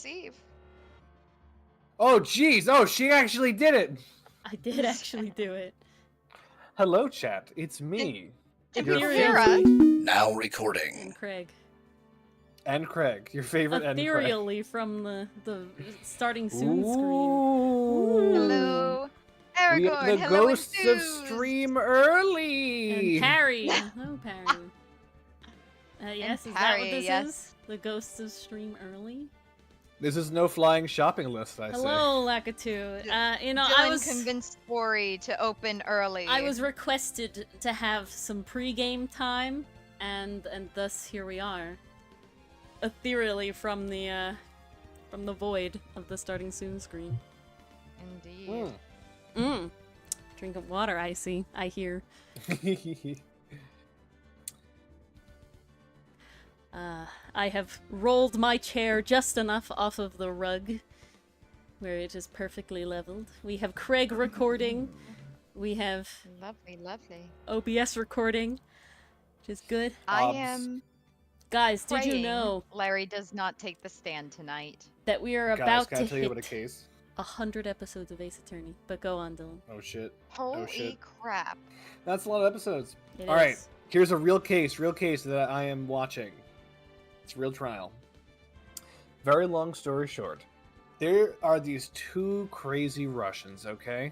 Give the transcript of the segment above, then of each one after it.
Eve. Oh, jeez. Oh, she actually did it. I did actually do it. Hello, chat. It's me. Can Your people hear us? favorite- Now recording. And Craig. And Craig. Your favorite and Craig. Ethereally from the starting soon screen. Ooh. Hello, We are Aragorn. the Hello, ghosts of Enthused. Stream Early. And Parry. Hello, Parry. Yes, is that what Parry, this yes. is? The Ghosts of Stream Early? This is no flying shopping list, I say. Hello, Lakitu. Dylan I was convinced Ori to open early. I was requested to have some pre-game time, and thus here we are. Ethereally from the void of the starting soon screen. Indeed. Drink of water, I see. I hear. I have rolled my chair just enough off of the rug, where it is perfectly leveled. We have Craig recording. We have Lovely, lovely. OBS recording, which is good. I Obs. am. Guys, did you praying know Larry does not take the stand tonight? that we are Guys, about can I to tell you about a hit case? 100 episodes of Ace Attorney? But go on, Dylan. Oh, shit. Holy shit. crap. That's a lot of episodes. It All right. is. Here's a real case that I am watching. It's a real trial. Very long story short. There are these two crazy Russians, okay?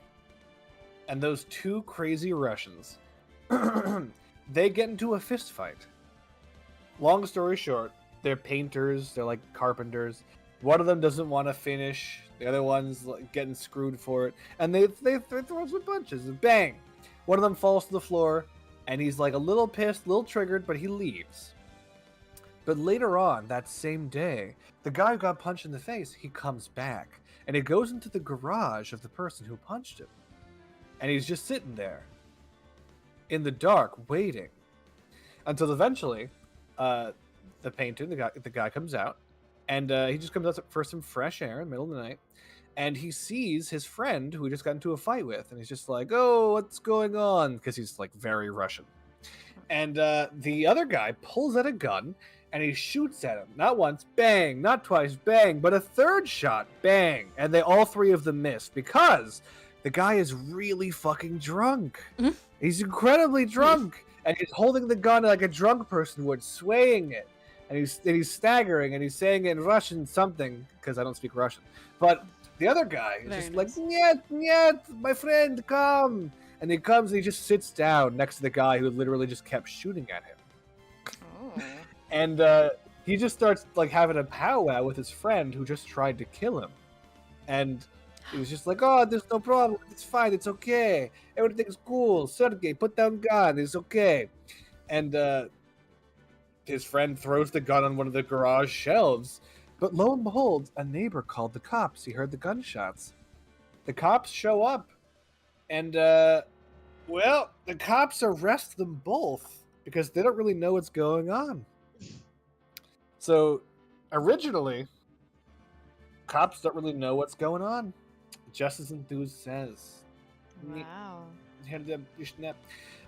And those two crazy Russians, they get into a fist fight. Long story short, they're painters, they're like carpenters. One of them doesn't want to finish, the other one's like getting screwed for it, and they throw some punches, and bang! One of them falls to the floor, and he's like a little pissed, a little triggered, but he leaves. But later on, that same day, the guy who got punched in the face, he comes back, and he goes into the garage of the person who punched him. And he's just sitting there, in the dark, waiting. Until eventually, the painter, the guy comes out, and he just comes out for some fresh air in the middle of the night, and he sees his friend who he just got into a fight with, and he's just like, oh, what's going on? Because he's like very Russian. And the other guy pulls out a gun, and he shoots at him. Not once, bang, not twice, bang, but a third shot, bang. And all three of them miss because the guy is really fucking drunk. He's incredibly drunk. And he's holding the gun like a drunk person would, swaying it. And he's staggering, and he's saying in Russian something, because I don't speak Russian. But the other guy is Very just nice. like, niet, niet, my friend, come. And he comes and he just sits down next to the guy who literally just kept shooting at him. Oh. And he just starts like having a powwow with his friend who just tried to kill him. And he was just like, oh, there's no problem. It's fine. It's okay. Everything's cool. Sergey, put down gun. It's okay. And his friend throws the gun on one of the garage shelves. But lo and behold, a neighbor called the cops. He heard the gunshots. The cops show up. And, well, the cops arrest them both because they don't really know what's going on. So, originally, cops don't really know what's going on. Just as Enthused says. Wow.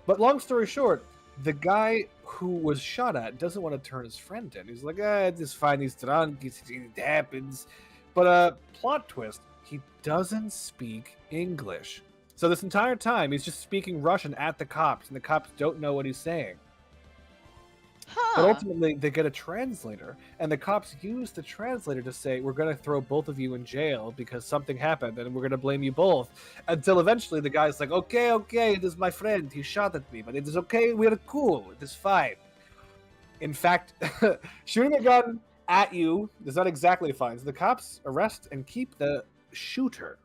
But long story short, the guy who was shot at doesn't want to turn his friend in. He's like, it's fine, he's drunk, it happens. But plot twist, he doesn't speak English. So this entire time, he's just speaking Russian at the cops, and the cops don't know what he's saying. Huh. But ultimately, they get a translator, and the cops use the translator to say, we're going to throw both of you in jail because something happened, and we're going to blame you both. Until eventually the guy's like, okay, it is my friend. He shot at me, but it is okay. We're cool. It is fine. In fact, shooting a gun at you is not exactly fine. So the cops arrest and keep the shooter.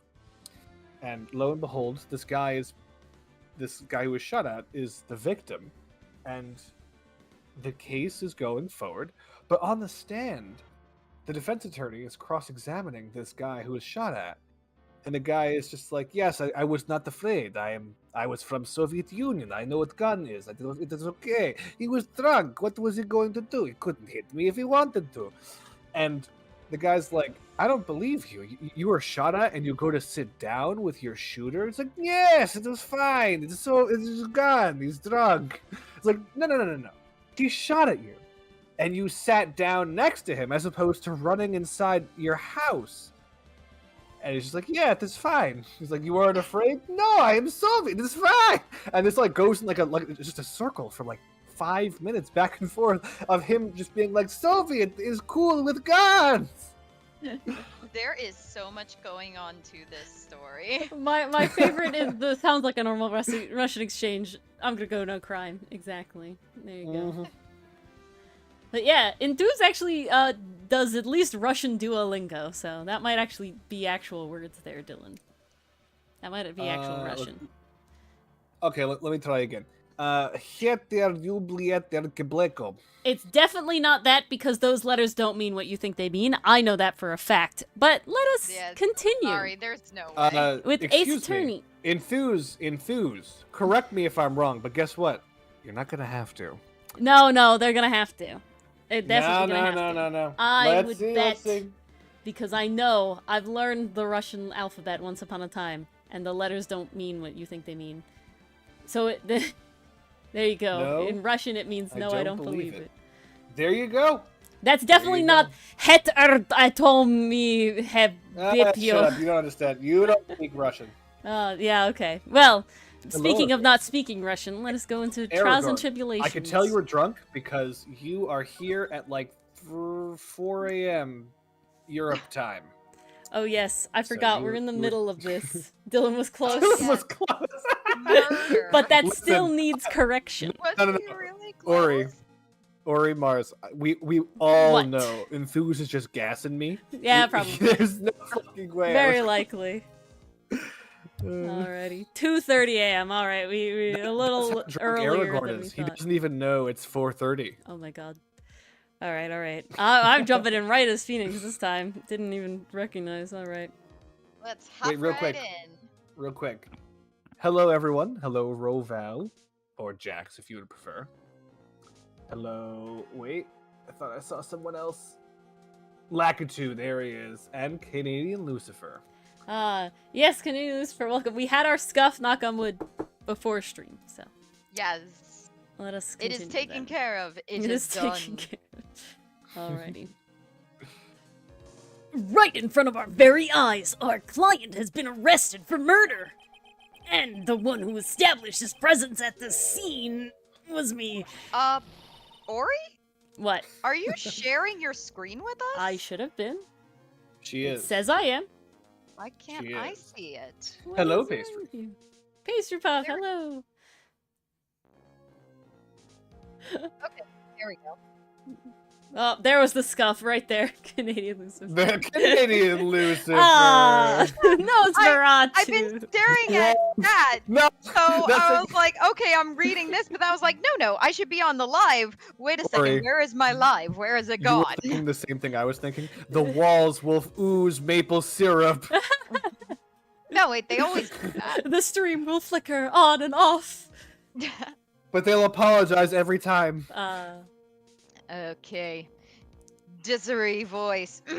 And lo and behold, this guy who was shot at is the victim. And the case is going forward, but on the stand, the defense attorney is cross-examining this guy who was shot at, and the guy is just like, "Yes, I was not afraid. I was from Soviet Union. I know what gun is. It is okay. He was drunk. What was he going to do? He couldn't hit me if he wanted to." And the guy's like, "I don't believe you. You were shot at, and you go to sit down with your shooter." It's like, "Yes, it was fine. It's a gun. He's drunk." It's like, no. He shot at you. and you sat down next to him as opposed to running inside your house. And he's just like, yeah, this is fine. He's like, you weren't afraid? No, I am Soviet. This is fine. And this like goes in like just a circle for like 5 minutes back and forth of him just being like, Soviet is cool with guns. There is so much going on to this story. My favorite is the sounds like a normal Russian exchange. I'm gonna go no crime. Exactly. There you go. Mhm. But yeah, Enthuse actually does at least Russian Duolingo, so that might actually be actual words there, Dylan. That might be actual Russian. Okay, let me try again. It's definitely not that because those letters don't mean what you think they mean. I know that for a fact. But let us Yeah, continue Sorry, there's no way. with Ace excuse me. Attorney. Enthuse. Correct me if I'm wrong, but guess what? You're not gonna have to. No, they're gonna have to. They're definitely gonna have to. No. I Let's would see, bet, let's see. because I know I've learned the Russian alphabet once upon a time, and the letters don't mean what you think they mean. So there you go. No, In Russian, it means no, I don't believe it. There you go. That's definitely you not go. het atomi heb Shut up. You don't understand. You don't speak Russian. Yeah, okay. Well, speaking Hello. of not speaking Russian, let us go into Trials and Aragorn, Tribulations. I could tell you were drunk because you are here at like 4 a.m. Europe time. Oh yes, I So forgot. you We're in the were- middle of this. Dylan was close. This was close. Murder. But that Listen. still needs correction. Was No. he really close? Ori Mars, we all What? know Enthuse is just gassing me. Yeah, probably. There's no fucking way. Very likely. Uh, Alrighty. 2:30 a.m. Alright, we a that's little how drunk earlier Aragorn than we is. He thought. doesn't even know it's 4:30. Oh my god. Alright. I'm jumping in right as Phoenix this time. Didn't even recognize. Alright. Let's hop Wait, real right quick. in. Real quick. Hello, everyone. Hello, Roval. Or Jax, if you would prefer. Hello. Wait. I thought I saw someone else. Lakitu, there he is. And Canadian Lucifer. Yes, Canadian Lucifer, welcome. We had our scuff, knock on wood, before stream, so Yes. let us It continue is taken then. care of. It is taken done. care of. Alrighty. Right in front of our very eyes, our client has been arrested for murder. And the one who established his presence at the scene was me. Ori? What? Are you sharing your screen with us? I should have been. She It is. says I am. Why can't She I is. see it? What Hello, is wrong Pastry. with you? Pastry Puff, There- hello. There we go. Oh, there was the scuff right there. Canadian Lucifer. The Canadian Lucifer. Ah, Nosferatu. I've been staring at that. No. So That's I a- was like, okay, I'm reading this, but I was like, no, I should be on the live. Wait a second, Ori. where is my live? Where is it You were gone? thinking the same thing I was thinking. The walls will ooze maple syrup. No, wait, they always do that. The stream will flicker on and off. But they'll apologize every time. Okay. Dissery voice. Hey,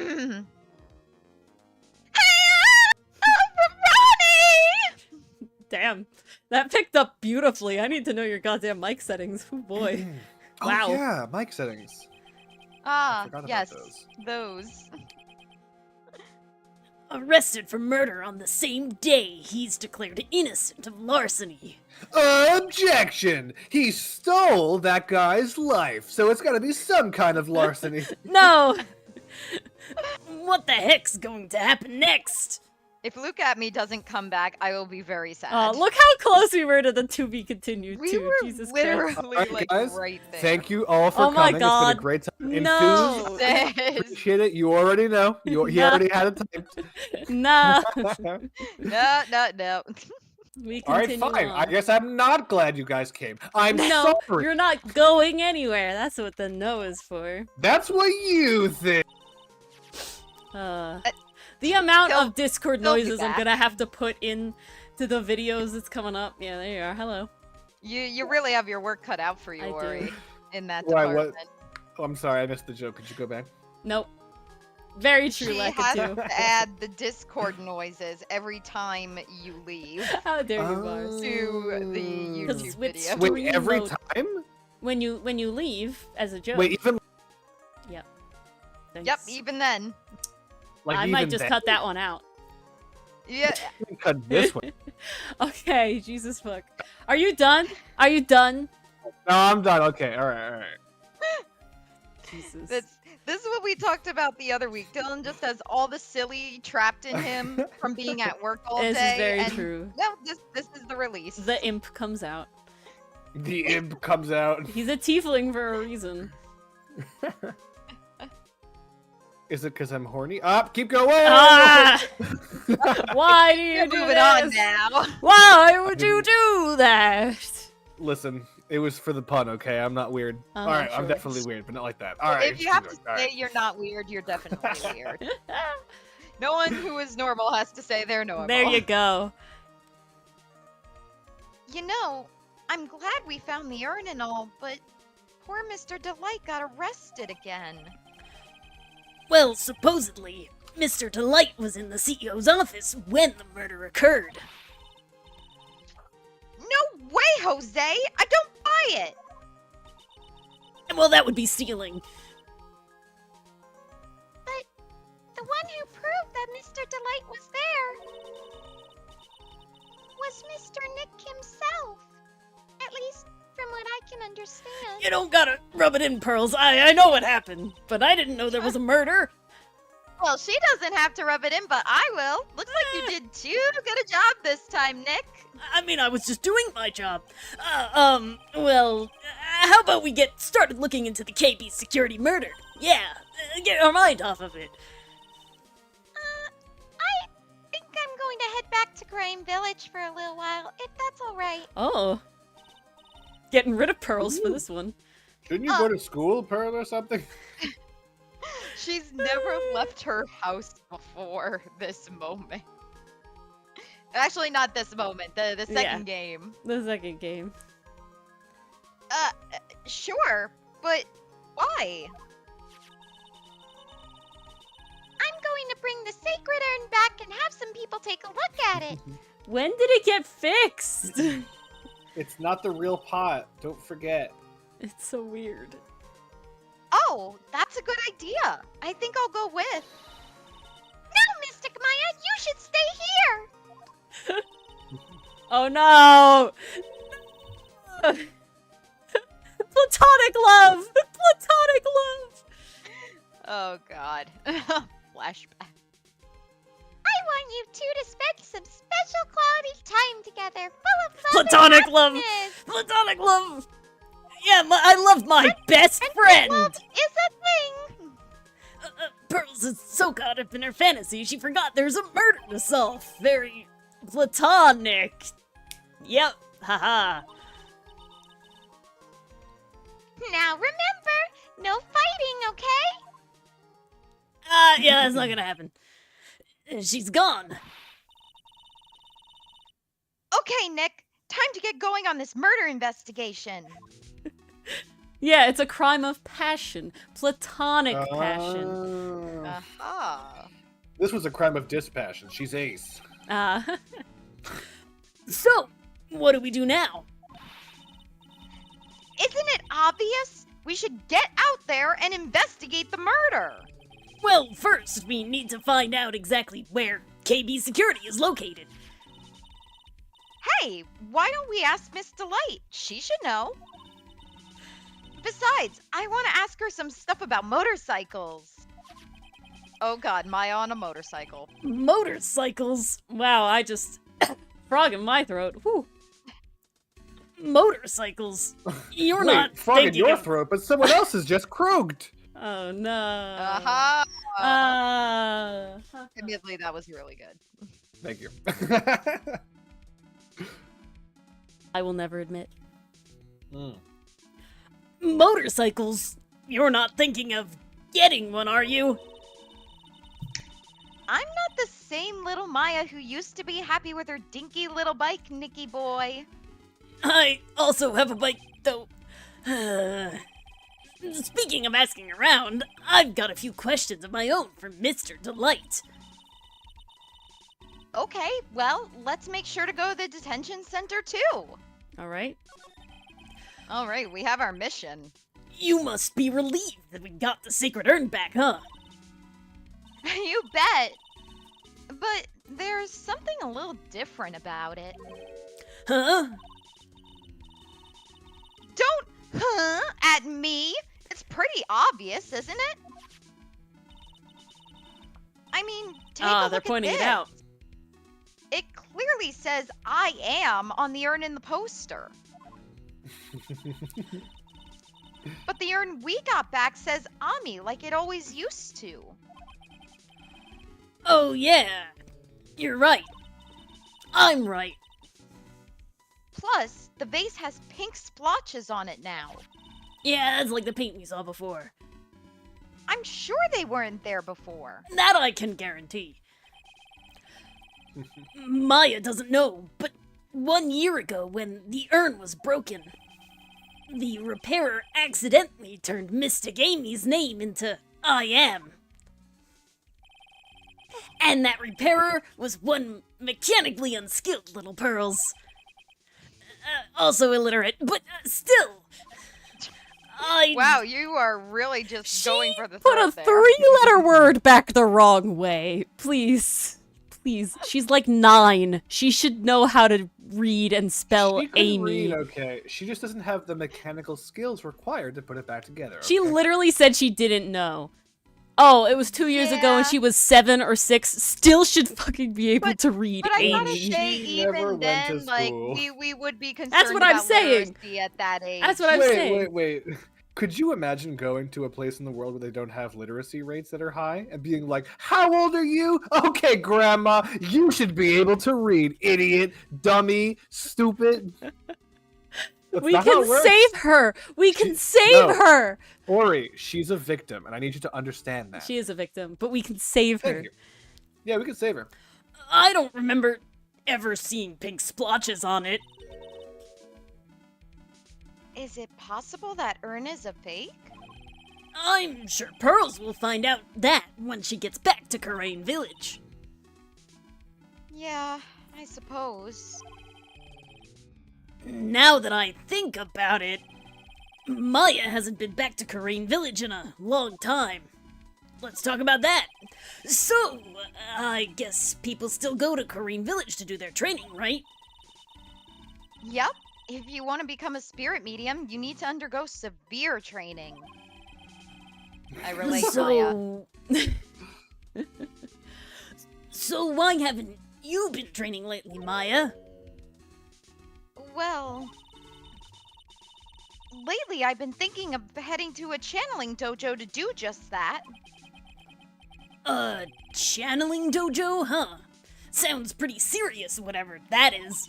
Ronnie! Damn. That picked up beautifully. I need to know your goddamn mic settings. Oh boy. Wow. Oh, yeah, mic settings. Ah, forgot about yes, those. those. Arrested for murder on the same day he's declared innocent of larceny. Objection! He stole that guy's life, so it's gotta be some kind of larceny. No! What the heck's going to happen next? If Look at Me doesn't come back, I will be very sad. Oh, look how close we were to the to be continued we too. were Jesus literally Christ. Alright, like guys, right there. Thank you all for Oh my coming. It's been God. a great time. No. Enthused, Says, appreciate it. You already know. He No. already had it typed. Nah. no. We All right, continue fine. on. I guess I'm not glad you guys came. I'm No, sorry. you're not going anywhere. That's what the no is for. That's what you think. The amount Don't- of Discord don't do noises I'm that. gonna have to put in to the videos that's coming up. Yeah, there you are. Hello. You really have your work cut out for you, I do. Ori, in that Why, what? department. Oh, I'm sorry, I missed the joke. Could you go back? Nope. Very true, She has Lakitu. to add the Discord noises every time you leave How dare you, Bars? to the 'Cause YouTube with video. Wait, Screen every mode. time? When you leave as a joke. Wait, even Thanks. Yep, even then. Like, I might even just then, cut that one out. Yeah. we cut this one. Okay, Jesus fuck. Are you done? Are you done? No, I'm done. Okay, all right, all right. Jesus. This is what we talked about the other week. Dylan just has all the silly trapped in him from being at work all This day. is very and true. No, this is the release. The imp comes out. The imp comes out. He's a tiefling for a reason. Is it because I'm horny? Up, keep going. Ah! Why do you We're do moving on this? now. Why would you do that? Listen, it was for the pun, okay? I'm not weird. Uh-huh, All right, I'm sure. definitely weird, but not like that. All right. If you have to keep going. say All right. you're not weird, you're definitely weird. No one who is normal has to say they're normal. There you go. You know, I'm glad we found the urn and all, but poor Mr. Delight got arrested again. Well, supposedly, Mr. Delight was in the CEO's office when the murder occurred. No way, Jose! I don't buy it! Well, that would be stealing. But the one who proved that Mr. Delight was there was Mr. Nick himself. At least from what I can understand. You don't gotta rub it in, Pearls. I know what happened, but I didn't know there was a murder. Well, she doesn't have to rub it in, but I will. Looks like you did too good a job this time, Nick. I mean, I was just doing my job. Well, how about we get started looking into the KB security murder? Yeah, get our mind off of it. I think I'm going to head back to Graham Village for a little while, if that's all right. Oh. Getting rid of pearls for this one. Shouldn't you go to school, Pearl, or something? She's never left her house before this moment. Actually, not this moment. The second game. The second game. Sure, but why? I'm going to bring the sacred urn back and have some people take a look at it. When did it get fixed? It's not the real pot. Don't forget. It's so weird. Oh, that's a good idea. I think I'll go with. No, Mystic Maya, you should stay here. Oh no! Platonic love! Platonic love! Oh God. Flashback. I want you two to spend some special quality time together, full of love Platonic and love! happiness. Platonic love! Yeah, I love my best friend! Love is a thing. Pearls is so caught up in her fantasy, she forgot there's a murder to solve. Very platonic. Yep, haha. Now remember, no fighting, okay? Yeah, that's not gonna happen. She's gone. Okay, Nick. Time to get going on this murder investigation. Yeah, it's a crime of passion. Platonic passion. Aha. This was a crime of dispassion. She's ace. So, what do we do now? Isn't it obvious? We should get out there and investigate the murder. Well, first, we need to find out exactly where KB Security is located. Hey, why don't we ask Miss Delight? She should know. Besides, I want to ask her some stuff about motorcycles. Oh God, Maya on a motorcycle. Motorcycles? Wow, I just... frog in my throat. Whew. Motorcycles? You're Wait, not frog in thinking your of... throat, but someone else has just croaked. Oh no. Aha. Admittedly, that was really good. Thank you. I will never admit. Motorcycles? You're not thinking of getting one, are you? I'm not the same little Maya who used to be happy with her dinky little bike, Nicky boy. I also have a bike, though. Speaking of asking around, I've got a few questions of my own for Mr. Delight. Okay, well, let's make sure to go to the detention center too. Alright. All right, we have our mission. You must be relieved that we got the sacred urn back, huh? You bet. But there's something a little different about it. Huh? Don't at me. It's pretty obvious, isn't it? I mean, take a look they're at pointing this. it out. It clearly says I am on the urn in the poster. But the urn we got back says Ami like it always used to. Oh, yeah. You're right. I'm right. Plus, the vase has pink splotches on it now. Yeah, that's like the paint we saw before. I'm sure they weren't there before. That I can guarantee. Maya doesn't know, but 1 year ago when the urn was broken, the repairer accidentally turned Mystic Amy's name into I Am. And that repairer was one mechanically unskilled little Pearls. Also illiterate, but still. Wow, you are really just going for the Put a throat there. 3-letter word back the wrong way. Please. Please. She's like 9. She should know how to read and spell She can Amy. read, okay. She just doesn't have the mechanical skills required to put it back together. She okay? literally said she didn't know. Oh, it was 2 years ago and she was 7 or 6. Still should fucking be able to read But I gotta Amy. say, She never even went to then, like, school. we would be concerned That's what I'm about saying. literacy at that age. That's what I'm saying. Wait. Could you imagine going to a place in the world where they don't have literacy rates that are high and being like, how old are you? Okay, grandma, you should be able to read, idiot, dummy, stupid. That's We not how can it works. save her. We can save No. her. Ori, she's a victim, and I need you to understand that. She is a victim, but we can save her. Thank you. Yeah, we can save her. I don't remember ever seeing pink splotches on it. Is it possible that urn is a fake? I'm sure Pearls will find out that when she gets back to Karain Village. Yeah, I suppose. Now that I think about it, Maya hasn't been back to Karain Village in a long time. Let's talk about that. So, I guess people still go to Karain Village to do their training, right? Yep. If you want to become a spirit medium, you need to undergo severe training. I relate, Maya. So why haven't you been training lately, Maya? Well, lately I've been thinking of heading to a channeling dojo to do just that. Channeling dojo, huh? Sounds pretty serious, whatever that is.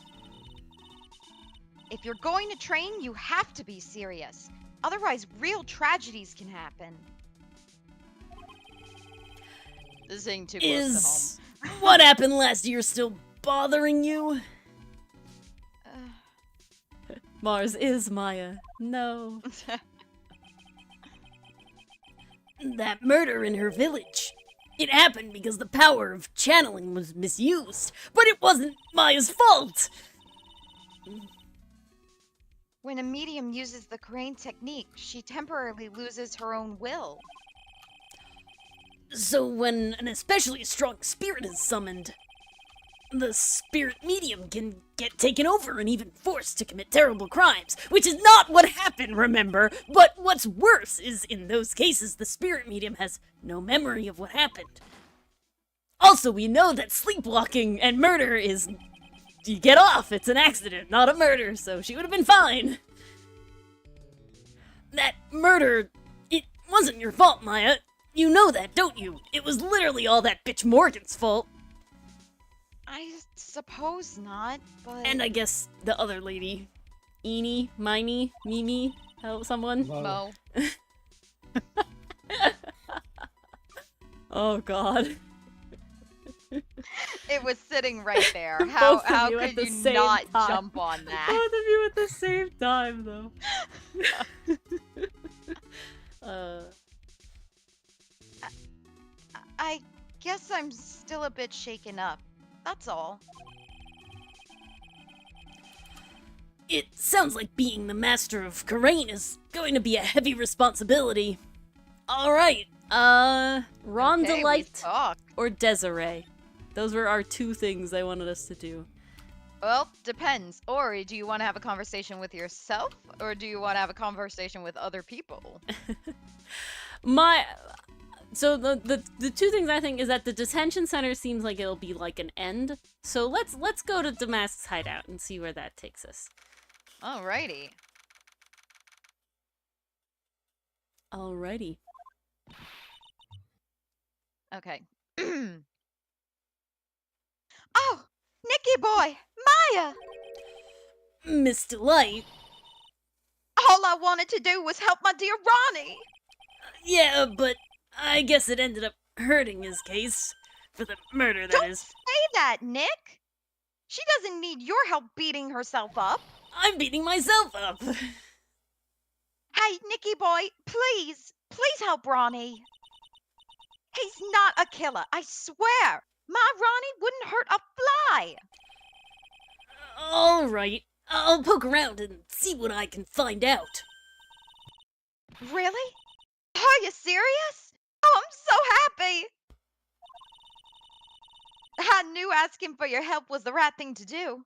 If you're going to train, you have to be serious. Otherwise, real tragedies can happen. This is getting too close Is what happened last year still bothering you? to home. Mars is Maya. No. That murder in her village. It happened because the power of channeling was misused, but it wasn't Maya's fault. When a medium uses the crane technique, she temporarily loses her own will. So when an especially strong spirit is summoned, the spirit medium can get taken over and even forced to commit terrible crimes, which is not what happened, remember? But what's worse is in those cases, the spirit medium has no memory of what happened. Also, we know that sleepwalking and murder is... You get off, it's an accident, not a murder, so she would have been fine. That murder, it wasn't your fault, Maya. You know that, don't you? It was literally all that bitch Morgan's fault. I suppose not, but... And I guess the other lady. Eenie, Miney, Mimi, help someone. Mo. Oh god. It was sitting right there. Both How of you at could the you same not time. jump on that? Both of you at the same time, though. I guess I'm still a bit shaken up. That's all. It sounds like being the master of Karain is going to be a heavy responsibility. Alright, Okay, we Rondelight talk. or Desiree. Those were our two things they wanted us to do. Well, depends. Ori, do you want to have a conversation with yourself, or do you want to have a conversation with other people? So the two things I think is that the detention center seems like it'll be like an end. So let's go to Damask's hideout and see where that takes us. Alrighty. Alrighty. Okay. Oh, Nicky boy, Maya! Miss Delight. All I wanted to do was help my dear Ronnie. Yeah, but I guess it ended up hurting his case. For the murder, that Don't is. say that, Nick. She doesn't need your help beating herself up. I'm beating myself up. Hey, Nicky boy, please help Ronnie. He's not a killer, I swear. My Ronnie wouldn't hurt a fly. Alright, I'll poke around and see what I can find out. Really? Are you serious? Oh, I'm so happy. I knew asking for your help was the right thing to do.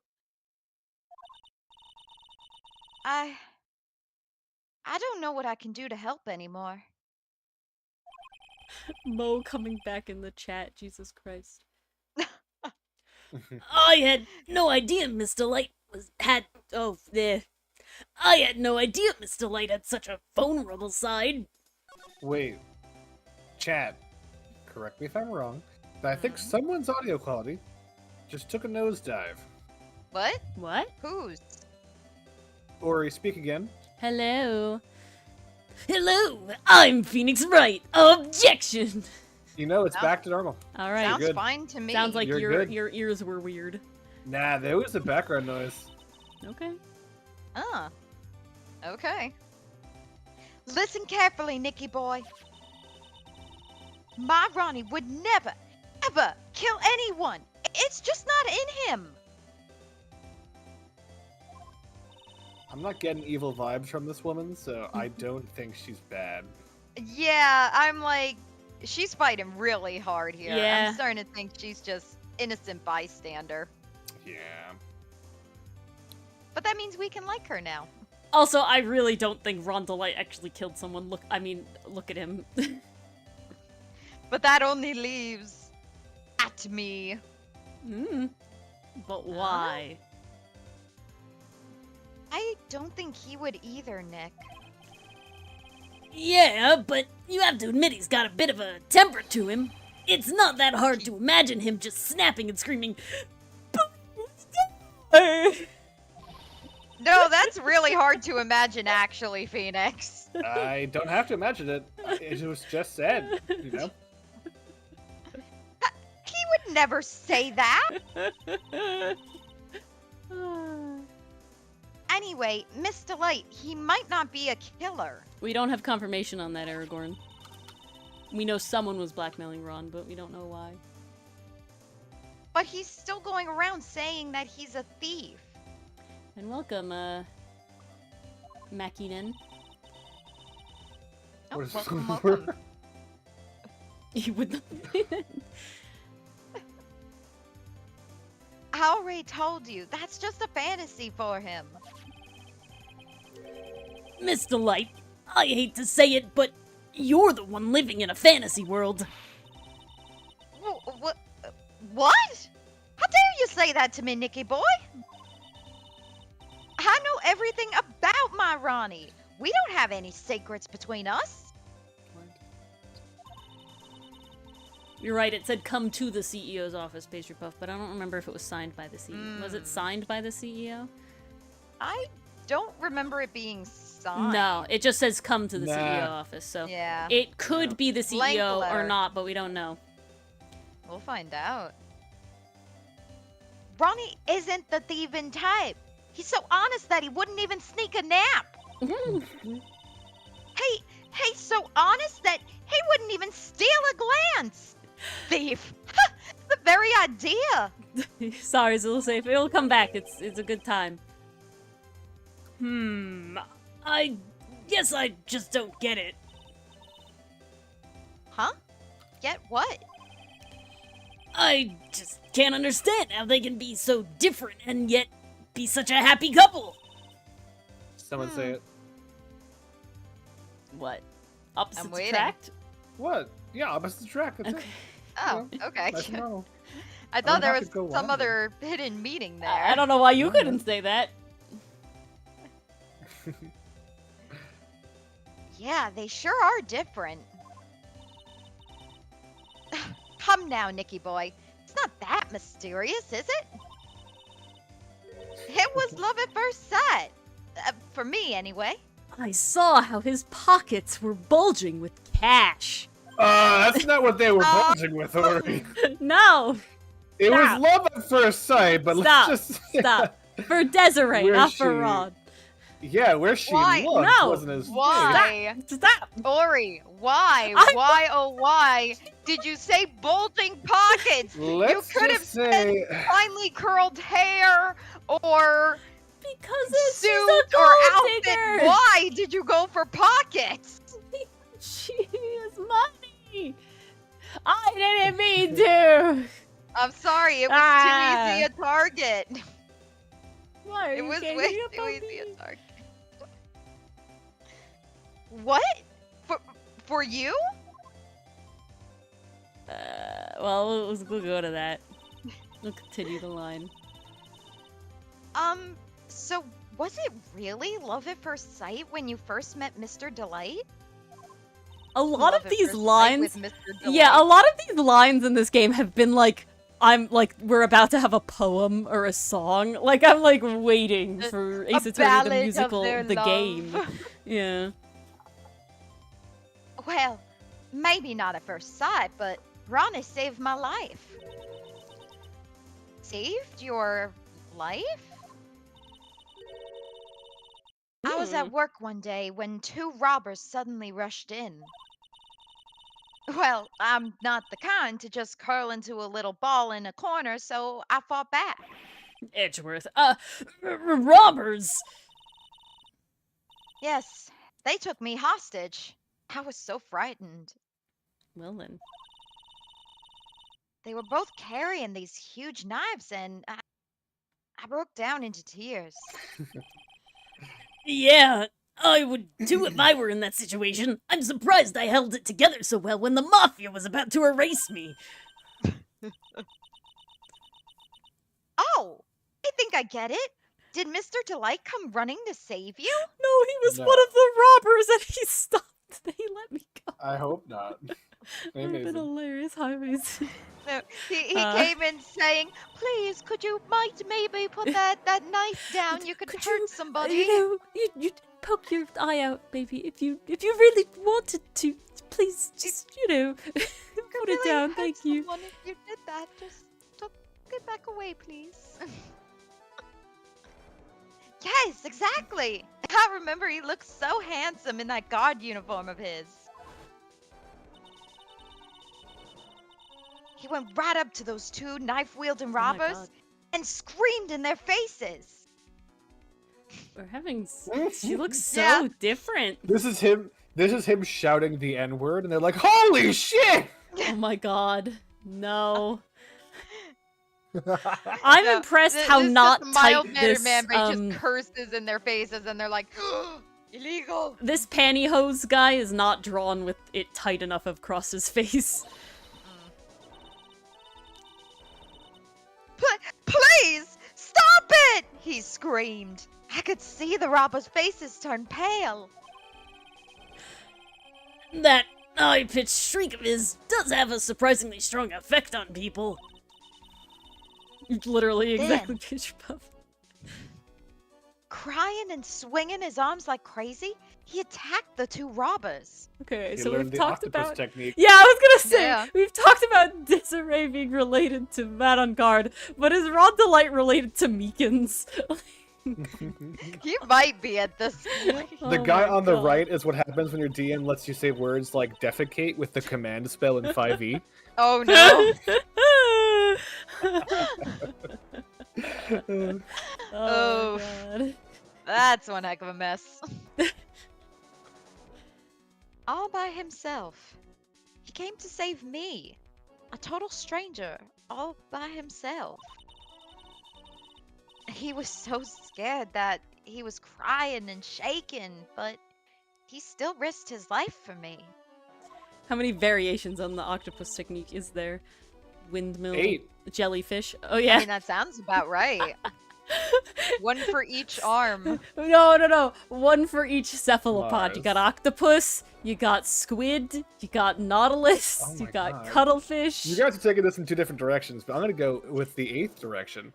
I don't know what I can do to help anymore. Mo coming back in the chat, Jesus Christ. I had no idea Miss Delight I had no idea Miss Delight had such a vulnerable side. Wait, chat. Correct me if I'm wrong, but I think someone's audio quality just took a nosedive. What? What? Whose? Ori, speak again. Hello. Hello, I'm Phoenix Wright. Objection! You know, it's No. back to normal. All right. Sounds good. fine to me. Sounds like You're your good. ears were weird. Nah, there was a background noise. Okay. Okay. Listen carefully, Nicky boy. My Ronnie would never, ever kill anyone. It's just not in him. I'm not getting evil vibes from this woman, so I don't think she's bad. Yeah, I'm like, she's fighting really hard here. Yeah. I'm starting to think she's just innocent bystander. Yeah. But that means we can like her now. Also, I really don't think Rondelight actually killed someone. Look at him. But that only leaves at me. But why? I don't think he would either, Nick. Yeah, but you have to admit he's got a bit of a temper to him. It's not that hard to imagine him just snapping and screaming. No, that's really hard to imagine, actually, Phoenix. I don't have to imagine it. It was just said, you know? He would never say that. Anyway, Miss Delight, he might not be a killer. We don't have confirmation on that, Aragorn. We know someone was blackmailing Ron, but we don't know why. But he's still going around saying that he's a thief. And welcome, Makinen. Oh, What is- welcome. You would not. I already told you, that's just a fantasy for him. Miss Delight, I hate to say it, but you're the one living in a fantasy world. What? What? How dare you say that to me, Nicky boy? I know everything about my Ronnie. We don't have any secrets between us. You're right, it said come to the CEO's office, Pastry Puff, but I don't remember if it was signed by the CEO. Was it signed by the CEO? I don't remember it being signed. No, it just says come to the Nah. CEO office, so Yeah, it could be the Blank CEO or letter. not, but we don't know. we'll find out. Ronnie isn't the thieving type. He's so honest that he wouldn't even sneak a nap. He's so honest that he wouldn't even steal a glance. Thief. The very idea. Sorry, Zillsafe, it'll come back. It's a good time. I guess I just don't get it. Huh? Get what? I just can't understand how they can be so different and yet be such a happy couple. Someone say it. What? Opposites waiting. attract? What? Yeah, opposite track. That's Okay. it. Oh, Yeah, okay. nice to know. I thought would there have was to go some on other hidden meaning there. I don't know why you Yeah. couldn't say that. Yeah, they sure are different. Come now, Nicky boy. It's not that mysterious, is it? It was love at first sight. For me, anyway. I saw how his pockets were bulging with cash. That's not what they were bulging with, Ori. No! It was Stop. love at first sight, but Stop. let's just Stop. For Desiree, Where not she- for Rod. Yeah, where she Why? looked No. wasn't his face. Why? Stop! Ori, why? I- Why, oh why? Did you say bulging pockets? Let's you could have just say finely curled hair or Because she's suit a or gold outfit. digger! Why did you go for pockets? She has money! I didn't mean to! I'm sorry, it was Ah. too easy a target. Why are It you was getting way me a too easy puppy? a target. What? For you? Well, we'll go to that. We'll continue the line. So was it really love at first sight when you first met Mr. Delight? A lot Love of at these first sight lines, with Mr. Delight? yeah, a lot of these lines in this game have been like, we're about to have a poem or a song. Like, I'm like waiting for Ace A Attorney the ballad of musical, their the love. game. Yeah. Well, maybe not at first sight, but Ronnie saved my life. Saved your life? I was at work one day when two robbers suddenly rushed in. Well, I'm not the kind to just curl into a little ball in a corner, so I fought back. Edgeworth, robbers! Yes, they took me hostage. I was so frightened. Well then. They were both carrying these huge knives, and I broke down into tears. Yeah, I would too if I were in that situation. I'm surprised I held it together so well when the Mafia was about to erase me. Oh, I think I get it. Did Mr. Delight come running to save you? No, he was No. one of the robbers and he stopped. He let me go. I hope not. That would have been Amazing. hilarious. Highways. No, he Uh. came in saying, "Please, could you maybe put that knife down? You could hurt somebody." You know, you poke your eye out, baby. If you really wanted to, please, just You put could it really down. hurt Thank you. someone if you did that. Just get back away, please. Yes, exactly. I remember he looked so handsome in that guard uniform of his. He went right up to those two knife-wielding my robbers God. and screamed in their faces. We're having. She looks so Yeah. different. This is him. This is him shouting the N-word, and they're like, "Holy shit!" Oh my God. No. I'm No, impressed this how is not just a tight mild-mannered this man, but he just curses in their faces, and they're like, illegal. this pantyhose guy is not drawn with it tight enough across his face. Please, stop it! He screamed. I could see the robbers' faces turn pale. That high-pitched shriek of his does have a surprisingly strong effect on people. Literally, Then- exactly. Pitch puff. Crying and swinging his arms like crazy, he attacked the two robbers. Okay, He so learned we've the talked octopus about. technique. Yeah, I was gonna say Yeah. we've talked about Desiree being related to Matt on Guard, but is Rod Delight related to Meekins? He might be at this point. The Oh guy my on the God. right is what happens when your DM lets you say words like defecate with the command spell in 5e. Oh no. oh Oh. my God. That's one heck of a mess. All by himself. He came to save me, a total stranger, all by himself. He was so scared that he was crying and shaking, but he still risked his life for me. How many variations on the octopus technique is there? Windmill, 8. jellyfish. Oh I yeah. mean, that sounds about right. One for each arm. No. One for each cephalopod. You got Mars. octopus, you got squid, you got nautilus, Oh you my got God. cuttlefish. You guys are taking this in 2 different directions, but I'm gonna go with the 8th direction.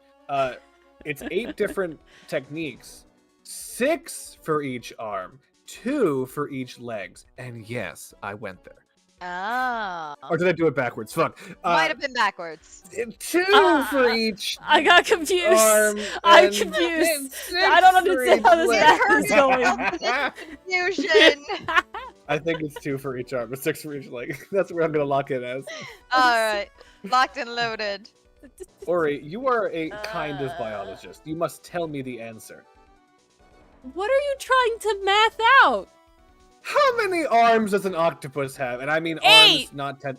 It's 8 different techniques, 6 for each arm, 2 for each legs, and yes, I went there. Oh. Or did I do it backwards? Fuck. Might have been backwards. 2 for each I got confused. arm. I'm and confused. 6 I don't for understand each how this leg. math is going. Confusion. I think it's 2 for each arm, but 6 for each leg. That's what I'm gonna lock it as. All right. Locked and loaded. Ori, you are a kind of biologist. You must tell me the answer. What are you trying to math out? How many arms does an octopus have? And I mean 8. arms, not 10.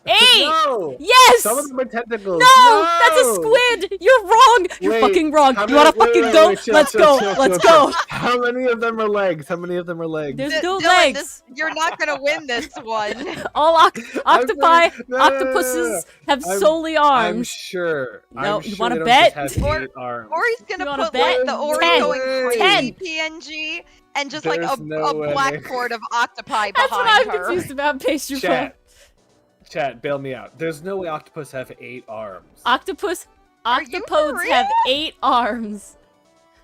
8! No! Yes! Some of them are tentacles. No! That's a squid! You're wrong! You're Wait, fucking wrong! how You wanna many- wait, fucking wait, go? wait, chill, Let's chill, go! chill, Let's chill, go! chill. How many of them are legs? How many of them are legs? There's D- no Dylan, legs! you're not gonna win this one. All octopi, No. octopuses have I'm- solely I'm arms. sure. No, I'm you sure wanna they don't bet? just have Or- 8 arms. Ori's gonna You wanna put bet? like the Ori 10. going crazy 10. PNG and just like There's a no way. blackboard of octopi That's what behind I'm her. confused about, Pace your phone. Chat, bail me out. There's no way octopus have 8 arms. Octopodes you for have 8 arms.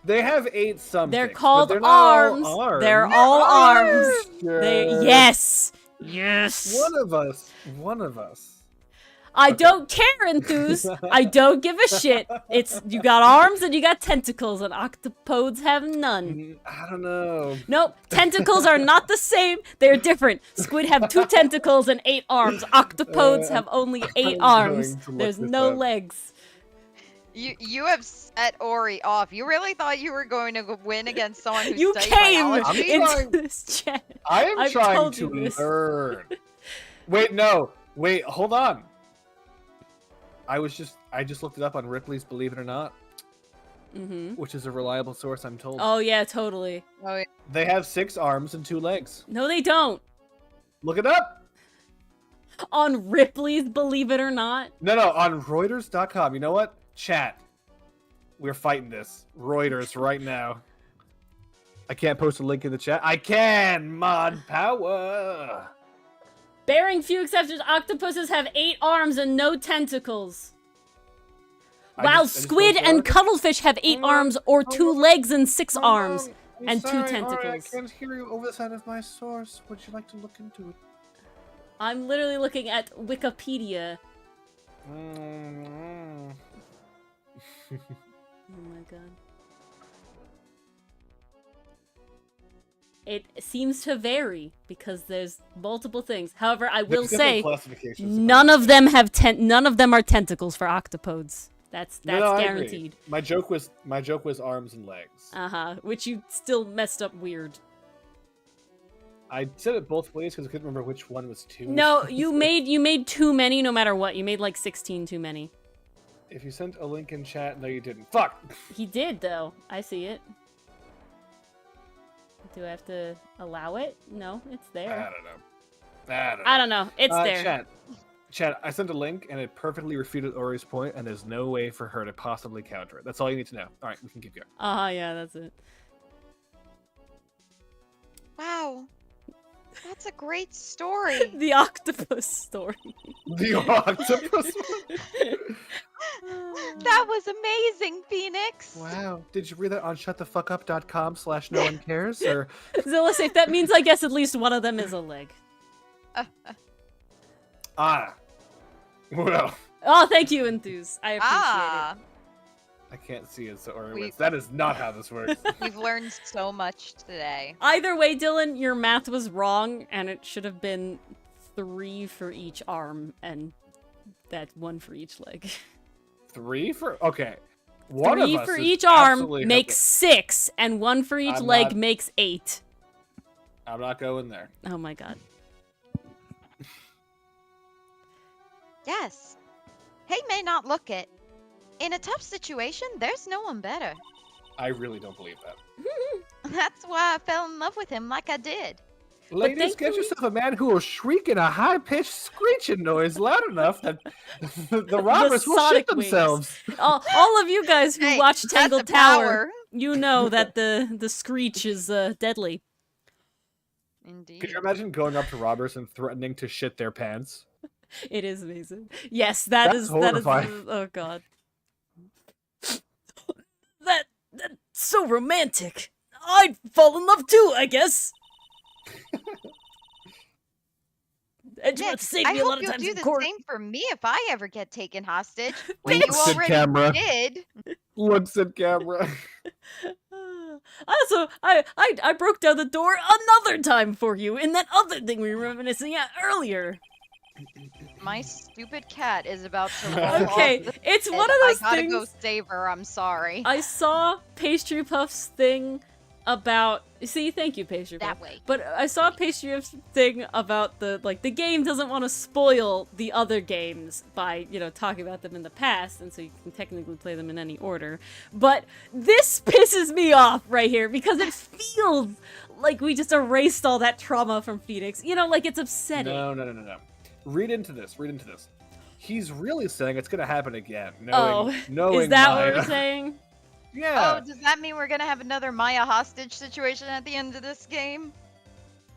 They have 8 something. They're but called they're not all arms. arms. They're all arms. Sure. Yes. Yes. One of us. I Okay. don't care, Enthuse. I don't give a shit. It's you got arms and you got tentacles, and octopodes have none. I don't know. Nope, tentacles are not the same. They're different. Squid have 2 tentacles and 8 arms. Octopodes have only 8 I'm arms. going to look There's this no up. legs. You have set Ori off. You really thought you were going to win against someone who You studied came biology? I'm into trying- this chat. I am I've trying told to you this. learn. Wait, no. Wait, hold on. I just looked it up on Ripley's Believe It or Not, Mm-hmm. which is a reliable source, I'm told. Oh yeah, totally. Oh, yeah. They have 6 arms and 2 legs. No, they don't. Look it up. On Ripley's Believe It or Not. No, on Reuters.com. You know what? Chat. We're fighting this. Reuters right now. I can't post a link in the chat. I can! Mod power! Bearing few exceptions, octopuses have 8 arms and no tentacles. While squid and cuttlefish have 8 arms or 2 legs and 6 arms. and 2 tentacles. I can't hear you over the side of my source. Would you like to look into it? I'm literally looking at Wikipedia. Mm. Oh my god. It seems to vary because there's multiple things. However, I will There's different say classifications. none of them have none of them are tentacles for octopodes. That's No, I agree. guaranteed. My joke was arms and legs. Uh-huh, which you still messed up weird. I said it both ways because I couldn't remember which one was two. No, you made too many no matter what. You made like 16 too many. If you sent a link in chat, no, you didn't. Fuck. He did though. I see it. Do I have to allow it? No, it's I there. don't know. I don't know. It's there. Chat, I sent a link and it perfectly refuted Ori's point, and there's no way for her to possibly counter it. That's all you need to know. All right, we can keep going. Yeah, that's it. Wow. That's a great story. The octopus story. The octopus. That was amazing, Phoenix. Wow. Did you read that on shutthefuckup.com/no one cares? Or Zilla safe. That means I guess at least one of them is a leg. well, Oh, thank you, Enthuse. I appreciate I can't see it, so Ori We- wins. That is not how this works. We've learned so much today. it. Either way, Dylan, your math was wrong, and it should have been 3 for each arm, and that 1 for each leg. 3 for okay. One 3 of us for is each arm absolutely makes 6, and 1 for each I'm leg not- makes 8. I'm not going there. Oh my god. Yes, he may not look it. In a tough situation, there's no one better. I really don't believe that. That's why I fell in love with him like I did. Ladies, get thankfully- yourself a man who will shriek in a high-pitched screeching noise loud enough that the robbers will shit sonic wings. themselves. All of you guys who Hey, watch that's Tangled the Tower, power. you know that the screech is deadly. Indeed. Could you imagine going up to robbers and threatening to shit their pants? It is amazing. Yes, that That's is horrifying. oh god. That's so romantic. I'd fall in love too, I guess. And you Nick, have to save I me a lot hope of you'll times do in the court. same for me if I ever get taken hostage. But you Looks at already camera. did. Looks at camera. Also, I broke down the door another time for you in that other thing we were reminiscing at earlier. My stupid cat is about to roll Okay, off the it's bed. one of those I gotta things. go save her. I'm sorry. I saw Pastry Puff's thing about. See, thank you, Pastry Puff. That way. But I saw Pastry Puff's thing about the game doesn't want to spoil the other games by, talking about them in the past, and so you can technically play them in any order. But this pisses me off right here because it feels like we just erased all that trauma from Phoenix. Like it's upsetting. No. Read into this. He's really saying it's gonna happen again. Oh, knowing is that Maya. what we're saying? Yeah. Oh, does that mean we're gonna have another Maya hostage situation at the end of this game?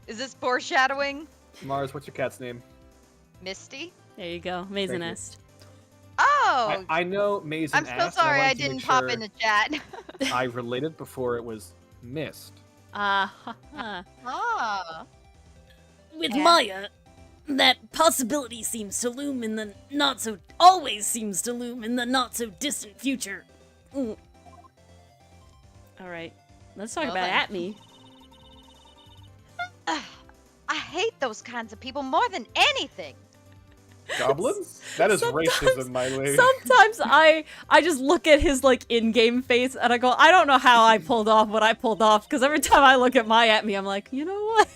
Is this foreshadowing? Mars, what's your cat's name? Misty? There you go, Maze Thank you. Nest. Oh! I know Maze I'm and so asked, and sorry I wanted to didn't make pop sure in the chat. I related before it was missed. Ah. Ah. With Yeah. Maya, that possibility seems to loom in the not so always seems to loom in the not so distant future. Mm. All right, let's talk Well about then. At Me. I hate those kinds of people more than anything. Goblins? That is Sometimes- racism, my lady. Sometimes I just look at his in-game face and I go, I don't know how I pulled off what I pulled off, because every time I look at my At Me, I'm like, you know what?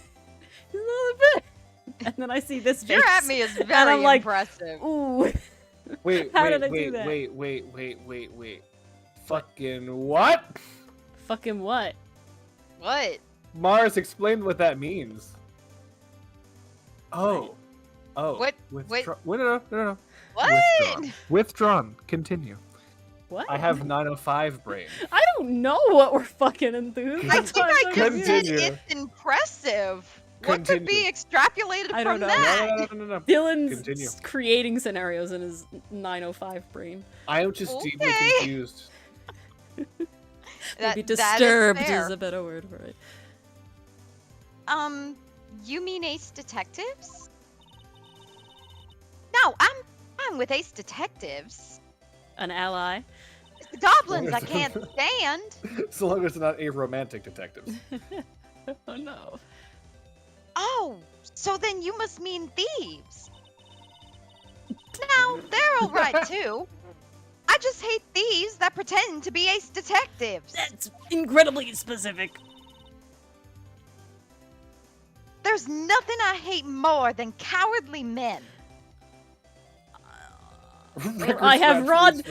He's another bit. And then I see this face. Your at me is very I'm like, impressive. Ooh. Wait, How wait, did I do wait, that? wait. Fucking what? Fucking what? What? Mars, explain what that means. Oh. What- Withdraw- Wait, no. What? Withdrawn. Continue. What? I have 905 brain. I don't know what we're fucking enthused. I think I just said Continue. it's impressive. What could be Continue. extrapolated I from don't know. that? No. Dylan's Continue. creating scenarios in his 905 brain. I am just deeply Okay. confused. Maybe That is disturbed fair. is a better word for it. You mean Ace Detectives? No, I'm with Ace Detectives. An ally. It's the goblins I can't stand. So long as it's not a romantic detective. Oh no. Oh, so then you must mean thieves. Now, they're alright too. I just hate thieves that pretend to be Ace Detectives. That's incredibly specific. There's nothing I hate more than cowardly men. I have Rod.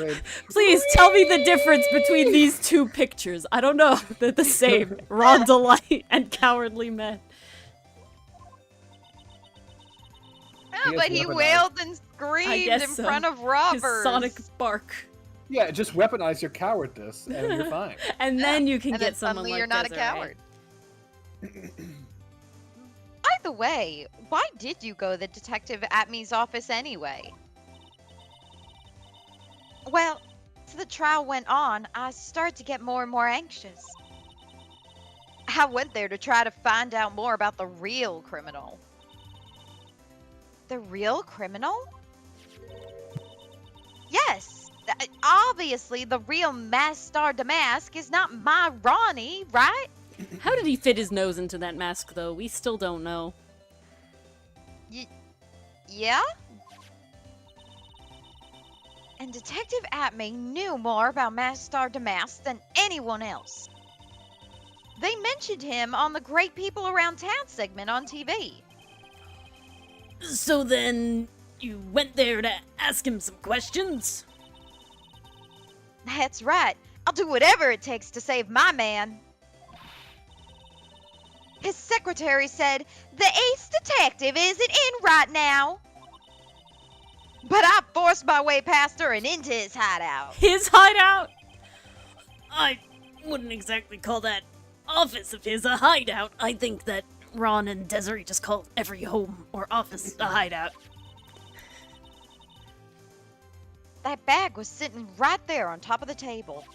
Please tell me the difference between these two pictures. I don't know. They're the same. Raw delight and cowardly men. Oh, He but has he weaponized. wailed and screamed guess in so. front of His robbers. sonic bark. Yeah, just weaponize your cowardice and you're fine. And then you can and get then someone suddenly like you're not Desiree. a coward. By the way, why did you go to the detective at me's office anyway? Well, as the trial went on, I started to get more and more anxious. I went there to try to find out more about the real criminal. The real criminal? Yes! Obviously, the real Masked Star Damask is not my Ronnie, right? How did he fit his nose into that mask, though? We still don't know. Yeah? And Detective Atme knew more about Masked Star Damask than anyone else. They mentioned him on the Great People Around Town segment on TV. So then, You went there to ask him some questions? That's right. I'll do whatever it takes to save my man. His secretary said the ace detective isn't in right now. But I forced my way past her and into his hideout. His hideout? I wouldn't exactly call that office of his a hideout. I think that Ron and Desiree just call every home or office a hideout. That bag was sitting right there on top of the table.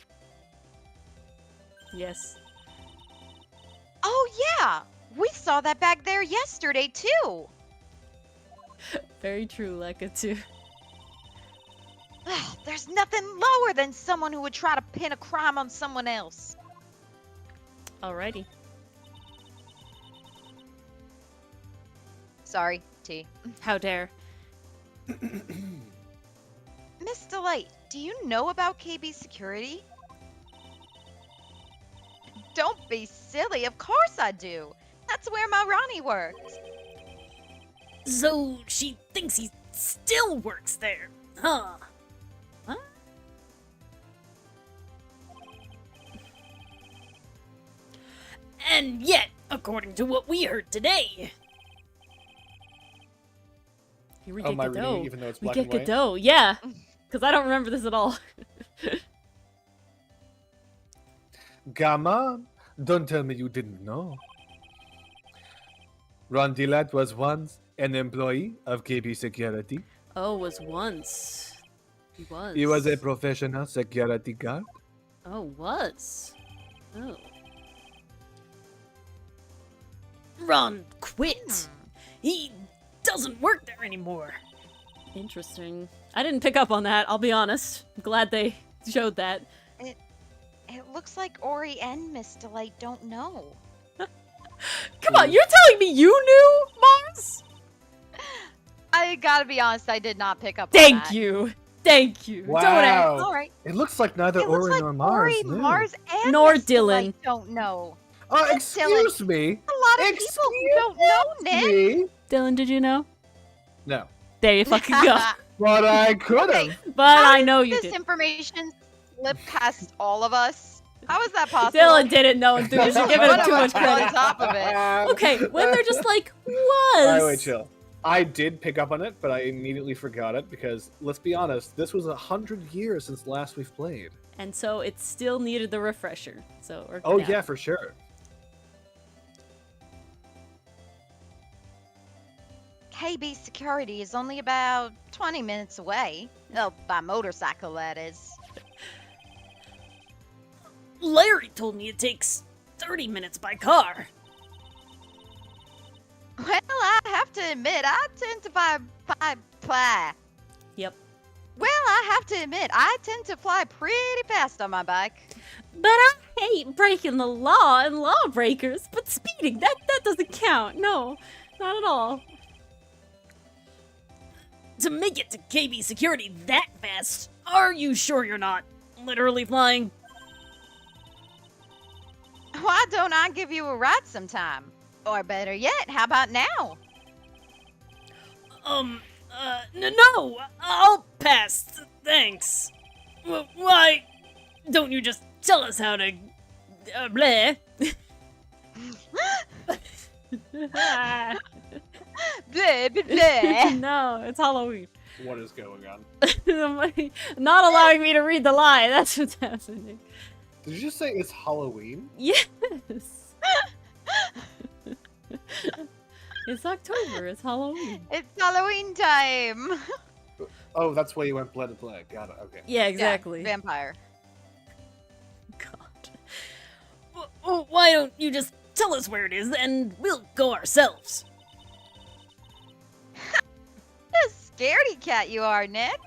Yes. Oh, yeah. We saw that bag there yesterday, too. Very true, Lekka, too. There's nothing lower than someone who would try to pin a crime on someone else. Alrighty. Sorry, T. How dare. Miss Delight, do you know about KB Security? Don't be silly. Of course I do. That's where my Ronnie works. So she thinks he still works there, huh? Huh? And yet, according to what we heard today, Here we Oh, get am I reading Godot. it even though it's We black get and white? Godot, yeah. Because I don't remember this at all. Come on, don't tell me you didn't know. Ron Dillard was once an employee of KB Security. Oh, was once. He was. He was a professional security guard. Oh, was. Oh. Ron quit. He doesn't work there anymore. Interesting. I didn't pick up on that, I'll be honest. I'm glad they showed that. It looks like Ori and Miss Delight don't know. Come on, you're telling me you knew, Mars? I gotta be honest, I did not pick up on Thank that. you. Thank you. Wow. Don't ask. All right. It looks like neither It looks Ori like nor Mars Ori, knew. Mars, and Nor Miss Dylan. Delight don't know. Excuse me. A lot of people who don't know, Nick. Me? Dylan, did you know? No. There you fucking go. But I could have. Okay, But How I did know you this did. information slip past all of us? How is that possible? Dylan didn't know and threw. You're giving One him too of much us on credit. top of it. Okay, when they're just like, was. Alright, wait, chill. I did pick up on it, but I immediately forgot it because, let's be honest, this was 100 years since last we've played. And so it still needed the refresher. So we're Oh down. yeah, for sure. KB Security is only about 20 minutes away. Oh, by motorcycle, that is. Larry told me it takes 30 minutes by car. Well, I have to admit, I tend to fly. Yep. Well, I have to admit, I tend to fly pretty fast on my bike. But I hate breaking the law and lawbreakers, but speeding, that doesn't count. No, not at all. To make it to KB Security that fast, are you sure you're not literally flying? Why don't I give you a ride sometime? Or better yet, how about now? No, I'll pass, thanks. Why don't you just tell us how to, bleh? Bleh, bleh, bleh. No, it's Halloween. What is going on? Not allowing me to read the lie. That's what's happening. Did you just say it's Halloween? Yes. It's October. It's Halloween. It's Halloween time. Oh, that's why you went blood to blood. Got it. Okay. Yeah, exactly. Yeah, vampire. God. Why don't you just tell us where it is and we'll go ourselves? A scaredy cat you are, Nick.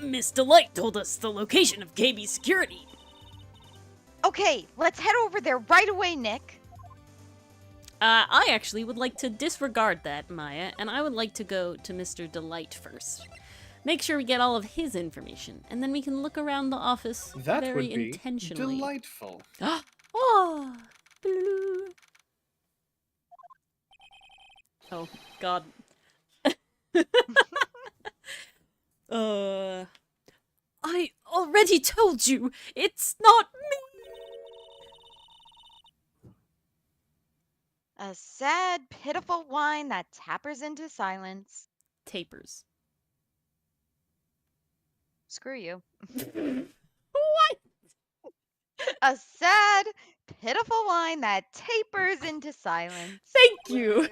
Miss Delight told us the location of KB Security. Okay, let's head over there right away, Nick. I actually would like to disregard that, Maya, and I would like to go to Mr. Delight first. Make sure we get all of his information, and then we can look around the office That very would be intentionally. delightful. Oh, blue. Oh, God. I already told you, it's not me. A sad, pitiful whine that tappers into silence. Tapers. Screw you. What? A sad, pitiful whine that tapers into silence. Thank you.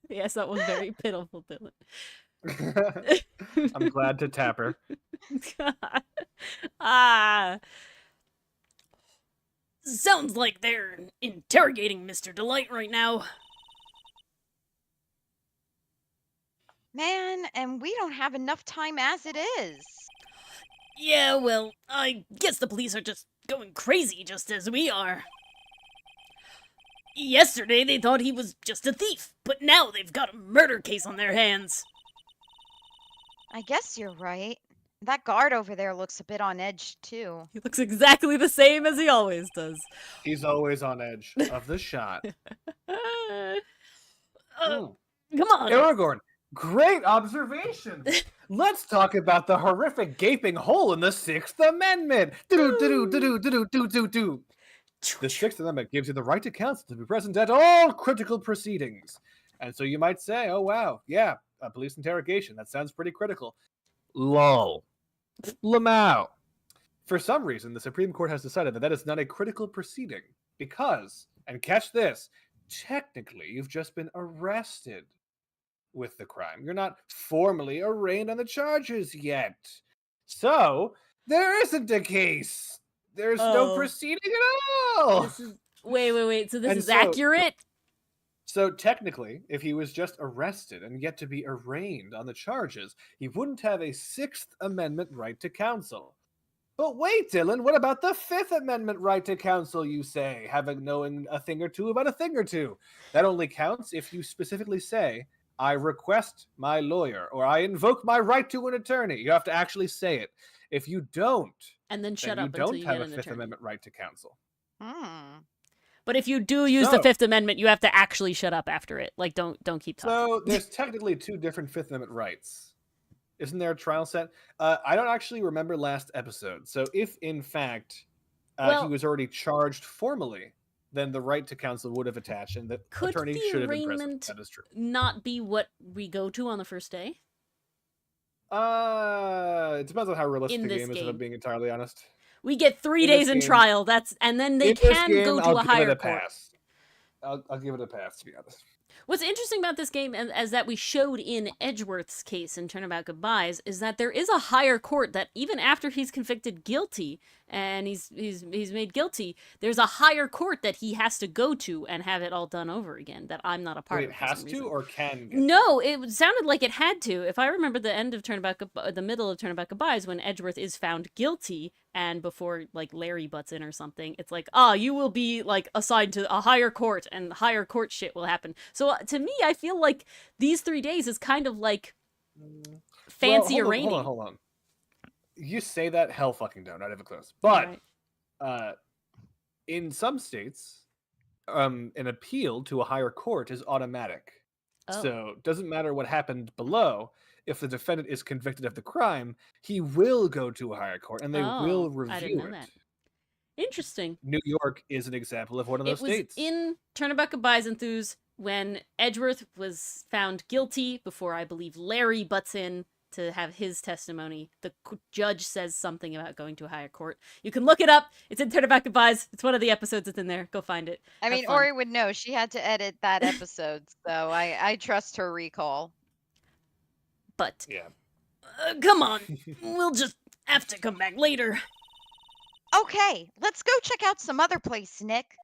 Yes, that was very pitiful, Dylan. I'm glad to tap her. Ah. Sounds like they're interrogating Mr. Delight right now. Man, and we don't have enough time as it is. Yeah, well, I guess the police are just going crazy just as we are. Yesterday they thought he was just a thief, but now they've got a murder case on their hands. I guess you're right. That guard over there looks a bit on edge, too. He looks exactly the same as he always does. He's always on edge of the shot. Come on. Aragorn, great observation. Let's talk about the horrific gaping hole in the Sixth Amendment. Do-do-do-do-do-do-do-do. The Sixth Amendment gives you the right to counsel to be present at all critical proceedings. And so you might say, oh, wow, yeah, a police interrogation. That sounds pretty critical. Lol. Lamau. For some reason, the Supreme Court has decided that that is not a critical proceeding because, and catch this, technically you've just been arrested with the crime. You're not formally arraigned on the charges yet. So, there isn't a case. There's no proceeding at all. This is... Wait. So this And is so- accurate? So technically, if he was just arrested and yet to be arraigned on the charges, he wouldn't have a Sixth Amendment right to counsel. But wait, Dylan, what about the Fifth Amendment right to counsel, you say, having knowing a thing or two about a thing or two? That only counts if you specifically say, I request my lawyer, or I invoke my right to an attorney. You have to actually say it. If you don't, And then shut then up you until don't you have get a an Fifth attorney. Amendment right to counsel. But if you do use the So- Fifth Amendment, you have to actually shut up after it. Like, don't keep talking. So there's technically two different Fifth Amendment rights. Isn't there a trial set? I don't actually remember last episode. So if in fact Well- he was already charged formally, then the right to counsel would have attached, and the Could attorney the should have been present. arraignment That is true. not be what we go to on the first day? It depends on how realistic In the this game is, if I'm game. being entirely honest. We get 3 In this days in game- trial. And then they In this can game, go to I'll a give higher it a court. pass. I'll give it a pass, to be honest. What's interesting about this game, as that we showed in Edgeworth's case in Turnabout Goodbyes, is that there is a higher court that even after he's convicted guilty and he's made guilty, there's a higher court that he has to go to and have it all done over again. That I'm not a part Wait, of. it for has some to reason. or can? Get No, it sounded like it had to. If I remember the end of the middle of Turnabout Goodbyes, when Edgeworth is found guilty, and before like Larry butts in or something, it's like, you will be like assigned to a higher court, and higher court shit will happen. So to me, I feel like these 3 days is kind of like fancy Well, arraigning. Hold on. You say that, hell fucking don't. Not even close. But Right. in some states, an appeal to a higher court is automatic. Oh. So it doesn't matter what happened below. If the defendant is convicted of the crime, he will go to a higher court, and they will review I didn't know it. that. Interesting. New York is an example of one of those It was states. in Turnabout Goodbyes Enthuse when Edgeworth was found guilty before, I believe, Larry butts in to have his testimony. The judge says something about going to a higher court. You can look it up. It's in Turnabout Goodbyes. It's one of the episodes that's in there. Go find it. I Have mean, fun. Ori would know. She had to edit that episode, so I trust her recall. But Yeah. Come on. We'll just have to come back later. Okay, let's go check out some other place, Nick.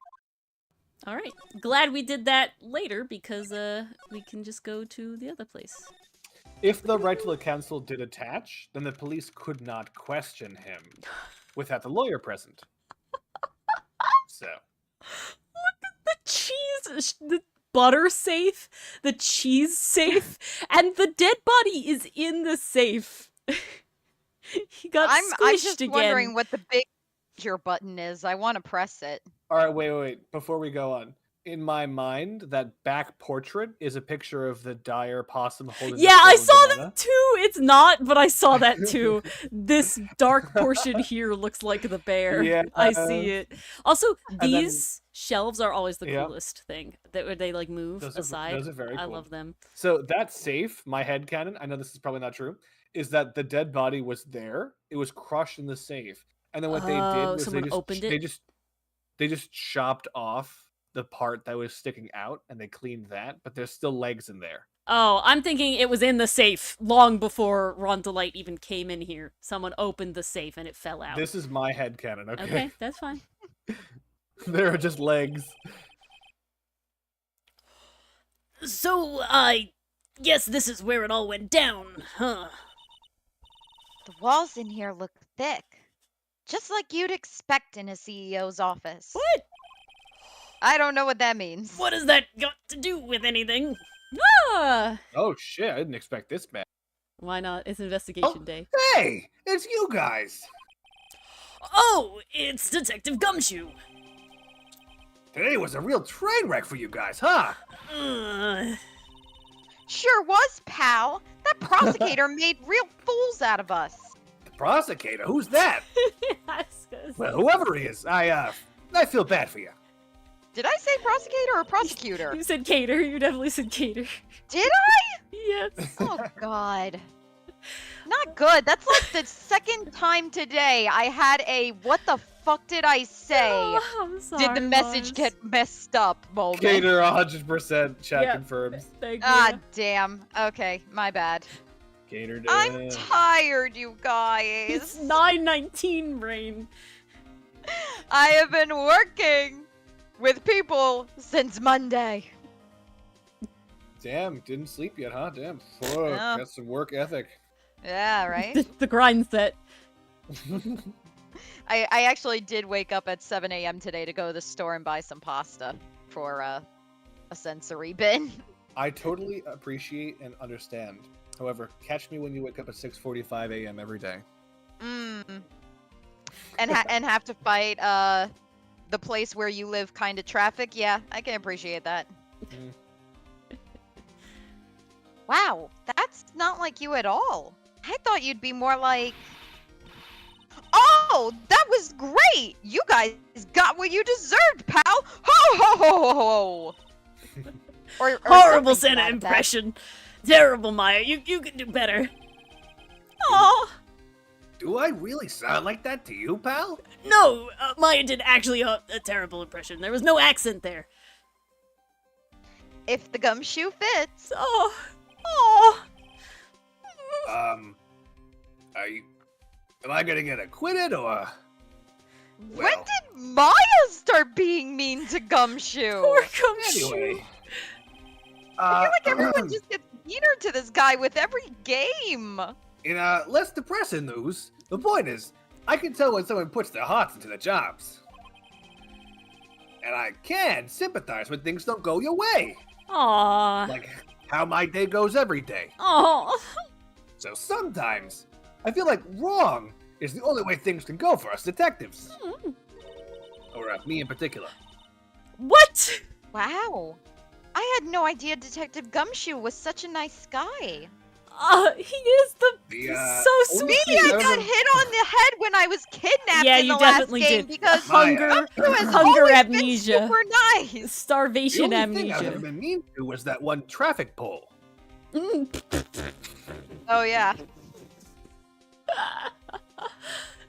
all right, glad we did that later because we can just go to the other place. If the right to the counsel did attach, then the police could not question him without the lawyer present. So. The cheese, the butter safe, the cheese safe, and the dead body is in the safe. He got I'm squished just again. wondering what the big your button is. I want to press it. All right, wait. Before we go on, in my mind, that back portrait is a picture of the dire possum holding Yeah, I the saw stolen banana. that too. It's not, but I saw that too. This dark portion here looks like the bear. Yeah. I see it. Also, And then- these shelves are always the Yeah. coolest thing. That they like move aside. Those are very I cool. love them. So that safe, my headcanon, I know this is probably not true, is that the dead body was there. It was crushed in the safe. And then what they did was someone opened it? they just chopped off the part that was sticking out and they cleaned that, but there's still legs in there. Oh, I'm thinking it was in the safe long before Rondolite even came in here. Someone opened the safe and it fell out. This is my headcanon, okay? Okay, that's fine. There are just legs. So, I guess this is where it all went down, huh? The walls in here look thick. Just like you'd expect in a CEO's office. What? I don't know what that means. What has that got to do with anything? Ah! Oh shit, I didn't expect this bad. Why not? It's investigation day. Hey, it's you guys. Oh, it's Detective Gumshoe. Today was a real train wreck for you guys, huh? Sure was, pal. That prosecutor made real fools out of us. The prosecutor? Who's that? Well, whoever he is, I feel bad for you. Did I say prosecutor or prosecutor? You said cater. You definitely said cater. Did I? Yes. Oh, God. Not good. That's like the second time today I had a what the fuck did I say? Oh, I'm sorry, Did the message Mars. get messed up moment? Cater 100% chat Yeah. confirms. Thank you. Ah, damn. Okay, my bad. Cater I'm tired, you guys. It's 9:19, Rain. I have been working with people since Monday. Damn, didn't sleep yet, huh? Damn. Fuck, No. got some work ethic. Yeah, right? The grind set. I actually did wake up at 7 a.m. today to go to the store and buy some pasta for a sensory bin. I totally appreciate and understand. However, catch me when you wake up at 6:45 a.m. every day. And have to fight the place where you live kind of traffic. Yeah, I can appreciate that. Mm. Wow, that's not like you at all. I thought you'd be more like... Oh, that was great! You guys got what you deserved, pal! Ho ho ho ho ho! Or Horrible something to Santa that effect. impression. Terrible, Maya. You can do better. Oh, Do I really sound like that to you, pal? No, Maya did actually a terrible impression. There was no accent there. If the gumshoe fits. oh. Am I gonna get acquitted or? When did Maya start being mean to Gumshoe? Poor Gumshoe. Anyway. I feel like everyone just gets meaner to this guy with every game. In less depressing news, the point is, I can tell when someone puts their hearts into their jobs. And I can sympathize when things don't go your way. Aw. Like how my day goes every day. Oh. So sometimes, I feel like wrong is the only way things can go for us detectives. Or me in particular. What? Wow. I had no idea Detective Gumshoe was such a nice guy. He is the The, so only sweet. thing Maybe I I've got ever- hit on the head when I was kidnapped Yeah, in you the last definitely game did. because Hunger, Gumshoe has hunger always amnesia, been super nice. The starvation only thing I've ever amnesia. been mean to was that one traffic pole. Oh yeah.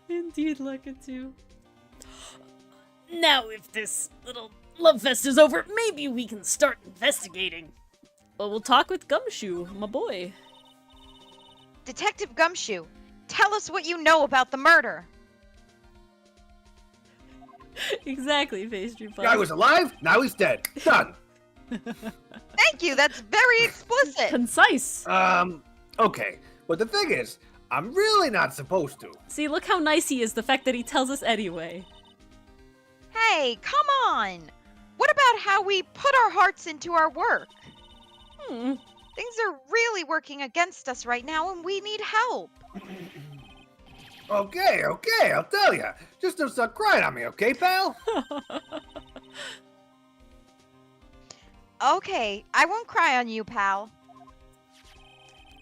Indeed, look at you. Now, if this little love fest is over, maybe we can start investigating. Well, we'll talk with Gumshoe, my boy. Detective Gumshoe, tell us what you know about the murder. Exactly, pastry pie. Guy was alive, now he's dead. Done. Thank you, that's very explicit. Concise. Okay. But the thing is, I'm really not supposed to. See, look how nice he is. The fact that he tells us anyway. Hey, come on. What about how we put our hearts into our work? Things are really working against us right now and we need help. Okay, I'll tell ya. Just don't start crying on me, okay, pal? Okay, I won't cry on you, pal.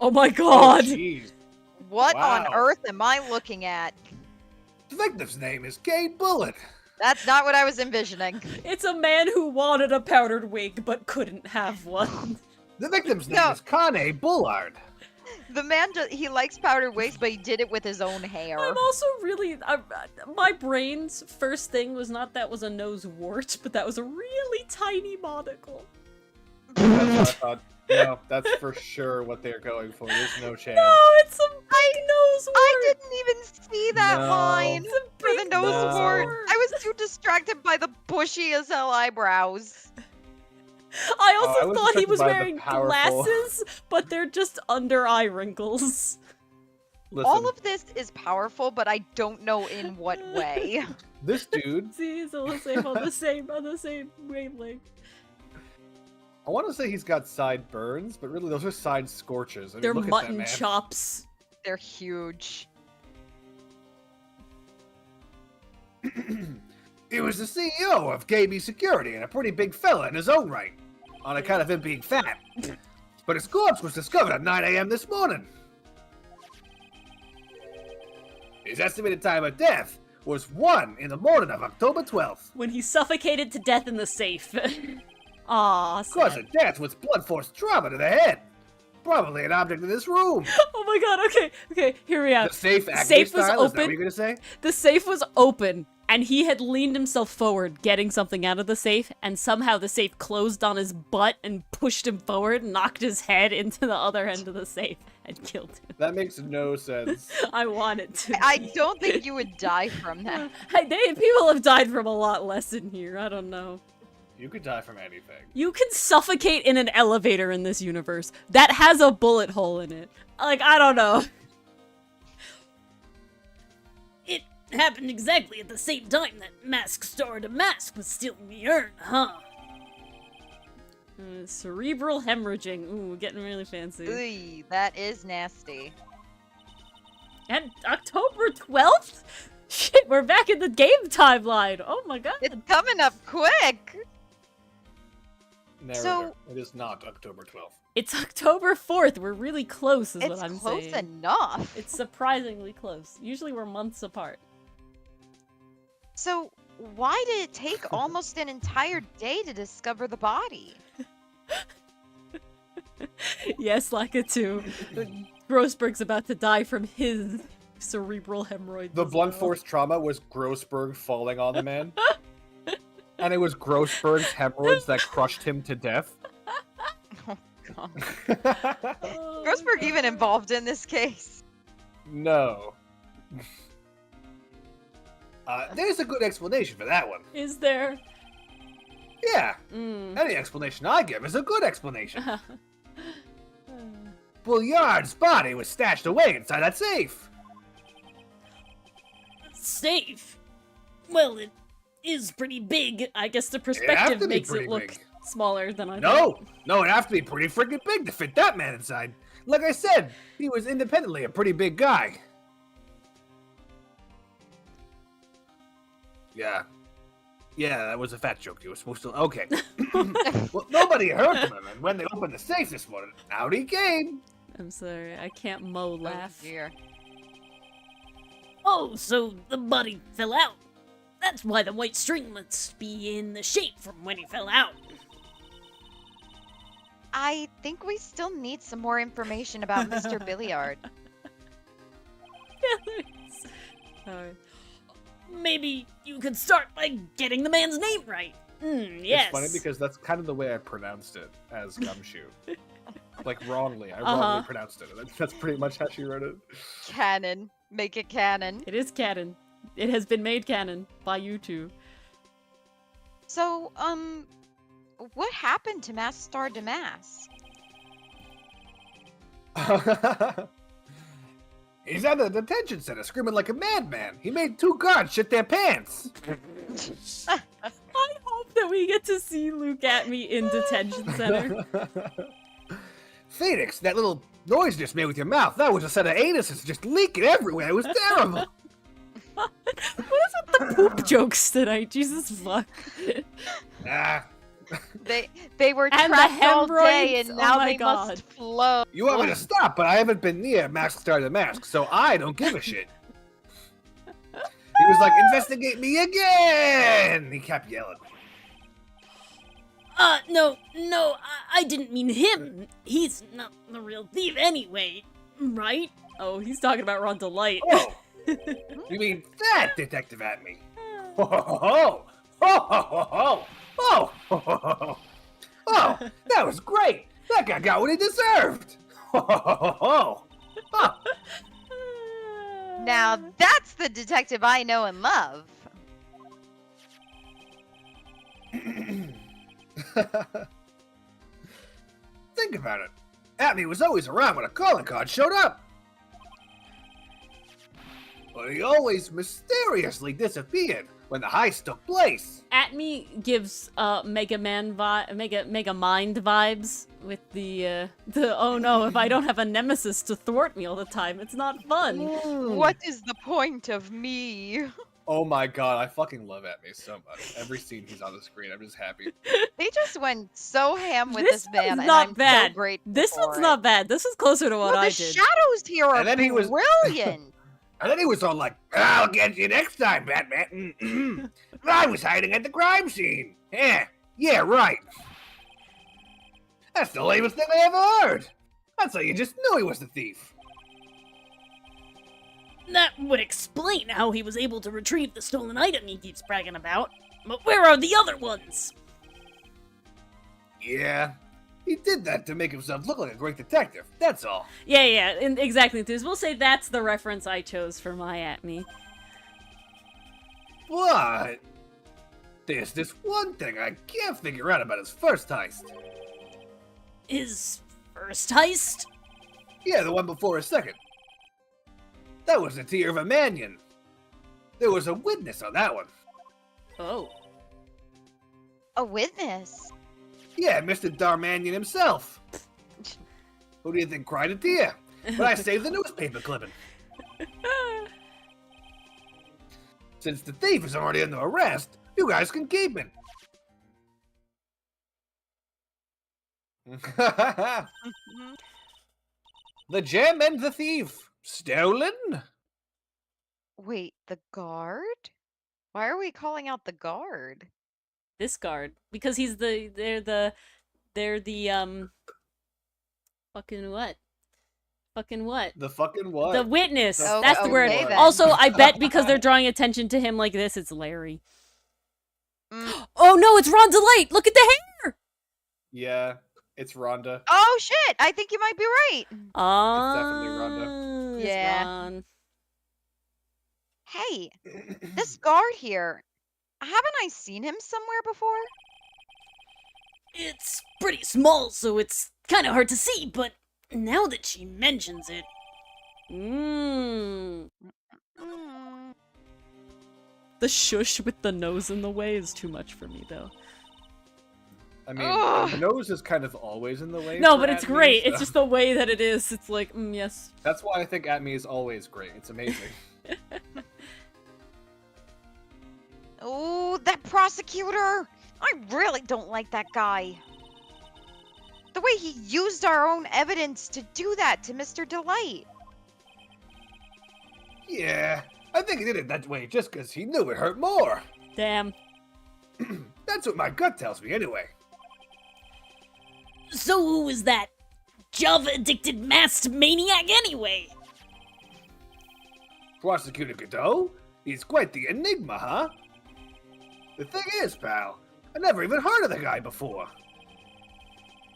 Oh my Oh, god! jeez. What on Wow. earth am I looking at? The victim's name is Kate Bullet. That's not what I was envisioning. It's a man who wanted a powdered wig but couldn't have one. The victim's name No. is Connie Bullard. The man, he likes powdered wigs, but he did it with his own hair. I'm also really. My brain's first thing was not that was a nose wart, but that was a really tiny monocle. That's what I thought. No, that's for sure what they're going for. There's no chance. No, it's a big nose wart. I didn't even see that No. line It's a for the big nose nose wart. wart. I was too distracted by the bushy as hell eyebrows. I also I was thought he distracted was by the wearing powerful- glasses, but they're just under eye wrinkles. Listen, All of this is powerful, but I don't know in what way. this dude, See, it's all the same on the same wavelength. I want to say he's got side burns, but really those are side scorches. I mean, They're look mutton at that, man. chops. They're huge. He was the CEO of KB Security and a pretty big fella in his own right, on account of him being fat. But his corpse was discovered at 9 a.m. this morning. His estimated time of death was 1 in the morning of October 12th. When he suffocated to death in the safe. Aw, Cause sad. of death was blood force trauma to the head. Probably an object in this room. Oh my god, okay, hear me out. The safe acne Safe was style, is that what open. you're gonna say? The safe was open, and he had leaned himself forward, getting something out of the safe, and somehow the safe closed on his butt and pushed him forward, knocked his head into the other end of the safe, and killed him. That makes no sense. I want it to. I don't think you would die from that. Hey, people have died from a lot less in here. I don't know. You could die from anything. You can suffocate in an elevator in this universe that has a bullet hole in it. Like, I don't know. It happened exactly at the same time that Mask Star Damask was stealing the urn, huh? Cerebral hemorrhaging. Ooh, getting really fancy. Ooh, that is nasty. And October 12th? Shit, we're back in the game timeline. Oh my god. It's coming up quick. Narrator. So- It is not October 12th. It's October 4th. We're really close, is It's what I'm close saying. enough. It's surprisingly close. Usually we're months apart. So, why did it take almost an entire day to discover the body? Yes, Laka 2. Grossberg's about to die from his cerebral hemorrhoids. The as blunt well. force trauma was Grossberg falling on the man. And it was Grossberg's hemorrhoids that crushed him to death. Oh, God. Oh, Grossberg God. even involved in this case. No. There's a good explanation for that one. Is there? Yeah, Mm. any explanation I give is a good explanation. Bulliard's body was stashed away inside that safe. Safe. Well, it is pretty big. I guess the to perspective be makes pretty it look big. smaller than I No, thought. no, it'd have to be pretty freaking big to fit that man inside. Like I said, he was independently a pretty big guy. Yeah. Yeah, that was a fat joke. You were supposed to. Okay. Well, nobody heard from him, and when they opened the safe this morning, out he came. I'm sorry, I can't mow laugh. Oh, dear. Oh, so the body fell out. That's why the white string must be in the shape from when he fell out. I think we still need some more information about Mr. Billiard. Sorry. Maybe you could start by getting the man's name right. Yes. It's funny because that's kind of the way I pronounced it as Gumshoe. Like wrongly. I Uh-huh. wrongly pronounced it. That's pretty much how she wrote it. Canon. Make it canon. It is canon. It has been made canon by you two. So, what happened to Master Star Damask? He's at the detention center screaming like a madman. He made 2 guards shit their pants. I hope that we get to see Luke at me in detention center. Phoenix, that little noise you just made with your mouth, that was a set of anuses just leaking everywhere. It was terrible. What is with the poop jokes tonight? Jesus fuck. Ah, They were And the trapped all day, hemorrhoids? and Oh now my they God. must float. You want me to stop, but I haven't been near Mask Star the Mask, so I don't give a shit. He was like, investigate me again! He kept yelling. No, I didn't mean him. He's not the real thief anyway, right? Oh, he's talking about Ron Delight. Oh! You mean that detective at me? Ho ho ho ho! Ho ho ho ho! Oh! Ho ho ho ho! Oh! That was great! That guy got what he deserved! Ho ho ho ho ho! Oh. Now that's the detective I know and love. Think about it. Atme was always around when a calling card showed up. But he always mysteriously disappeared when the heist took place. Atme gives Mega Mind vibes with the oh no, if I don't have a nemesis to thwart me all the time, it's not fun. What is the point of me? Oh my god, I fucking love Atme so much. Every scene he's on the screen, I'm just happy. They just went so ham with This this man, one's and not I'm bad. so grateful This for one's it. not bad. This is closer to what Well, I the did. shadows here are And then he was- brilliant. And then he was all like, I'll get you next time, Batman. I was hiding at the crime scene. Yeah, right. That's the lamest thing I ever heard. That's how you just knew he was the thief. That would explain how he was able to retrieve the stolen item he keeps bragging about. But where are the other ones? Yeah, he did that to make himself look like a great detective, that's all. Yeah, exactly. Enthuse. We'll say that's the reference I chose for my Atme. But there's this one thing I can't figure out about his first heist. His first heist? Yeah, the one before his second. That was the tear of a Mannion. There was a witness on that one. Oh. A witness. Yeah, Mr. Darmanion himself. Who do you think cried a tear? But I saved the newspaper clipping. Since the thief is already under arrest, you guys can keep it. The gem and the thief. Stolen? Wait, the guard? Why are we calling out the guard? This guard. Because he's they're the fucking what? Fucking what? The fucking what? The witness. The That's the word. okay then. Also, I bet because they're drawing attention to him like this, it's Larry. Mm. Oh no, it's Ron Delight! Look at the hair! Yeah, it's Rhonda. Oh shit! I think you might be right. Oh, definitely Rhonda. it's Yeah. Ron. Hey, this guard here. Haven't I seen him somewhere before? It's pretty small, so it's kind of hard to see, but now that she mentions it, Mmm. Mm. The shush with the nose in the way is too much for me, though. I mean, Ugh. the nose is kind of always in the way. No, for but it's Atme, great. so- It's just the way that it is. It's like, yes. That's why I think Atme is always great. It's amazing. Oh, that prosecutor! I really don't like that guy. The way he used our own evidence to do that to Mr. Delight. Yeah, I think he did it that way just because he knew it hurt more. Damn. That's what my gut tells me anyway. so who is that Java-addicted masked maniac anyway? Prosecutor Godot? He's quite the enigma, huh? The thing is, pal, I never even heard of the guy before.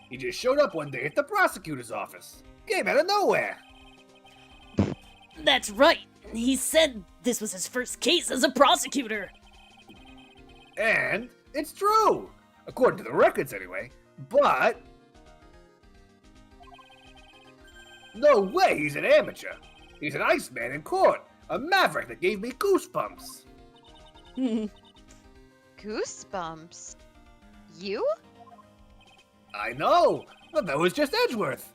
He just showed up one day at the prosecutor's office. Came out of nowhere. That's right. He said this was his first case as a prosecutor. And it's true, according to the records anyway, but... No way he's an amateur. He's an Iceman in court, a maverick that gave me goosebumps. Goosebumps. You? I know, but that was just Edgeworth.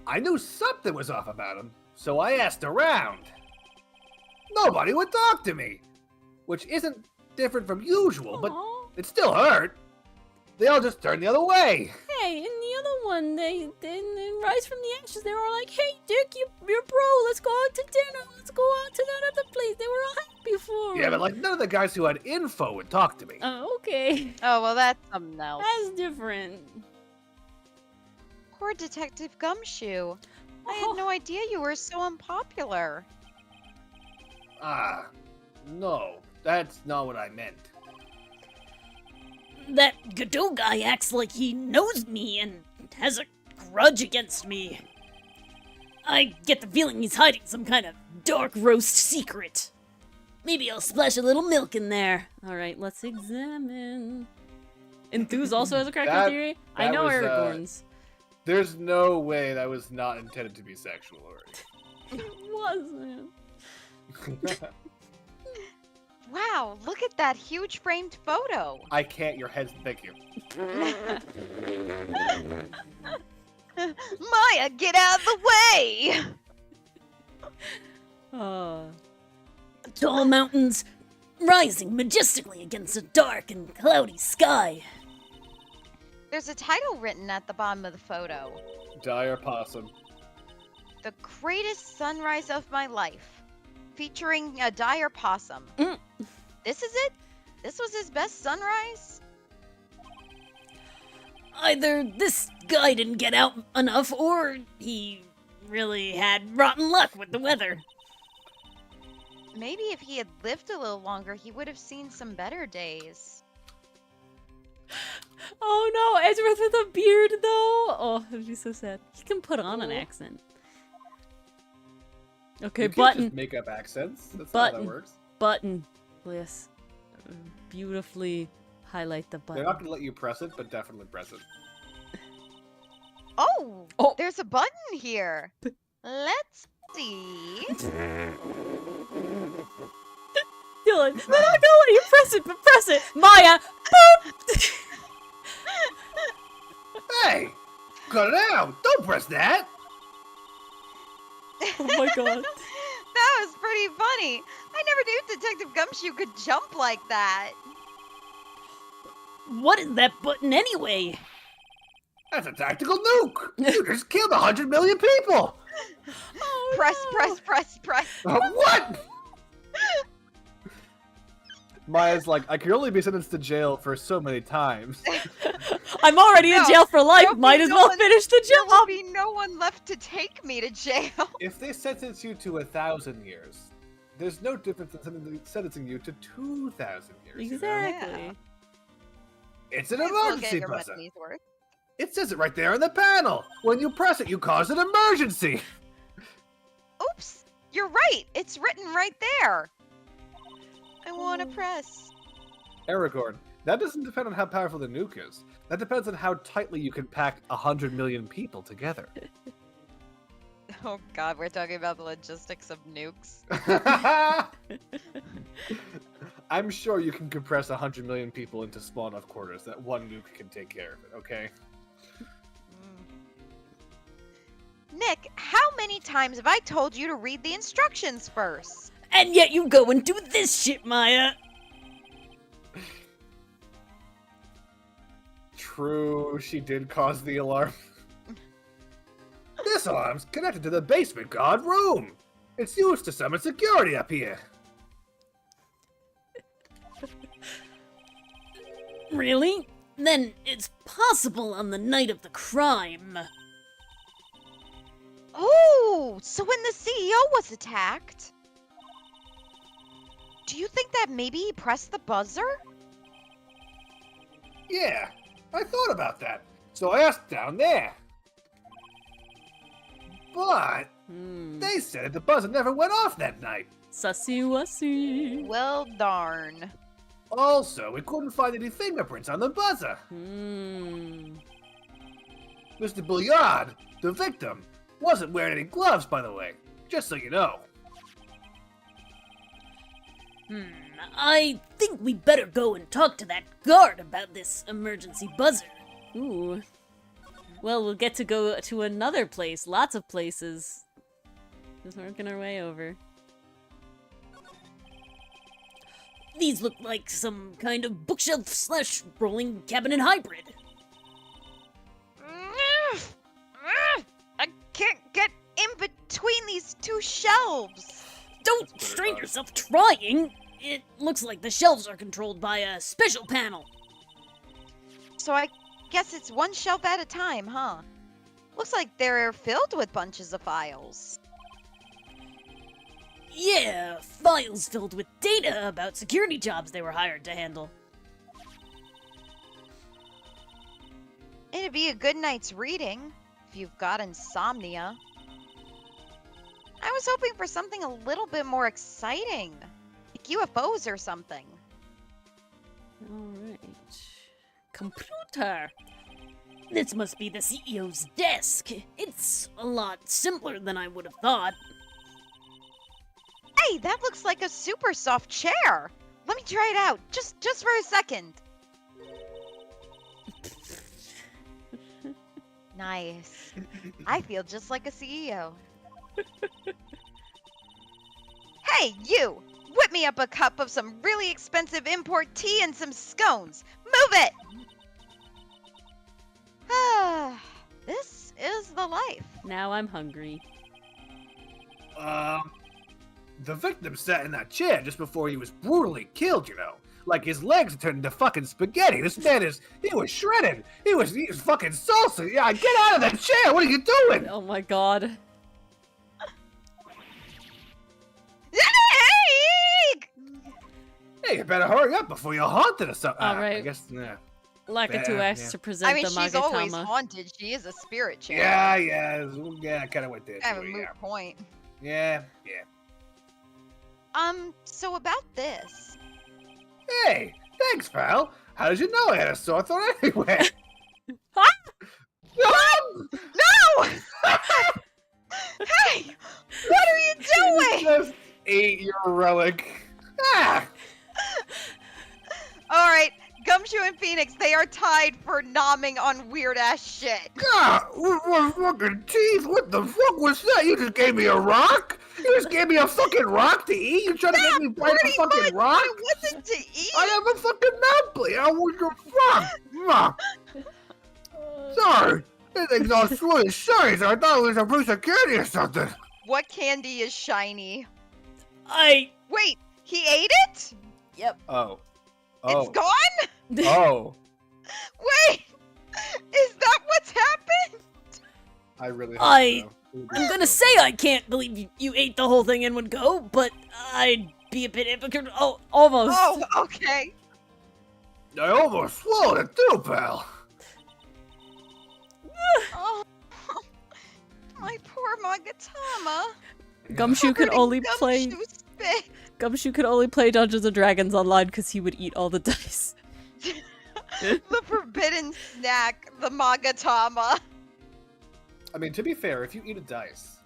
I knew something was off about him, so I asked around. Nobody would talk to me, which isn't different from usual, but Aw. It still hurt. They all just turned the other way. Hey, in the other one, they Rise from the Ashes, they were all like, hey, Dick, you're bro, let's go out to dinner, let's go out to that other place. They were all happy for Yeah, him. but like none of the guys who had info would talk to me. Oh, okay. Oh, well, that's something else. That's different. Poor Detective Gumshoe. I Oh. had no idea you were so unpopular. Ah, no, that's not what I meant. That Godot guy acts like he knows me and has a grudge against me. I get the feeling he's hiding some kind of dark roast secret. Maybe I'll splash a little milk in there. Alright, let's examine. Enthuse also has a cracker That- theory? I that know was, Aragorn's. There's no way that was not intended to be sexual, It wasn't. Ori. Wow, look at that huge framed photo. I can't. Your head's. Thank you. Maya, get out of the way! Oh. Tall mountains rising majestically against a dark and cloudy sky. There's a title written at the bottom of the photo. Dire possum. The greatest sunrise of my life. Featuring a dire possum. Mm. This is it? This was his best sunrise? Either this guy didn't get out enough, or he really had rotten luck with the weather. Maybe if he had lived a little longer, he would have seen some better days. Oh no, Edgeworth with a beard though! Oh, that'd be so sad. He can put on an accent. Okay, You can't button. just make up accents. That's not how that Button. works. Button. Bliss. Beautifully highlight the They're button. not gonna let you press it, but definitely press it. Oh! Oh. There's a button here. Let's see. Dylan, they're not gonna let you press it, but press it! Maya! Boop! Hey! Cut it out! Don't press that! Oh my god. That was pretty funny. I never knew Detective Gumshoe could jump like that. What is that button anyway? That's a tactical nuke! You just killed 100 million people! Oh, Press, no. press, press, press. What? Maya's like, I could only be sentenced to jail for so many times. I'm already in No, jail for life. there'll be Might as no well one- finish the There will job. be no one left to take me to jail. If they sentence you to 1,000 years, there's no difference in sentencing you to 2,000 years. you know? Exactly. It's an Might as well get emergency your buzzer. money's worth. It says it right there on the panel. When you press it, you cause an emergency. Oops, you're right. It's written right there. I want to Oh. press. Aragorn, that doesn't depend on how powerful the nuke is. That depends on how tightly you can pack 100 million people together. Oh God, we're talking about the logistics of nukes. I'm sure you can compress 100 million people into small enough quarters that one nuke can take care of it, okay? Nick, how many times have I told you to read the instructions first? And yet you go and do this shit, Maya. True, she did cause the alarm. This alarm's connected to the basement guard room. It's used to summon security up here. Really? Then it's possible on the night of the crime. Oh, so when the CEO was attacked, do you think that maybe he pressed the buzzer? Yeah, I thought about that. So I asked down there. But they said the buzzer never went off that night. Sussy wussy. Well, darn. Also, we couldn't find any fingerprints on the buzzer. Mr. Bouillard, the victim, wasn't wearing any gloves, by the way. Just so you know. I think we better go and talk to that guard about this emergency buzzer. Ooh. Well, we'll get to go to another place. Lots of places. Just working our way over. These look like some kind of bookshelf/rolling cabinet hybrid. I can't get in between these two shelves. Don't strain yourself trying! It looks like the shelves are controlled by a special panel. So I guess it's one shelf at a time, huh? Looks like they're filled with bunches of files. Yeah, files filled with data about security jobs they were hired to handle. It'd be a good night's reading if you've got insomnia. I was hoping for something a little bit more exciting, like UFOs or something. Alright. Computer! This must be the CEO's desk. It's a lot simpler than I would have thought. Hey, that looks like a super soft chair. Let me try it out, just for a second. Nice. I feel just like a CEO. Hey, you! Whip me up a cup of some really expensive import tea and some scones. Move it! Ah, this is the life. Now I'm hungry. The victim sat in that chair just before he was brutally killed, you know. Like his legs turned into fucking spaghetti. This man he was shredded. He was fucking salsa. Yeah, get out of that chair. What are you doing? Oh my god. Hey, you better hurry up before you're haunted or something. All I right. guess, yeah. Lakitu yeah. to present I mean, the she's always Magatama. haunted. She is a spirit chair. Yeah, I kind of went there Kind of a too, moot point. yeah. So about this. Hey, thanks, pal. How did you know I had a sore throat anyway? No! Hey! What are you You doing? just ate your relic. Ah! Alright, Gumshoe and Phoenix, they are tied for nomming on weird ass shit. God, what fucking teeth? What the fuck was that? You just gave me a rock? You just gave me a fucking rock to eat? You trying to make me bite a Pretty fucking much, rock? It wasn't to eat. I have a fucking mouthplate. I want your fuck. Sorry. This thing's all smooth and shiny, so I thought it was a piece of candy or something. What candy is shiny? I... Wait, he ate it? Yep. Oh. It's gone? Oh. Wait, is that what's happened? I really I- hope so. I'm gonna say I can't believe you ate the whole thing in one go, but I'd be a bit hypocritical. Oh, almost. Oh, okay. I almost swallowed it too, pal. Oh, my poor Magatama. Gumshoe could Covered in only play gumshoe spit. Gumshoe could only play Dungeons and Dragons online because he would eat all the dice. The forbidden snack, the Magatama. I mean, to be fair, if you eat a dice,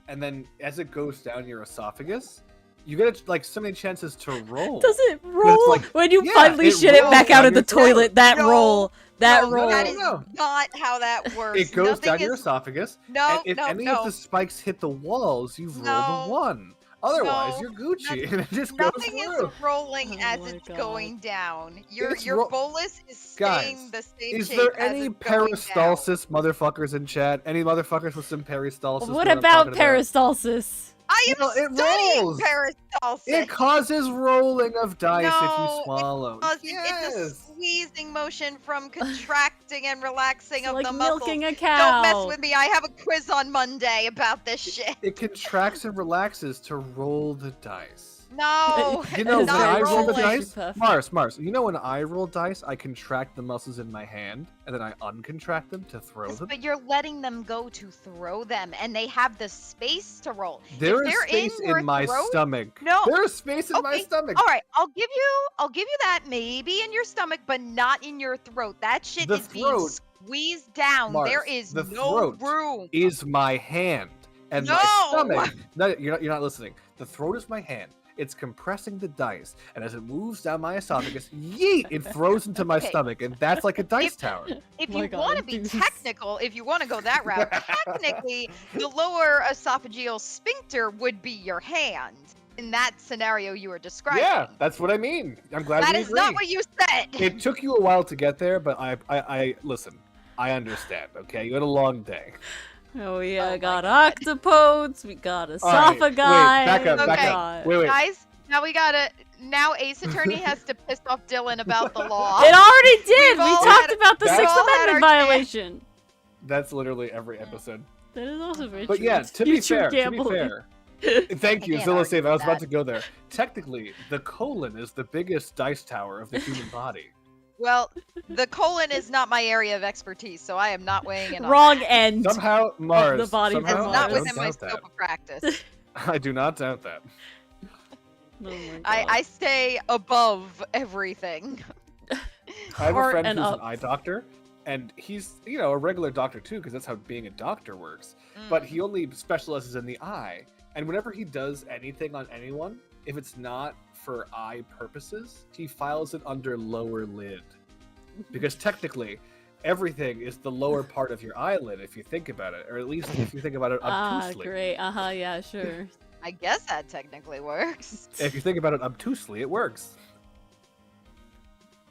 and then as it goes down your esophagus, you get like so many chances to roll. Does it roll? like- when you yeah, finally it shit it rolls back down out of the your throat. toilet, that No, roll. That No, roll. that is No. not how that works. It goes Nothing down your is- esophagus, No, and if no, any no. of the spikes hit the walls, you've rolled No. a 1. Otherwise, No. you're Gucci, and it just goes Nothing through. is rolling Oh as my it's God. going down. Your It's your ro- bolus is Guys, staying the same Is shape there as any it's going down. peristalsis motherfuckers in chat? Any motherfuckers with some peristalsis? What know I'm about talking peristalsis? I am Well, it studying rolls. peristalsis. It causes rolling of dice if No, you it swallow. It's a Yes. squeezing motion from contracting and relaxing It's of like the muscles. milking a Don't cow. mess with me. I have a quiz on Monday about this shit. It contracts and relaxes to roll the dice. No, You know, when not I roll the rolling. dice, Mars, you know when I roll dice, I contract the muscles in my hand, and then I uncontract them to throw them? But you're letting them go to throw them, and they have the space to roll. There if is they're space in your in my throat- stomach. No. There is space in my Okay, stomach. All right, I'll give you that maybe in your stomach, but not in your throat. That shit The is being throat- squeezed down. Mars, there is the no throat room. Is my hand. And my No! stomach. No, you're not listening. The throat is my hand. It's compressing the dice, and as it moves down my esophagus, yeet, it throws into my Okay. stomach, and that's like a dice If- tower. If Oh my you God, want to be dude. technical, if you want to go that route, technically, the lower esophageal sphincter would be your hand. in that scenario you were describing. Yeah, that's what I mean. I'm glad That we is agree. not what you said. It took you a while to get there, but I listen. I understand. Okay, you had a long day. Oh yeah, Oh my got God. octopodes, we got All right, esophagi. wait, back up, back Okay. up. Wait. Guys, now Ace Attorney has to piss off Dylan about the law. It already did! We've We all talked had- about the we've Sixth all had Amendment our chance. violation. That's literally every episode. That is also very But true. yeah, It's to be future fair, gambling. thank you, I can't Zilla argue Save. I was with about that. to go there. Technically, the colon is the biggest dice tower of the human body. Well, the colon is not my area of expertise, so I am not weighing in on Wrong that. end. Somehow, Mars. the body somehow, for That's I not Mars. within my don't doubt scope of practice. I do not doubt that. Oh my God. I stay above everything. I have a Heart friend and who's up. an eye doctor, and he's, a regular doctor too, because that's how being a doctor works. But he only specializes in the eye, and whenever he does anything on anyone, if it's not for eye purposes, he files it under lower lid. Because technically, everything is the lower part of your eyelid, if you think about it, or at least if you think about it Ah, obtusely. great. Yeah, sure. I guess that technically works. If you think about it obtusely, it works.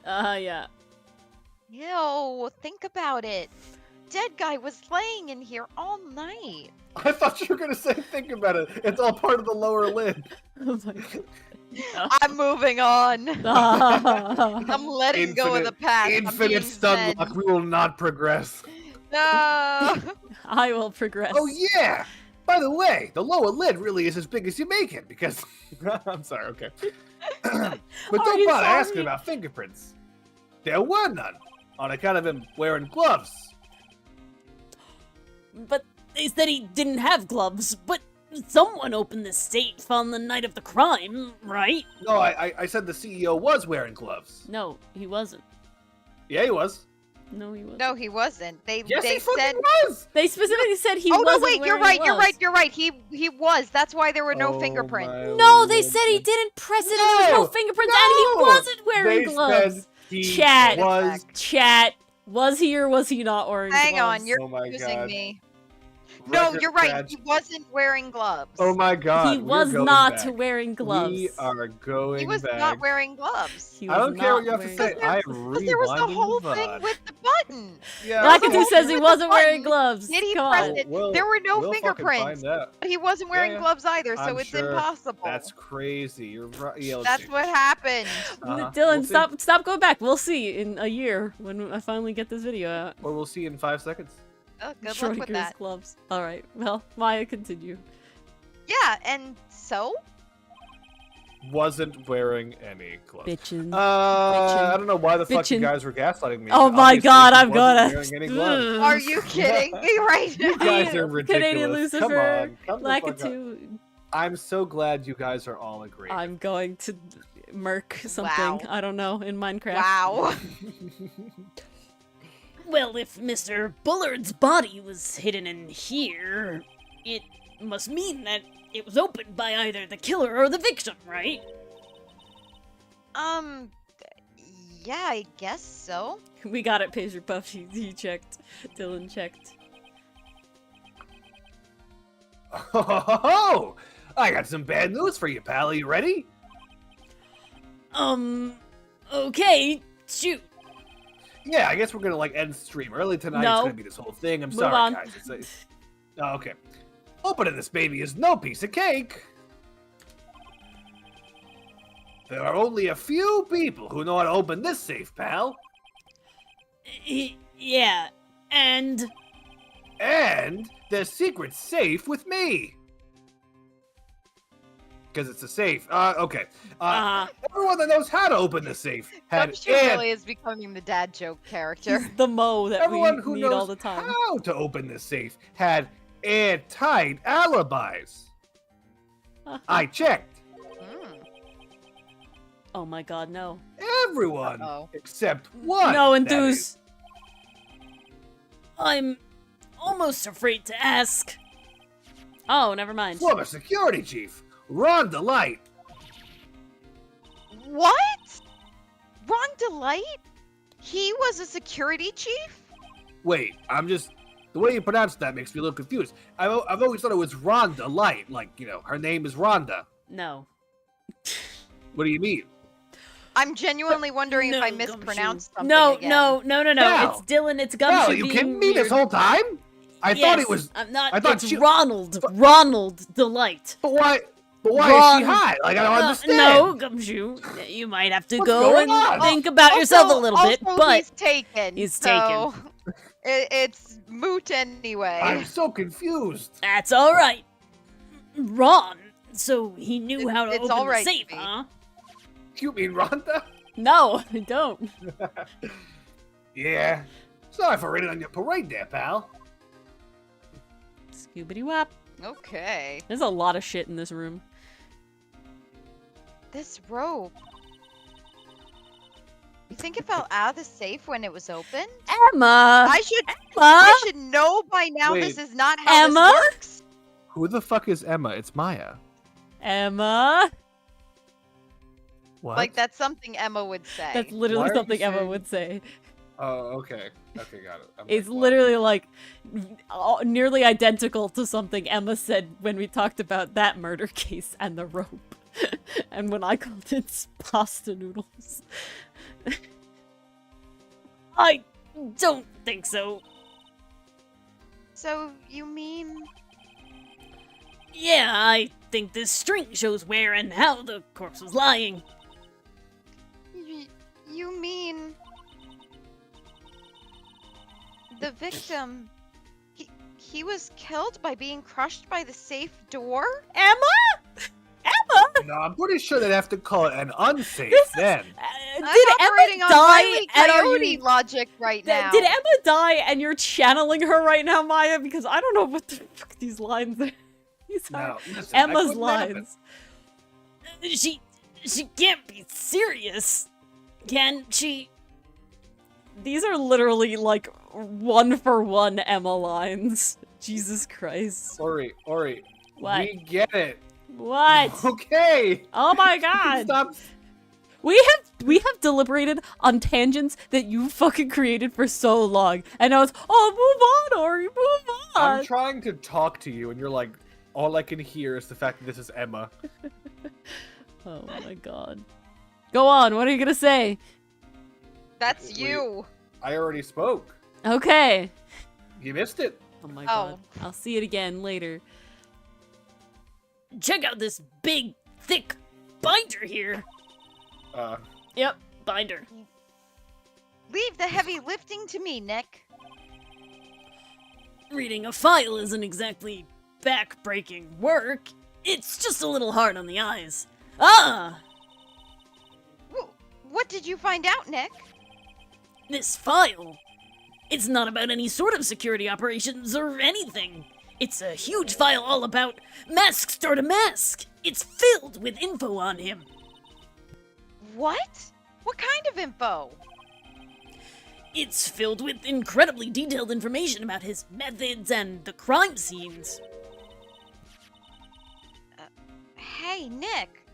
Yeah. Ew, think about it. Dead guy was laying in here all night. I thought you were gonna say, think about it. It's all part of the lower lid. Oh my God. I'm moving on. I'm letting go of the past. I'm Infinite being stun zen. lock. We will not progress. No. I will progress. Oh yeah. By the way, the lower lid really is as big as you make it because. I'm sorry. Okay. But Are don't you bother sorry? asking about fingerprints. There were none on account of him wearing gloves. But they said he didn't have gloves, but someone opened the safe on the night of the crime, right? No, I said the CEO was wearing gloves. No, he wasn't. Yeah, he was. No, he wasn't. No, he wasn't. They Yes, he fucking said. was. They specifically said he Oh no! wasn't Wait, you're wearing right. gloves. You're right. He was. That's why there were no Oh, fingerprints. my No, they Lord. said he didn't press it and there was no No! fingerprints No! and he wasn't wearing They gloves. said he Chat. was. Chat. Was he or was he not wearing Hang gloves? on, you're Oh my confusing God. me. No, Record you're right. scratch. He wasn't wearing gloves. Oh my God. He we're was going not back. wearing gloves. We are going He was back. not wearing gloves. He I was don't care what not you have to wearing say. gloves. I am Because there was the rewinding whole the thing VOD. with the button. Yeah, Yakatu okay. says he With the wasn't wearing button. gloves. Did he Come press on. it? There were no we'll fucking fingerprints. find out. But he wasn't wearing yeah. gloves either, so I'm it's sure impossible. That's crazy. You're right. Yeah, let's That's see. what happened. Uh-huh. Dylan, We'll see. stop going back. We'll see in a year when I finally get this video out. Or we'll see in 5 seconds. Oh, good luck with Schrodinger's that. gloves. All right. Well, Maya, continue. Yeah, and so? Wasn't wearing any gloves. Bitchin'. I don't know why the fuck you Bitchin'. guys were gaslighting me. Oh but my obviously God, he I'm wasn't gonna. wearing any gloves. Are you kidding me right You now? guys are ridiculous. Canadian Come Lucifer, on, come the fuck up. Lakitu. I'm so glad you guys are all agreeing. I'm going to murk something. Wow. I don't know in Minecraft. Wow. Well, if Mr. Bullard's body was hidden in here, it must mean that it was opened by either the killer or the victim, right? Yeah, I guess so. We got it, Pager Puff. He checked. Dylan checked. Oh, I got some bad news for you, pal. Are you ready? Okay, shoot. Yeah, I guess we're gonna end the stream early tonight. No. It's gonna be this whole thing. I'm Move sorry, on. guys. Oh, okay. Opening this baby is no piece of cake. There are only a few people who know how to open this safe, pal. Yeah, and And the secret safe with me. Because it's a safe. Okay. Everyone that knows how to open the safe had Gumshoe really is becoming the dad joke character. He's the Mo that everyone we who need knows all the time. how to open the safe had airtight alibis. I checked. Hmm. Oh my God, no. Everyone Uh-oh. except one. No that enthuse. is. I'm almost afraid to ask. Oh, never mind. Former security chief, Ron DeLight. What? Ron DeLight? He was a security chief? Wait, the way you pronounce that makes me a little confused. I've always thought it was Rhonda Light, like, her name is Rhonda. No. What do you mean? I'm genuinely wondering if I No, mispronounced something No, again. no. Val. It's Dylan. It's Val, Gumshoe are you being kidding me weird. this whole time? I thought it was. I'm not. I thought it's she. Ronald. Ronald Delight. But why? But why Ron- is she high? Like I don't understand. No, Gumshoe. You might have to What's go going and on? think about yourself a little bit, Also, but he's taken. he's so it's moot anyway. I'm so confused. that's all right. Ron. So he knew how to It's open all the right, safe, V. huh? You mean Rhonda? No, I don't. Yeah. Sorry for raining on your parade there, pal. Scoobity wop. Okay. There's a lot of shit in this room. This rope. You think it fell out of the safe when it was open? Emma! I should know by now Wait. this is not how Emma? this works. Who the fuck is Emma? It's Maya. Emma! What? Like that's something Emma would say. That's Why literally are you something Emma saying- would say. Oh, okay. Okay, got it. I'm It's like, what? literally like nearly identical to something Emma said when we talked about that murder case and the rope. And when I called it pasta noodles. I don't think so. So you mean Yeah, I think this string shows where and how the corpse was lying. you mean the victim he was killed by being crushed by the safe door? Emma? Emma? No, I'm pretty sure they'd have to call it an unsafe This is- then. I'm Did operating Emma on die Wile E. and are Coyote you... logic right now. Did Emma die and you're channeling her right now, Maya? Because I don't know what the fuck these lines are. These are No, listen, I Emma's couldn't have it. lines. She can't be serious. Can she? These are literally like one for one Emma lines. Jesus Christ. Ori, What? we get it. What? Okay. Oh my god. Stop. We have deliberated on tangents that you fucking created for so long. And now it's, oh, move on, Ori, move on. I'm trying to talk to you, and you're like, all I can hear is the fact that this is Emma. Oh my god. Go on, what are you gonna say? That's Wait. you. I already spoke. Okay. You missed it. Oh my Oh. god. I'll see it again later. Check out this big, thick binder here. Yep. Binder. Leave the heavy lifting to me, Nick. Reading a file isn't exactly back-breaking work. It's just a little hard on the eyes. Ah! What did you find out, Nick? This file. It's not about any sort of security operations or anything. It's a huge file all about Mask Star to Mask. It's filled with info on him. What? What kind of info? It's filled with incredibly detailed information about his methods and the crime scenes. Hey, Nick.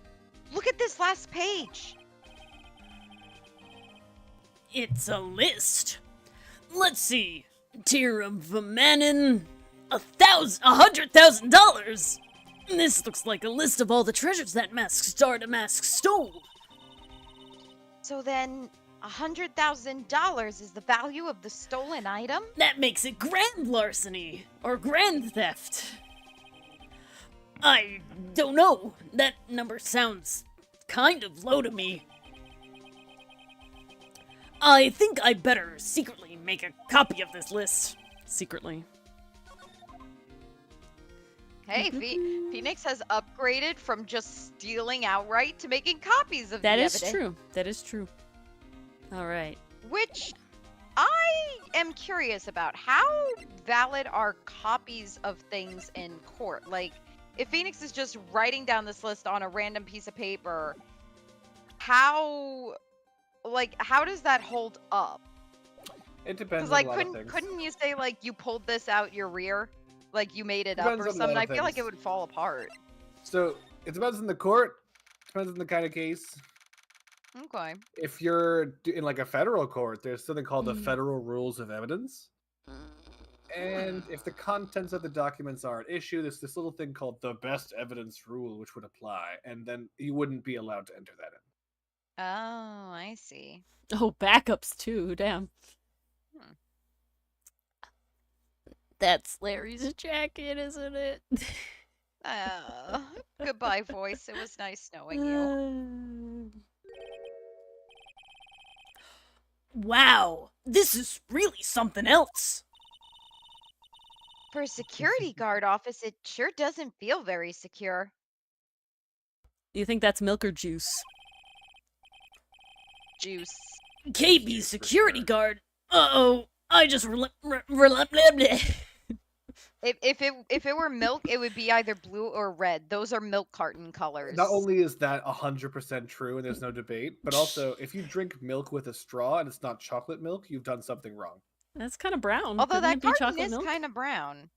Look at this last page. It's a list. Let's see. Tier of Vamanin, $100,000. This looks like a list of all the treasures that Mask Star to Mask stole. So then, $100,000 is the value of the stolen item? That makes it grand larceny or grand theft. I don't know. That number sounds kind of low to me. I think I better secretly make a copy of this list. Secretly. Hey, Phoenix has upgraded from just stealing outright to making copies of That the is evidence. true. That is true. Alright. Which I am curious about. How valid are copies of things in court? Like, if Phoenix is just writing down this list on a random piece of paper, how does that hold up? It depends Because on like, a lot of things. couldn't you say like you pulled this out your rear, like you made it up Depends or on a lot something? I of feel like it things. would fall apart. So it depends on the court. Depends on the kind of case. Okay. If you're in like a federal court, there's something called the Mm. Federal Rules of Evidence. And if the contents of the documents are an issue, there's this little thing called the best evidence rule, which would apply, and then you wouldn't be allowed to enter that in. Oh, I see. Oh, backups too. Damn. Hmm. That's Larry's jacket, isn't it? Goodbye, voice. It was nice knowing you. Wow, this is really something else. For a security guard office, it sure doesn't feel very secure. Do you think that's milk or juice? Juice. KB security guard. Uh-oh, I just If it were milk, it would be either blue or red. Those are milk carton colors. Not only is that 100% true and there's no debate, but also if you drink milk with a straw and it's not chocolate milk, you've done something wrong. That's kind of brown. Although Couldn't that it be carton chocolate is milk? kind of brown.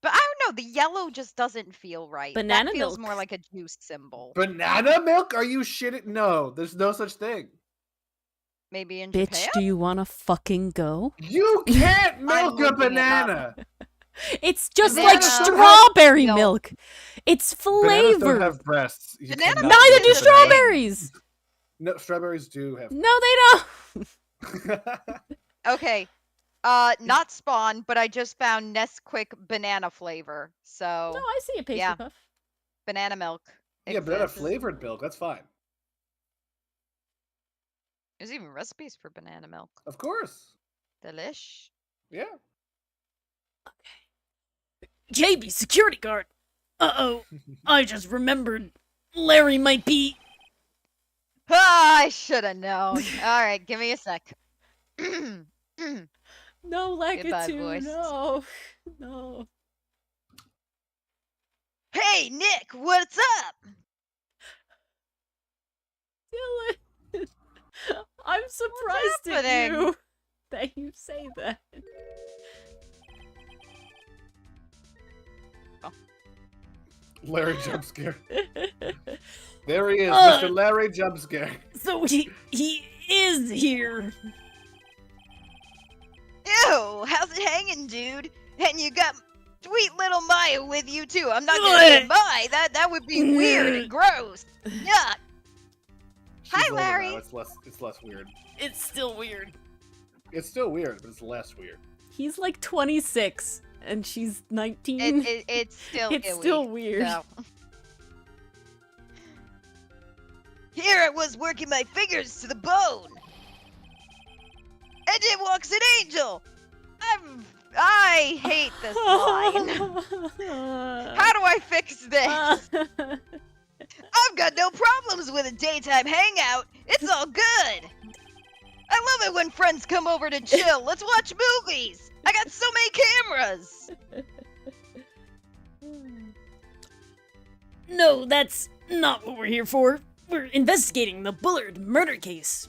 But I don't know, the yellow just doesn't feel right. Banana that feels milk. more like a juice symbol. Banana milk? Are you shitting? No, there's no such thing. Maybe in Bitch, Japan? do you wanna fucking go? You can't milk a looking it up. banana. It's just Banana like milk. strawberry Milk. milk. It's Bananas don't flavored. have breasts. You Banana cannot milk Neither milk do is a thing. strawberries. No, strawberries do have. No, they don't. Okay. Not Spawn, but I just found Nesquik banana flavor. So, No, I see a pastry Yeah. puff. banana milk. Yeah, banana exists. flavored milk. That's fine. There's even recipes for banana milk. Of course. Delish. Yeah. KB security guard. Uh-oh, I just remembered. Larry might be... Ah, I should have known. All right, give me a sec. No, Lakitu, voice. no. No. Hey, Nick, what's up? Dylan. I'm surprised at happening? you that you say that. Larry jump scare. There he is, Uh, Mr. Larry jump scare. So he is here. Ew, how's it hanging, dude? And you got sweet little Maya with you too. I'm not gonna Ugh. say bye. That would be weird and gross. Yuck. She's Hi, older now, Larry. It's less weird. It's still weird. It's still weird, but it's less weird. He's like 26 and she's 19. It's still It's ill-y, still weird. so. Here I was working my fingers to the bone. And in walks an angel. I hate this line. How do I fix this? I've got no problems with a daytime hangout. It's all good. I love it when friends come over to chill. Let's watch movies. I got so many cameras. No, that's not what we're here for. We're investigating the Bullard murder case.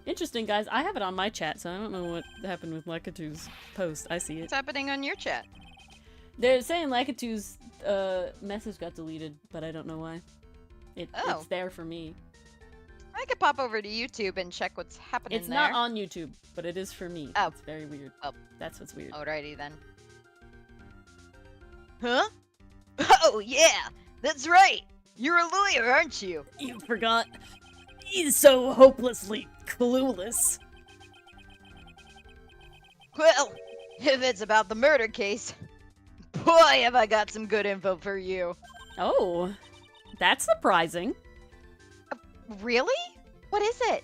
Interesting, guys. I have it on my chat, so I don't know what happened with Lakitu's post. I see it. What's happening on your chat? They're saying Lakitu's message got deleted, but I don't know why. Oh. It's there for me. I could pop over to YouTube and check what's happening It's there. not on YouTube, but it is for me. Oh. It's very weird. Oh. That's what's weird. Alrighty then. Huh? Oh yeah, that's right. You're a lawyer, aren't you? You forgot. He's so hopelessly clueless. Well, if it's about the murder case, boy, have I got some good info for you. Oh, that's surprising. Really? What is it?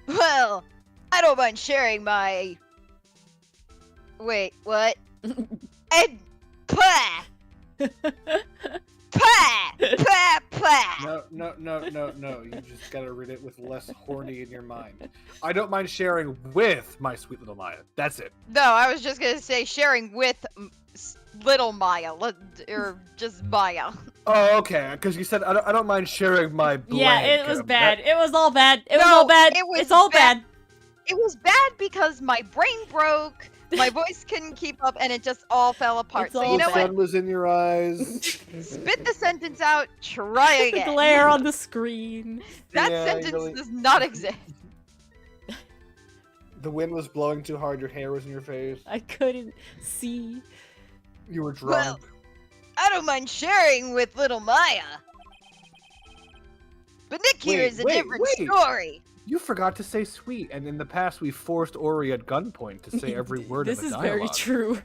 Well, I don't mind sharing my... Wait, what? And... Pah! Pah! Pah! Pah! No. You just gotta read it with less horny in your mind. I don't mind sharing with my sweet little Maya. That's it. No, I was just gonna say sharing with little Maya, or just Maya. Oh, okay. Because you said I don't mind sharing my blank. Yeah, it was bad. That- It was all bad. It was No, all bad. it was It's all bad. bad. It was bad because my brain broke, my voice couldn't keep up, and it just all fell apart. It's So all you the know bad. what? sun was in your eyes. Spit the sentence out, try The again. glare on the screen. That Yeah, sentence really- does not exist. The wind was blowing too hard, your hair was in your face. I couldn't see. You were Well, drunk. I don't mind sharing with little Maya. But Nick here is a different story. You forgot to say sweet, and in the past we forced Ori at gunpoint to say every word of This a is dialogue. very true.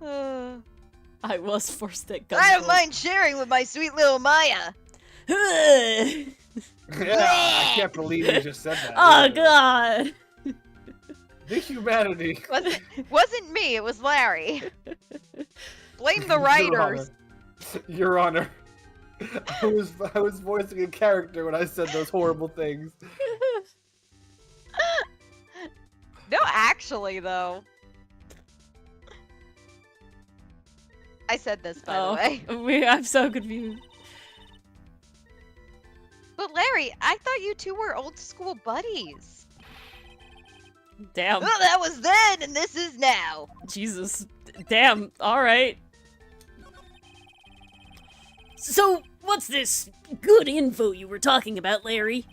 Uh, I was forced at gunpoint. I don't mind sharing with my sweet little Maya. Yeah, I can't believe you just said that. Oh either. god. The humanity. Wasn't me, it was Larry. Blame the writers. Your Honor. I was voicing a character when I said those horrible things. No, actually, though. I said this, by the way. I'm so confused. But Larry, I thought you two were old school buddies. Damn. Well, that was then, and this is now. Jesus. Damn. Alright. So, what's this good info you were talking about, Larry?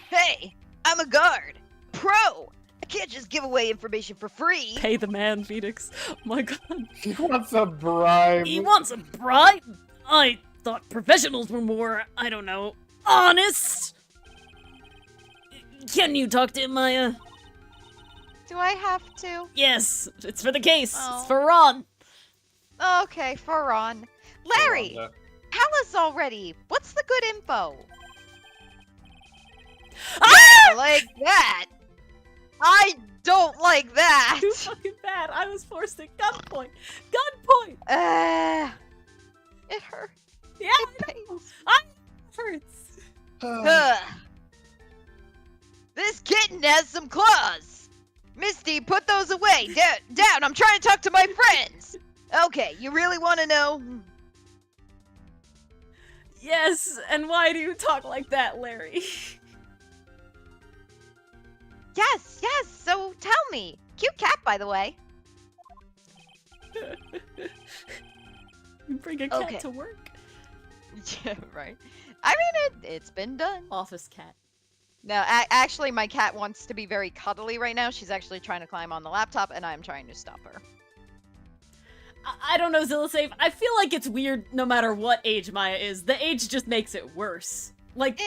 Hey, I'm a guard. Pro. I can't just give away information for free. Pay the man, Phoenix. Oh my god. He wants a bribe. He wants a bribe? I thought professionals were more, I don't know, honest? Can you talk to him, Maya? Do I have to? Yes, it's for the case. Oh. It's for Ron. Okay, for Ron. Larry, Yolanda. tell us already. What's the good info? Ah! Yeah, like that. I don't like that. Too fucking bad. I was forced at gunpoint. Gunpoint! It hurt. Yeah, It pains. it hurts. Ugh. This kitten has some claws. Misty, put those away. Down. I'm trying to talk to my friends. Okay, you really want to know? Yes, and why do you talk like that, Larry? Yes. So tell me. Cute cat, by the way. You bring a cat Okay. to work? Yeah, right. I mean, it's been done. Office cat. No, actually, my cat wants to be very cuddly right now. She's actually trying to climb on the laptop, and I'm trying to stop her. I don't know, Zillisave. I feel like it's weird no matter what age Maya is. The age just makes it worse. Like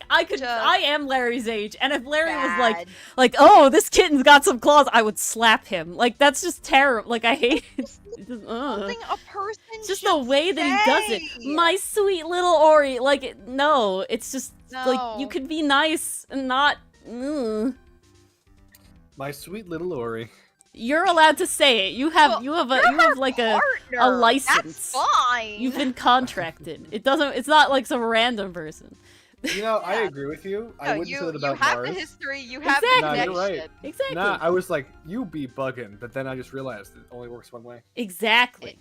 I am Larry's age, and if Larry was like, oh, this kitten's got some claws, I would slap him. Like, that's just terrible. Like, I hate it. Something a person It's just should the way that he does it. say. My sweet little Ori. Like, no, it's just, like, No. you could be nice and not, My sweet little Ori. You're allowed to say it. You have, Well, you have you're like her a partner. license. That's fine. You've been contracted. It's not like some random person. You know, I Yeah. agree with you. I No, wouldn't say that you about have Mars. the history. You have Exactly. the Nah, you're connection. right. Exactly. Nah, I was like, you be bugging, but then I just realized it only works one way. Exactly.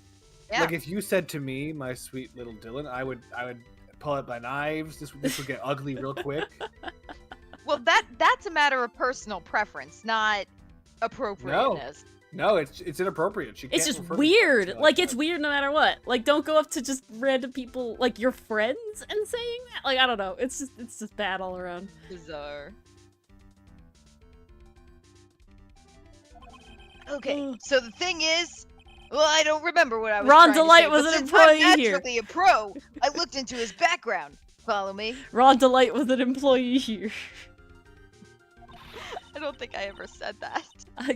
Yeah. Like if you said to me, my sweet little Dylan, I would pull out my knives. This would get ugly real quick. Well, that's a matter of personal preference, not appropriateness. No, it's inappropriate. She It's can't just refer to weird. something Like, that. it's weird no matter what. Like, don't go up to just random people, like your friends, and saying that. Like, I don't know. It's just bad all around. Bizarre. Okay, Ugh. so the thing is, well, I don't remember what I was Ron trying to Delight say, was but an since employee I'm here. naturally a pro, I looked into his background. Follow me? Ron Delight was an employee here. I don't think I ever said that.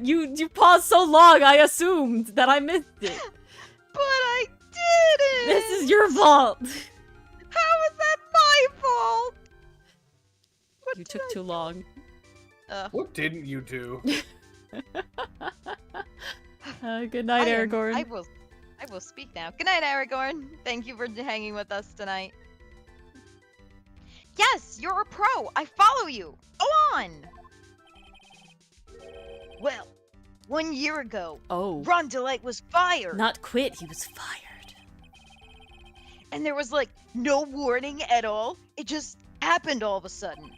You paused so long, I assumed that I missed it. But I didn't! This is your fault. How is that my fault? What You did took I too long. What didn't you do? Good night, Aragorn. I will speak now. Good night, Aragorn. Thank you for hanging with us tonight. Yes, you're a pro. I follow you. Go on. Well, 1 year ago, Oh. Ron Delight was fired. Not quit, he was fired. And there was, like, no warning at all. It just happened all of a sudden.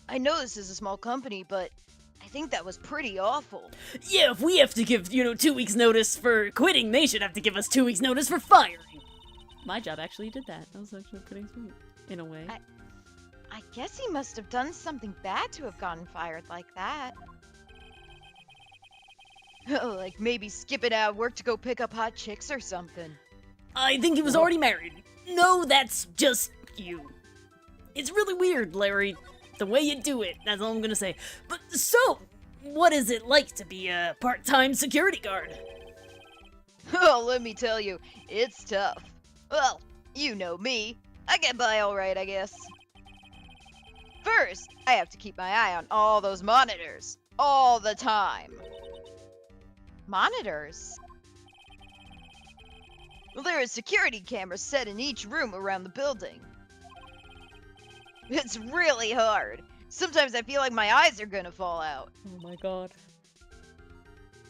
I know this is a small company, but I think that was pretty awful. Yeah, if we have to give, 2 weeks notice for quitting, they should have to give us 2 weeks notice for firing. My job actually did that. That was actually pretty sweet. In a way. I guess he must have done something bad to have gotten fired like that. Like maybe skipping out of work to go pick up hot chicks or something. I think he was already married. No, that's just you. It's really weird, Larry. The way you do it, that's all I'm gonna say. But so, what is it like to be a part-time security guard? Oh, let me tell you, it's tough. Well, you know me. I get by alright, I guess. First, I have to keep my eye on all those monitors. All the time. Monitors? Well, there are security cameras set in each room around the building. It's really hard. Sometimes I feel like my eyes are gonna fall out. Oh my god.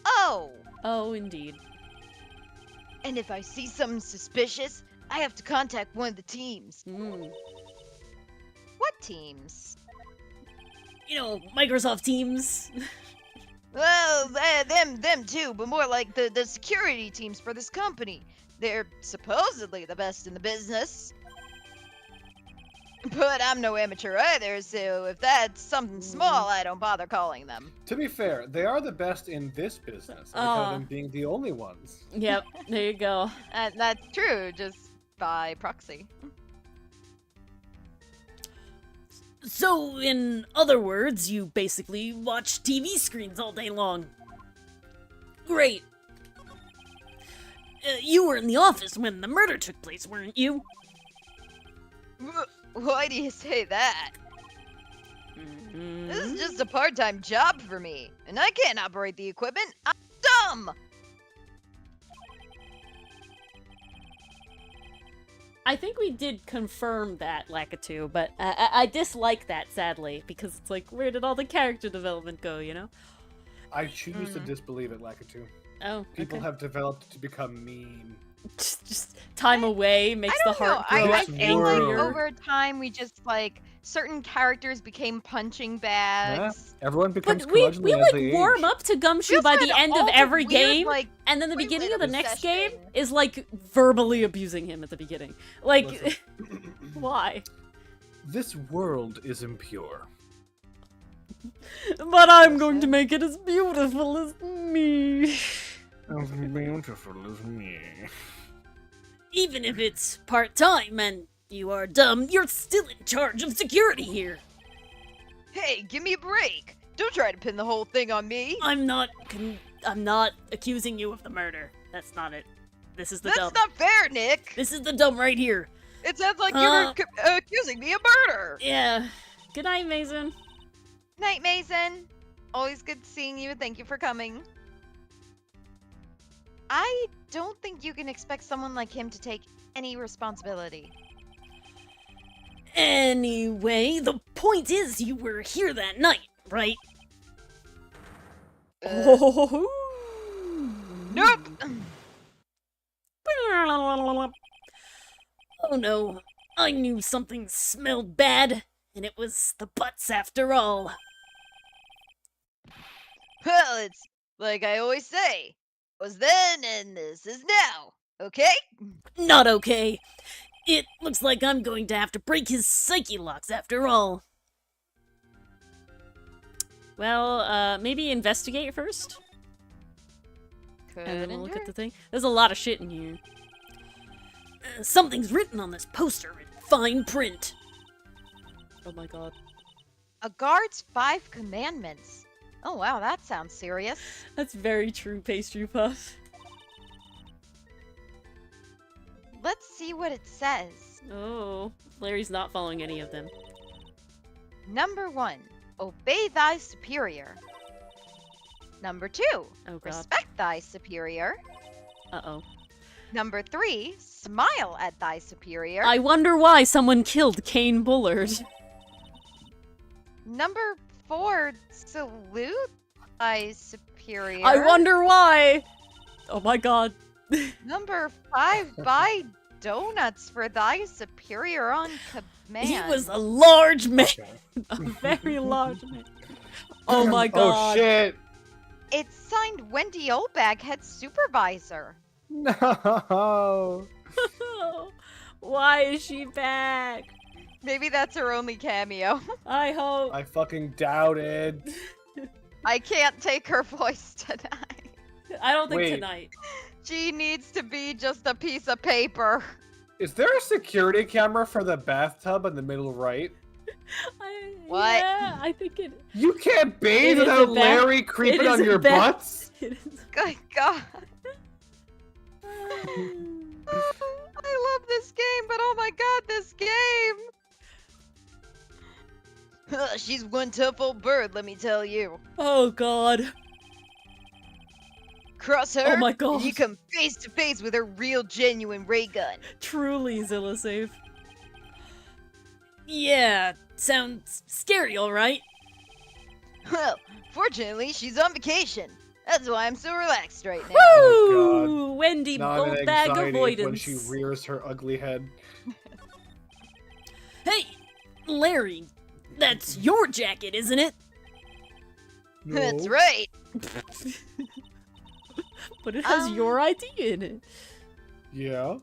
Oh! Oh, indeed. And if I see something suspicious, I have to contact one of the teams. Mm. What teams? You know, Microsoft Teams. Well, them too, but more like the security teams for this company. They're supposedly the best in the business. But I'm no amateur either, so if that's something small, I don't bother calling them. To be fair, they are the best in this business, because of them being the only ones. Yep, there you go. That's true, just by proxy. So, in other words, you basically watch TV screens all day long. Great. You were in the office when the murder took place, weren't you? Why do you say that? Mm-hmm. This is just a part-time job for me, and I can't operate the equipment. I'm dumb! I think we did confirm that, Lakitu, but I dislike that, sadly, because it's like, where did all the character development go, you know? I choose to disbelieve it, Lakitu. Oh, People okay. have developed to become mean. Just time away makes the heart grow I feel like angrier. over time we just like certain characters became punching bags. Yeah. Everyone becomes But we curmudgeonly as like they warm age. up to Gumshoe Feels by the kinda end of all the every weird, game, like, and then the Toilet beginning of the next game obsession. is like verbally abusing him at the beginning. Like, Listen. why? This world is impure. But I'm going to make it as beautiful as me. As beautiful as me. Even if it's part-time and you are dumb, you're still in charge of security here. Hey, give me a break! Don't try to pin the whole thing on me. I'm not accusing you of the murder. That's not it. This is the That's dumb. not fair, Nick. This is the dumb right here. It sounds like you were accusing me of murder. Yeah. Good night, Mason. Night, Mason. Always good seeing you. Thank you for coming. I don't think you can expect someone like him to take any responsibility. Anyway, the point is you were here that night, right? Oh. Nope. Oh no, I knew something smelled bad, and it was the butts after all. Well, it's like I always say. Was then and this is now. Okay? Not okay. It looks like I'm going to have to break his psyche locks after all. Well, maybe investigate first, Could and then we'll look endure. at the thing. There's a lot of shit in here. Something's written on this poster in fine print. Oh my god. A guard's 5 commandments. Oh wow, that sounds serious. That's very true, Pastry Puff. Let's see what it says. Oh, Larry's not following any of them. Number 1, obey thy superior. Number 2, Oh god. respect thy superior. Uh-oh. Number 3, smile at thy superior. I wonder why someone killed Kane Bullard. Number 4, salute thy superior. I wonder why! Oh my god. Number 5, buy donuts for thy superior on command. He was a large man. A very large man. Oh my god. Oh shit! It's signed Wendy Olbag, head supervisor. No! Why is she back? Maybe that's her only cameo. I hope. I fucking doubt it. I can't take her voice tonight. I don't think Wait. tonight. She needs to be just a piece of paper. Is there a security camera for the bathtub in the middle right? What? Yeah, I think it. You can't It bathe is without a Larry creeping it is on a your bath- butts? It is. Good God. I love this game, but oh my God, this game. She's one tough old bird, let me tell you. Oh God. Cross her, Oh my and God. you come face to face with her real, genuine ray gun. Truly, Zilla safe. Yeah, sounds scary, alright? Well, fortunately, she's on vacation. That's why I'm so relaxed right now. Oh, Woo! Wendy, Now I'm in old bag anxiety avoidance. when she rears her ugly head. Hey, Larry, that's your jacket, isn't it? That's No. right. But it has Um, your ID in it. Yeah,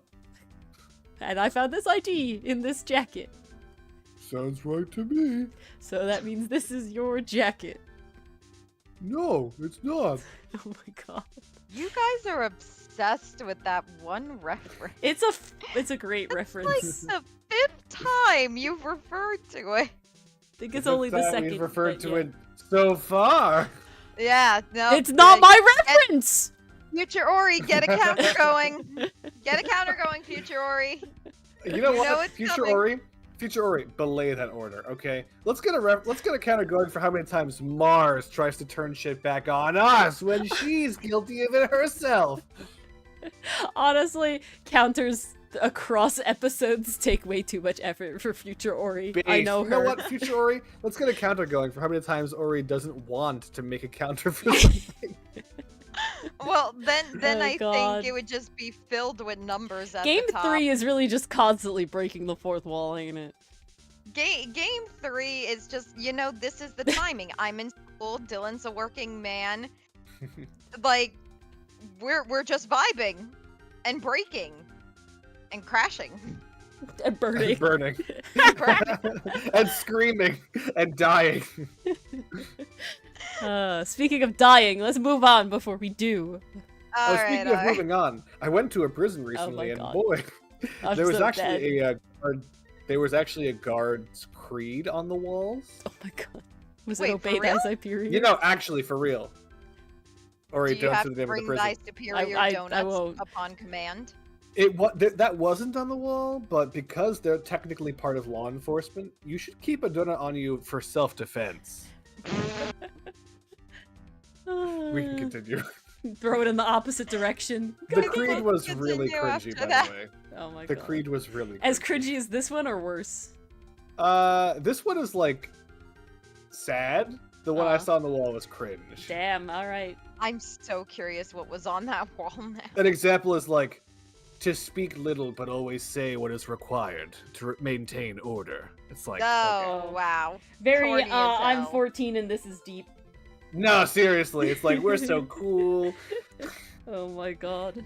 And I found this ID in this jacket. sounds right to me. So that means this is your jacket. No, it's not. Oh my God. You guys are obsessed with that one reference. It's a great reference. Like the 5th time you've referred to it. I think it's only the second. We've referred but to yeah. it so far. Yeah, no. It's not my reference! Future Ori, get a counter going. Get a counter going, Future Ori. You know You what? know it's coming. Future Ori, belay that order, okay? Let's get a counter going for how many times Mars tries to turn shit back on us when she's guilty of it herself. Honestly, counters across episodes take way too much effort for Future Ori. I Base. know You her. know what, Future Ori? Let's get a counter going for how many times Ori doesn't want to make a counter for something. Well, then Oh, I God. think it would just be filled with numbers at Game the top. 3 is really just constantly breaking the fourth wall, ain't it? Game 3 is just, this is the timing. I'm in school, Dylan's a working man. Like, we're just vibing and breaking and crashing. And burning. Burning. Crashing. And screaming and dying. Speaking of dying, let's move on before we do. All right, Speaking of moving on, I went to a prison recently, and God. boy, I'm there was so actually dead. there was actually a guard's creed on the walls. Oh my God. Was Wait, it for obey thy real? superior? You know, actually, for real. Or Do he you have to to the name of the bring prison. thy superior I donuts won't. upon command? That wasn't on the wall, but because they're technically part of law enforcement, you should keep a donut on you for self-defense. We can continue. Throw it in the opposite direction. The creed was really continue cringy, after by that. the way. Oh my The God. creed was really As cringy as this one or worse? This one is like sad. The one I Aw. saw on the wall was cringe. Damn, alright. I'm so curious what was on that wall now. An example is like, to speak little but always say what is required to maintain order. It's like, Oh, okay. wow. Very, Corny as I'm hell. 14 and this is deep. No, seriously, it's like, we're so cool. Oh my God.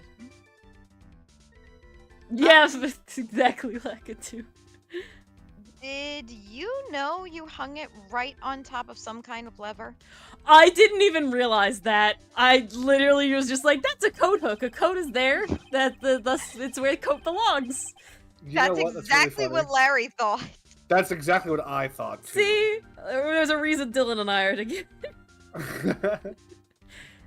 Yeah, it's exactly like it too. Did you know you hung it right on top of some kind of lever? I didn't even realize that. I literally was just like, that's a coat hook. A coat is there. It's where a coat belongs. You know That's what? exactly really funny. what Larry thought. That's exactly what I thought, too. See? There's a reason Dylan and I are together.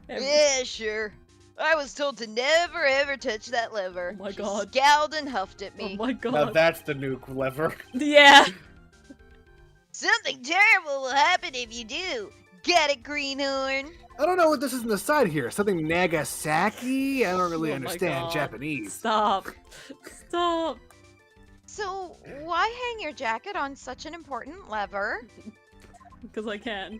Yeah, sure. I was told to never ever touch that lever. Oh my She God. scowled and huffed at Oh me. my Now God. that's the nuke lever. Yeah. Something terrible will happen if you do. Get it, Greenhorn? I don't know what this is on the side here. Something Nagasaki? I don't really Oh my understand God. Japanese. Stop. Stop. So, why hang your jacket on such an important lever? Because I can.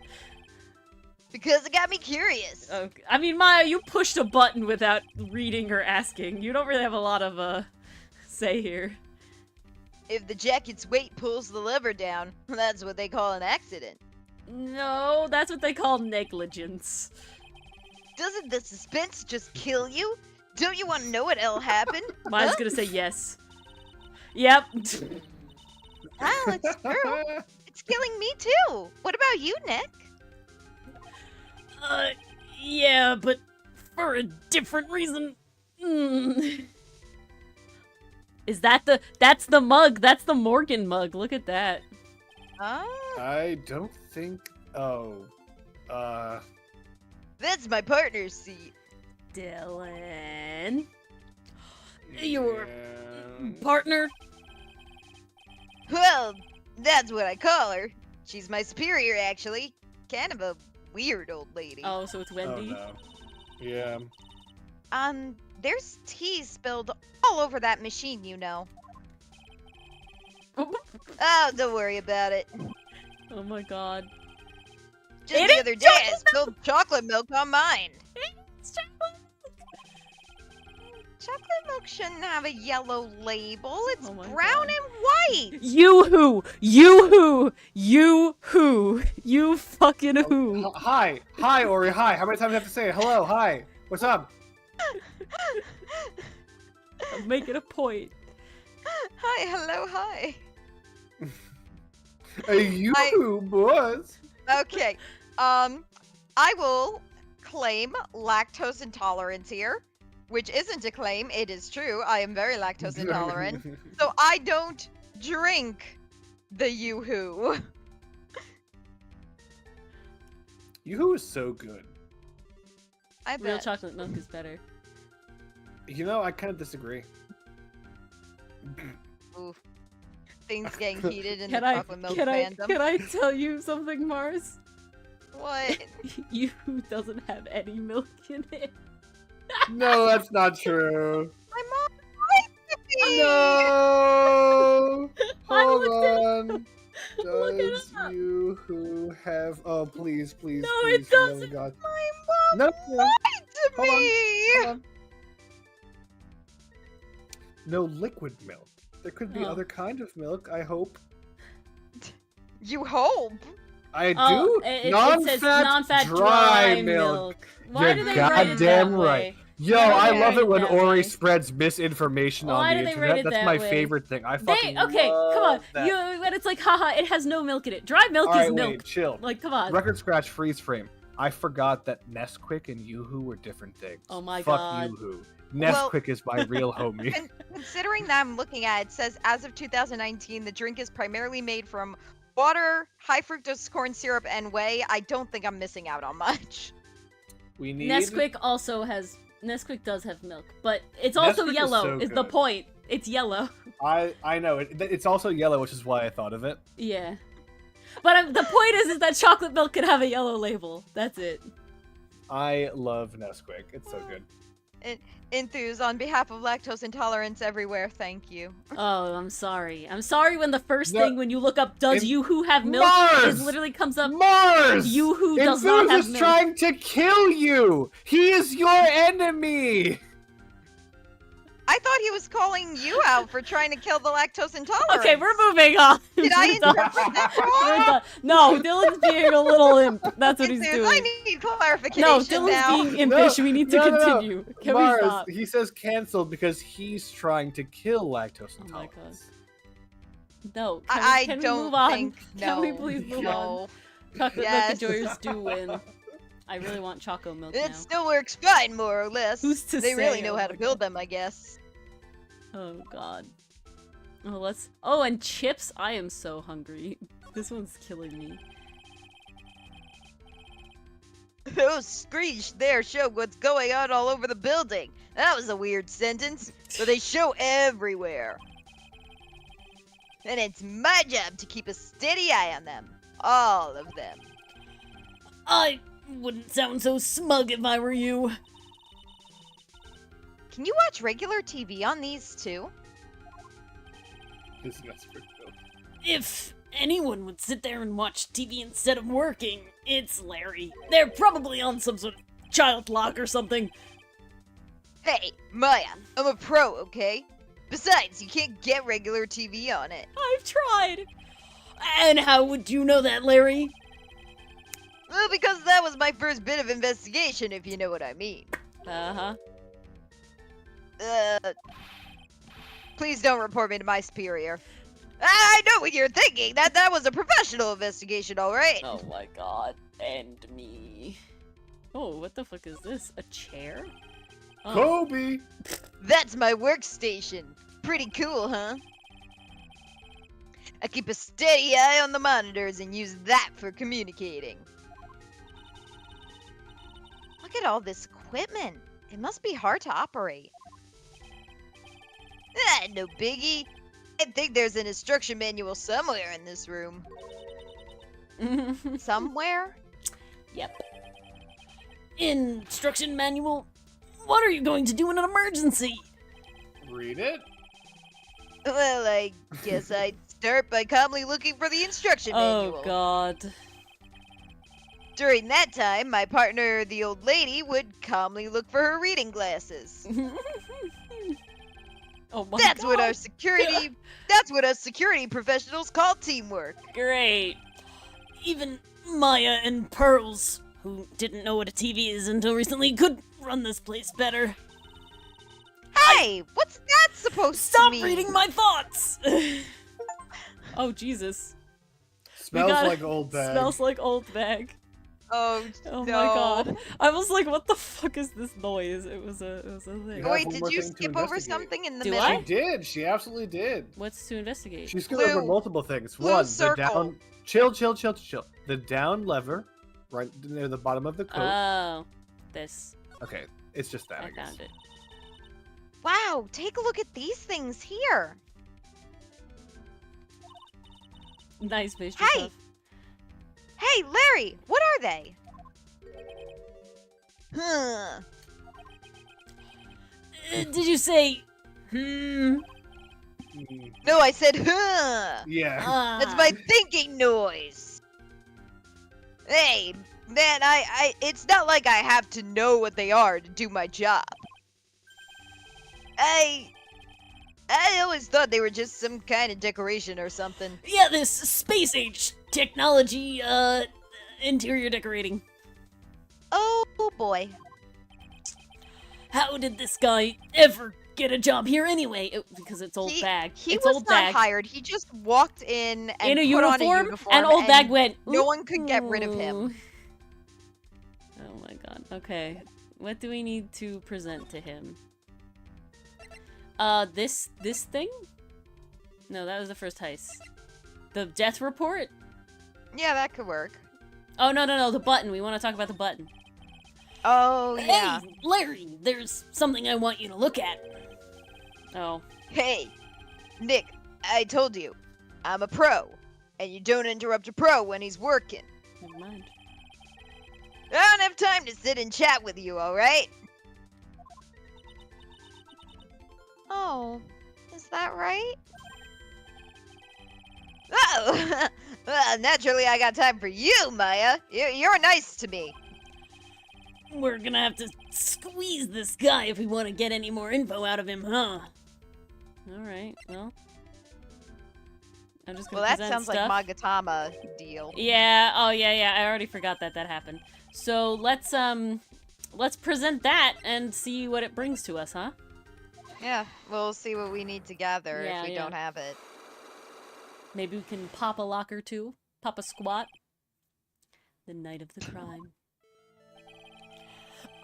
Because it got me curious. Okay. I mean, Maya, you pushed a button without reading or asking. You don't really have a lot of, say here. If the jacket's weight pulls the lever down, that's what they call an accident. No, that's what they call negligence. Doesn't the suspense just kill you? Don't you want to know what'll happen? Maya's gonna say yes. Yep. Well, it's true. It's killing me too. What about you, Nick? Yeah, but for a different reason. Is that's the mug? That's the Morgan mug. Look at that. Oh, I don't think. Oh, that's my partner's seat. Dylan. Your yeah. partner? Well, that's what I call her. She's my superior, actually. Kind of a weird old lady. Oh, so it's Oh Wendy. no. Yeah. There's tea spilled all over that machine, you know. Oh, don't worry about it. Oh my god. Just It the is other day, I spilled chocolate milk on mine. Chocolate milk shouldn't have a yellow label. It's Oh my brown God. and white. You fucking who? Hi, Ori. Hi. How many times do I have to say it? Hello. Hi. What's up? I'm making a point. Hi, hello, hi. You boss. Okay. I will claim lactose intolerance here, which isn't a claim. It is true. I am very lactose intolerant, so I don't drink the Yoo-hoo. Yoo-hoo is so good. I Real bet. chocolate milk is better. You know, I kind of disagree. Oof. Things getting heated in the Can I chocolate milk can fandom. I tell you something, Mars? What? You doesn't have any milk in it. No, that's not true. My mom likes me. No. I Hold looked it on. Look it Does up. Yoo-hoo have? Oh, please, please, No, please. it for the love of doesn't. God. My mom No. lied to Hold on, me. Hold on. No liquid milk. There could be Oh. other kind of milk. I hope. You hope. I Oh, do. it says non-fat dry milk. Why You're do they write it that goddamn way? right. Yo, Why do I they love write it when that Ori way? spreads misinformation Why on do the they write internet. it That's that my way? favorite thing. I fucking Okay, come on. love that. You when it's like, haha, it has no milk in it. Dry milk All is right, milk. wait, chill. Like, come on. Record scratch freeze frame. I forgot that Nesquik and Yoo-hoo were different things. Oh my Fuck God. Yoo-hoo. Well- Nesquik is my real homie. Considering that I'm looking at it, says as of 2019, the drink is primarily made from water, high fructose corn syrup, and whey. I don't think I'm missing out on much. We need Nesquik does have milk, but it's also Nesquik is yellow. so Is the good. point? It's yellow. I know it's also yellow, which is why I thought of it. Yeah. But the point is that chocolate milk can have a yellow label. That's it. I love Nesquik. It's so good. Enthuse, on behalf of lactose intolerance everywhere, thank you. Oh, I'm sorry. I'm sorry when the first No. thing when you look up does In- Yoo-hoo have milk Mars! it literally comes up Mars! Yoo-hoo does not Enthuse have is milk. trying to kill you! He is your enemy! I thought he was calling you out for trying to kill the lactose intolerant. Okay, we're moving on. Did I We're done. interpret that We're wrong? done. No, Dylan's being a little imp. That's what he's Enthuse, I doing. need clarification No, Dylan's now. being impish. We need to No. continue. Can Mars, we stop? he says canceled because he's trying to kill lactose Oh my intolerance. No, I can we don't move on? think Can we no. please move on? No. Chocolate Yes. milk enjoyers do win. I really want choco milk It now. still works fine, more or less. Who's to They really say? know Oh how my to build God. them, I guess. Oh god. Oh, let's. Oh, and chips. I am so hungry. This one's killing me. Those screens there show what's going on all over the building. That was a weird sentence, but they show everywhere. And it's my job to keep a steady eye on them. All of them. I wouldn't sound so smug if I were you. Can you watch regular TV on these too? His Nesquik milk. If anyone would sit there and watch TV instead of working, it's Larry. They're probably on some sort of child lock or something. Hey, Maya, I'm a pro, okay? Besides, you can't get regular TV on it. I've tried. And how would you know that, Larry? Well, because that was my first bit of investigation, if you know what I mean. Uh-huh. Please don't report me to my superior. I know what you're thinking. That was a professional investigation, all right. Oh my god. And me. Oh, what the fuck is this? A chair? Oh. Kobe! That's my workstation. Pretty cool, huh? I keep a steady eye on the monitors and use that for communicating. Look at all this equipment. It must be hard to operate. No biggie. I think there's an instruction manual somewhere in this room. Somewhere? Yep. Instruction manual? What are you going to do in an emergency? Read it? Well, I guess I'd start by calmly looking for the instruction manual. Oh god. During that time, my partner, the old lady, would calmly look for her reading glasses. Oh my That's god. what our security that's what us security professionals call teamwork. Great. Even Maya and Pearls, who didn't know what a TV is until recently, could run this place better. Hey, what's that supposed to Stop mean? reading my thoughts! Oh Jesus. Smells gotta- like old bag. Smells like old bag. Oh, Oh no. my god. I was like, what the fuck is this noise? It was a thing. Yeah. Wait, one did more you thing to skip over investigate. something in the Do middle? I? She did. She absolutely did. What's to investigate? She skipped over Blue. multiple things. Blue One, circle. the down. Chill. The down lever, right near the bottom of the coat. Oh. This. Okay, it's just that. I I guess. found it. Wow, take a look at these things here. Nice mystery Hey! stuff. Hey, Larry, what are they? Huh. Did you say, Mm, No, I said huh. yeah. That's my thinking noise. Hey, man, it's not like I have to know what they are to do my job. I always thought they were just some kind of decoration or something. Yeah, this space age technology, interior decorating. Oh boy. How did this guy ever get a job here anyway? Because it's old He- bag. He it's was old not bag. hired. He just walked in and In a put on uniform, a uniform, and old bag went. no one could get rid of him. "Ooh." Oh my god. Okay. What do we need to present to him? This thing? No, that was the first heist. The death report? Yeah, that could work. Oh no, the button. We want to talk about the button. Oh yeah. Hey, Larry, there's something I want you to look at. Oh. Hey, Nick, I told you, I'm a pro, and you don't interrupt a pro when he's working. Never mind. I don't have time to sit and chat with you, alright? Oh, is that right? Oh, well, naturally I got time for you, Maya. You're nice to me. We're gonna have to squeeze this guy if we want to get any more info out of him, huh? Alright, well. I'm just gonna Well, that present sounds stuff. like Magatama deal. Yeah, oh yeah, I already forgot that happened. So let's present that and see what it brings to us, huh? Yeah, we'll see what we need to gather Yeah, if we yeah. don't have it. Maybe we can pop a lock or two, pop a squat. The night of the crime.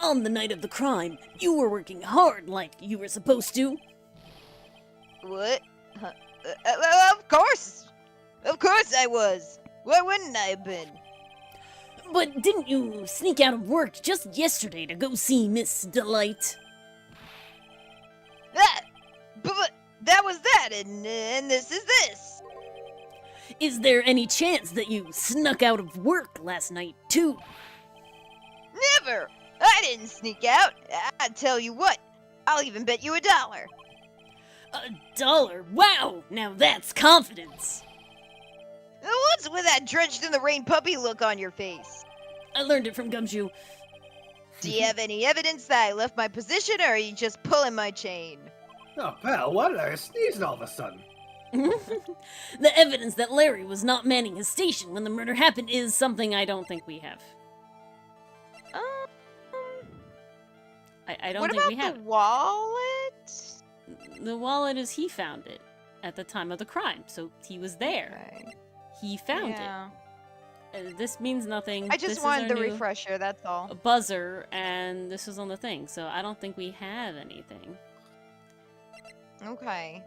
On the night of the crime, you were working hard like you were supposed to. What? Of course! Of course I was! Why wouldn't I have been? But didn't you sneak out of work just yesterday to go see Miss Delight? But that was that, and this is this! Is there any chance that you snuck out of work last night, too? Never! I didn't sneak out! I tell you what, I'll even bet you $1. $1? Wow, now that's confidence. What's with that drenched in the rain puppy look on your face? I learned it from Gumshoe. Do you have any evidence that I left my position, or are you just pulling my chain? Oh, pal, why did I sneeze all of a sudden? The evidence that Larry was not manning his station when the murder happened is Something I don't think we have. I don't What think about we have. the wallet? The wallet is he found it. at the time of the crime, so he was there. Okay. He found Yeah. it. This means nothing. I This just is wanted our the new refresher, that's all. buzzer, and this was on the thing, so I don't think we have anything. Okay.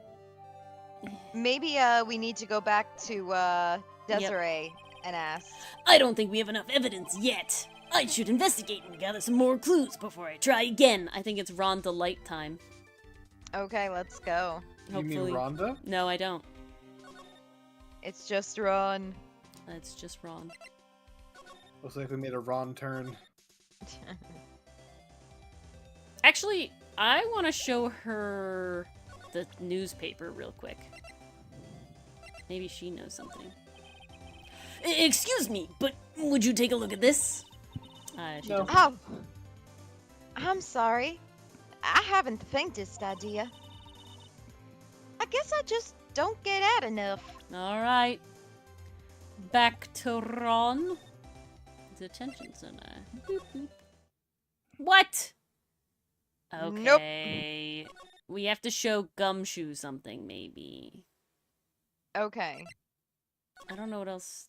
Maybe we need to go back to Desiree and ask. I don't think we have enough evidence yet. I should investigate and gather some more clues before I try again. I think it's Rhonda Light time. Okay, let's go. You mean Hopefully. Rhonda? No, I don't. It's just Ron. That's just Ron. Looks like we made a Ron turn. Actually, I want to show her the newspaper real quick. Maybe she knows something. Excuse me, but would you take a look at this? She No. doesn't. Oh, I'm sorry. I haven't the faintest idea. I guess I just don't get out enough. All right. Back to Ron. Detention center. Boop, boop. What? Nope. Okay. We have to show Gumshoe something, maybe. Okay. I don't know what else.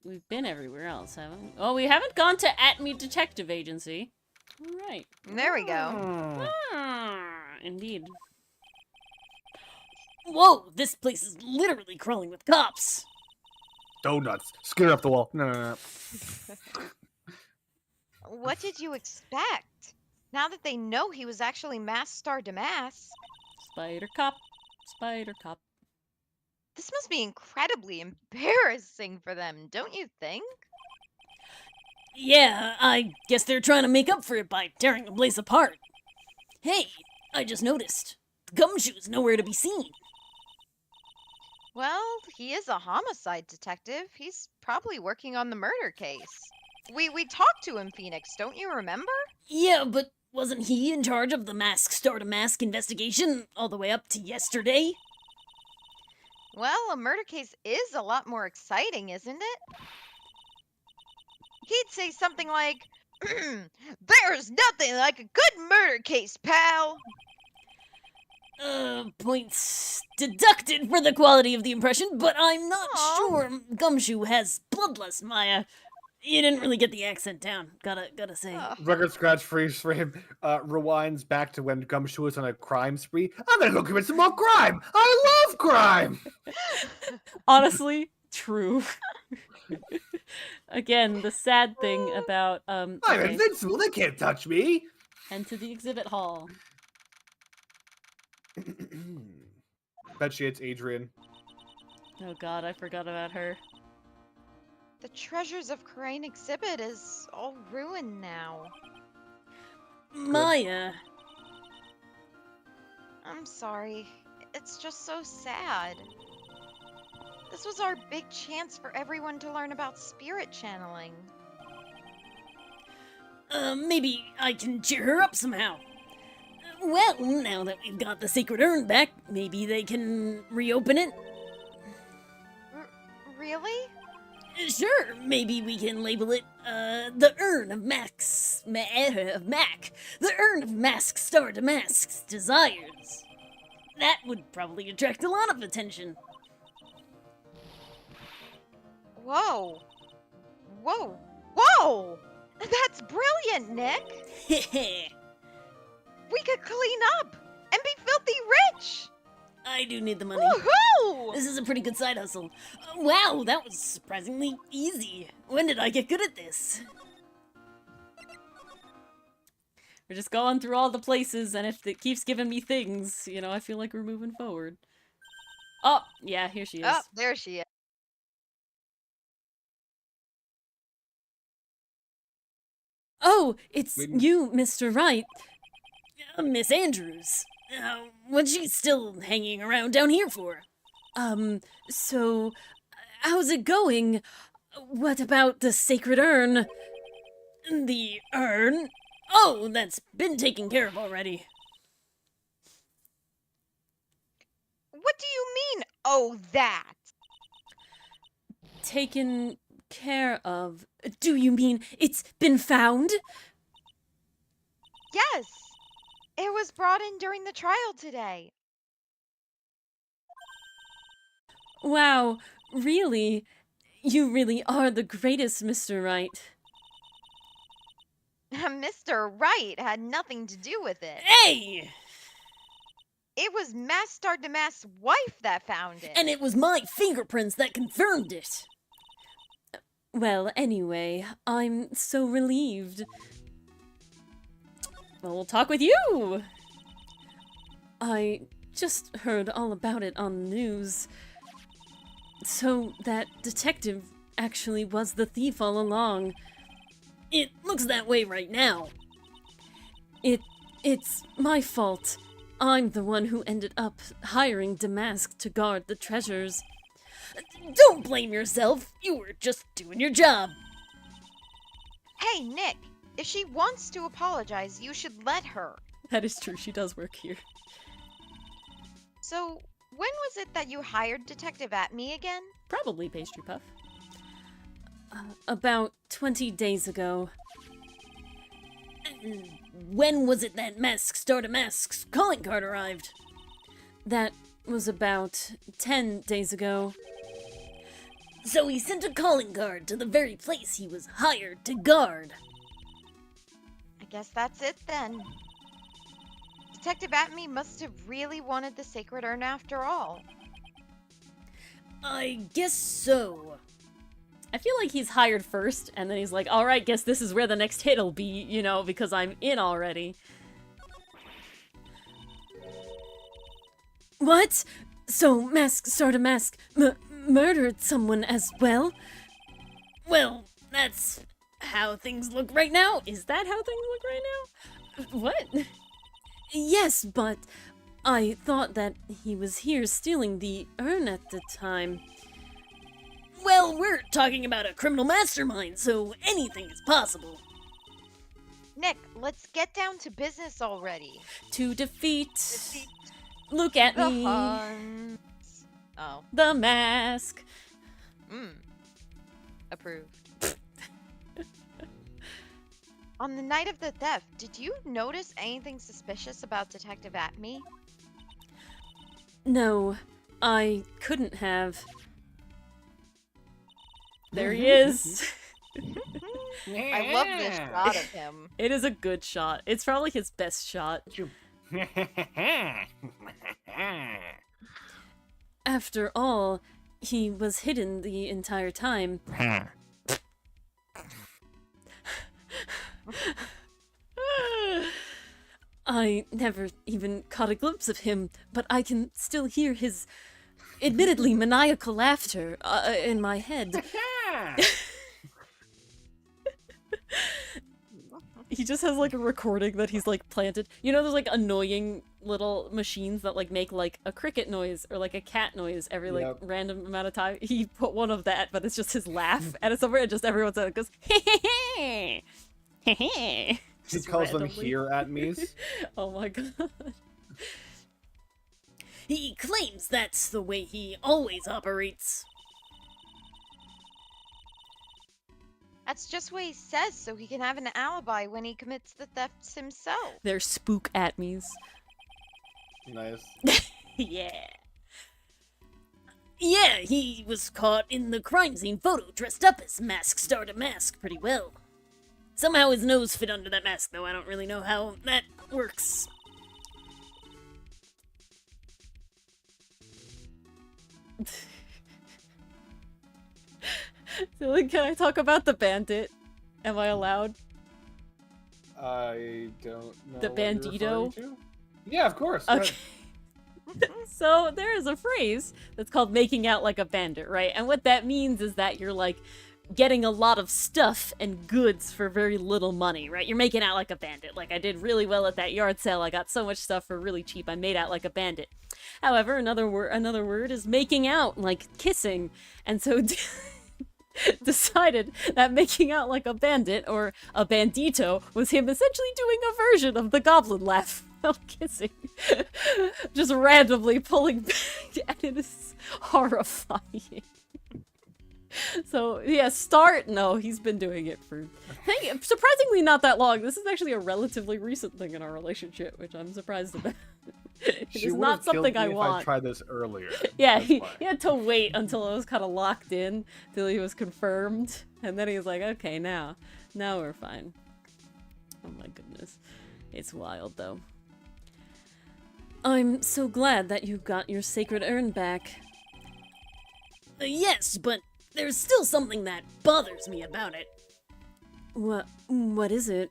We've been everywhere else, haven't we? Oh, we haven't gone to Atme Detective Agency. All right. There we go. Hmm. Indeed. Whoa, this place is literally crawling with cops. Donuts. Scare up the wall. No. What did you expect? Now that they know he was actually Masked Star Damask, Spider Cop. Spider Cop. this must be incredibly embarrassing for them, don't you think? Yeah, I guess they're trying to make up for it by tearing the place apart. Hey, I just noticed. Gumshoe's nowhere to be seen. Well, he is a homicide detective. He's probably working on the murder case. We talked to him, Phoenix, don't you remember? Yeah, but wasn't he in charge of the Masked Star Damask investigation all the way up to yesterday? Well, a murder case is a lot more exciting, isn't it? He'd say something like, "There's nothing like a good murder case, pal." Points deducted for the quality of the impression, but I'm not Aw. sure Gumshoe has bloodlust, Maya. You didn't really get the accent down, gotta say. Ugh. Record scratch freeze frame rewinds back to when Gumshoe was on a crime spree. I'm gonna go commit some more crime. I love crime. Honestly, true. Again, the sad thing about I'm okay, invincible. They can't touch me. and to the exhibit hall. Bet you it's Adrian. Oh god, I forgot about her. The treasures of Crane exhibit is all ruined now. Maya, I'm sorry. It's just so sad. This was our big chance for everyone to learn about spirit channeling. maybe I can cheer her up somehow. Well, now that we've got the sacred urn back, maybe they can reopen it. Really? Sure, maybe we can label it, the Urn of Mac. The Urn of Masked Star Damask's Desires. That would probably attract a lot of attention. Whoa. Whoa. Whoa! That's brilliant, Nick! Hehe. We could clean up and be filthy rich! I do need the money. Woohoo! This is a pretty good side hustle. Wow, that was surprisingly easy. When did I get good at this? We're just going through all the places, and if it keeps giving me things, you know, I feel like we're moving forward. Oh, yeah, here she is. Oh, there she is. Oh, it's Wait. you, Mr. Wright. Miss Andrews. What's she still hanging around down here for? So, how's it going? What about the sacred urn? The urn? Oh, that's been taken care of already. What do you mean, oh, that? Taken care of? Do you mean it's been found? Yes! It was brought in during the trial today. Wow, really? You really are the greatest, Mr. Wright. Mr. Wright had nothing to do with it. Hey! It was Master Damask's wife that found it. And it was my fingerprints that confirmed it. Well, anyway, I'm so relieved. Well, we'll talk with you! I just heard all about it on the news. So, that detective actually was the thief all along. It looks that way right now. It's my fault. I'm the one who ended up hiring Damask to guard the treasures. Don't blame yourself. You were just doing your job. Hey, Nick, if she wants to apologize, you should let her. That is true, she does work here. So, when was it that you hired Detective Atme again? Probably Pastry Puff. About 20 days ago. When was it that Mask Star Damask's calling card arrived? That was about 10 days ago. So he sent a calling card to the very place he was hired to guard. I guess that's it then. Detective Atme must have really wanted the sacred urn after all. I guess so. I feel like he's hired first, and then he's like, alright, guess this is where the next hit'll be, you know, because I'm in already. What? So, Mask Star Damask murdered someone as well? Well, that's how things look right now. Is that how things look right now? What? Yes, but I thought that he was here stealing the urn at the time. Well, we're talking about a criminal mastermind, so anything is possible. Nick, let's get down to business already. To defeat... Look at The me. Huns. Oh. The mask. Approved. On the night of the theft, did you notice anything suspicious about Detective Atme? No, I couldn't have. There he is. I love this shot of him. It is a good shot. It's probably his best shot. After all, he was hidden the entire time. I never even caught a glimpse of him, but I can still hear his admittedly maniacal laughter in my head. He just has like a recording that he's like planted. You know those like annoying little machines that like make like a cricket noise or like a cat noise every like random amount of time? He put one of that, but it's just his laugh, and it's over and just everyone says it goes hey. He calls them here at me's. Oh my god. He claims that's the way he always operates. That's just what he says so he can have an alibi when he commits the thefts himself. They're spook at me's. Nice. Yeah. Yeah, he was caught in the crime scene photo dressed up as Mask Star Damask pretty well. Somehow his nose fit under that mask, though I don't really know how that works. So, can I talk about the bandit? Am I allowed? I don't know. The what you're bandito? referring to. Yeah, of course. Okay. So there is a phrase that's called making out like a bandit, right? And what that means is that you're like getting a lot of stuff and goods for very little money, right? You're making out like a bandit. Like, I did really well at that yard sale. I got so much stuff for really cheap. I made out like a bandit. However, another word is making out, like kissing. And so decided that making out like a bandit or a bandito was him essentially doing a version of the goblin laugh while kissing. Just randomly pulling back, and it is horrifying. So, yeah, no, he's been doing it for surprisingly not that long. This is actually a relatively recent thing in our relationship, which I'm surprised about. It She is would not have killed something me I if I want. tried this earlier. Yeah, That's he why. had to wait until it was kind of locked in, till he was confirmed, and then he was like, okay, now we're fine. Oh my goodness. It's wild, though. I'm so glad that you got your sacred urn back. Yes, but there's still something that bothers me about it. What is it?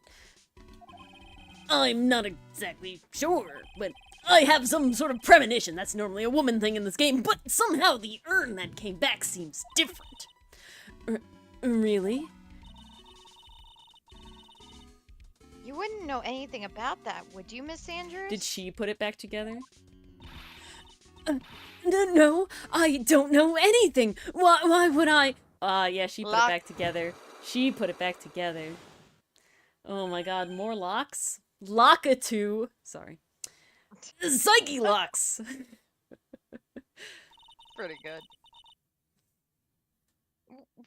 I'm not exactly sure, but I have some sort of premonition. That's normally a woman thing in this game, but somehow the urn that came back seems different. Really? You wouldn't know anything about that, would you, Miss Andrews? Did she put it back together? No, I don't know anything. Why would I? Yeah, she put it Lock. back together. She put it back together. Oh my god, more locks? Lockatu! Sorry. Psyche locks. Pretty good.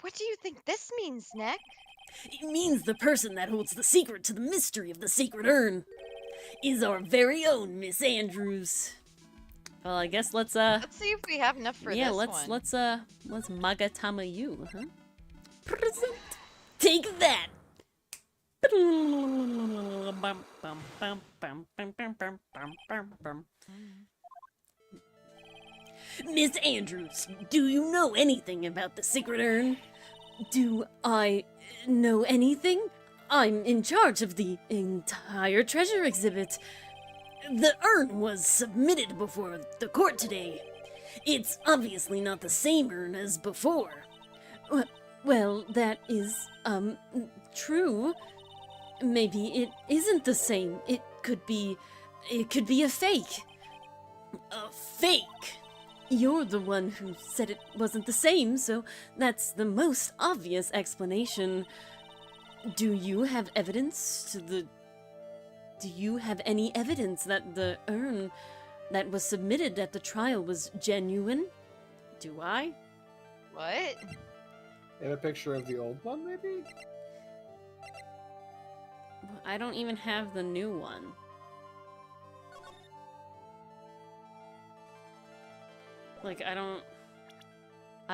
What do you think this means, Nick? It means the person that holds the secret to the mystery of the sacred urn is our very own Miss Andrews. Well, I guess let's Let's see if we have enough for yeah, this let's one. let's Magatama you, huh? Present. Take that. Miss Andrews, do you know anything about the sacred urn? Do I know anything? I'm in charge of the entire treasure exhibit. The urn was submitted before the court today. It's obviously not the same urn as before. Well, that is, true. Maybe it isn't the same. It could be a fake. A fake? You're the one who said it wasn't the same, so that's the most obvious explanation. Do you have any evidence that the urn that was submitted at the trial was genuine? Do I? What? You have a picture of the old one, maybe? I don't even have the new one. Like, I've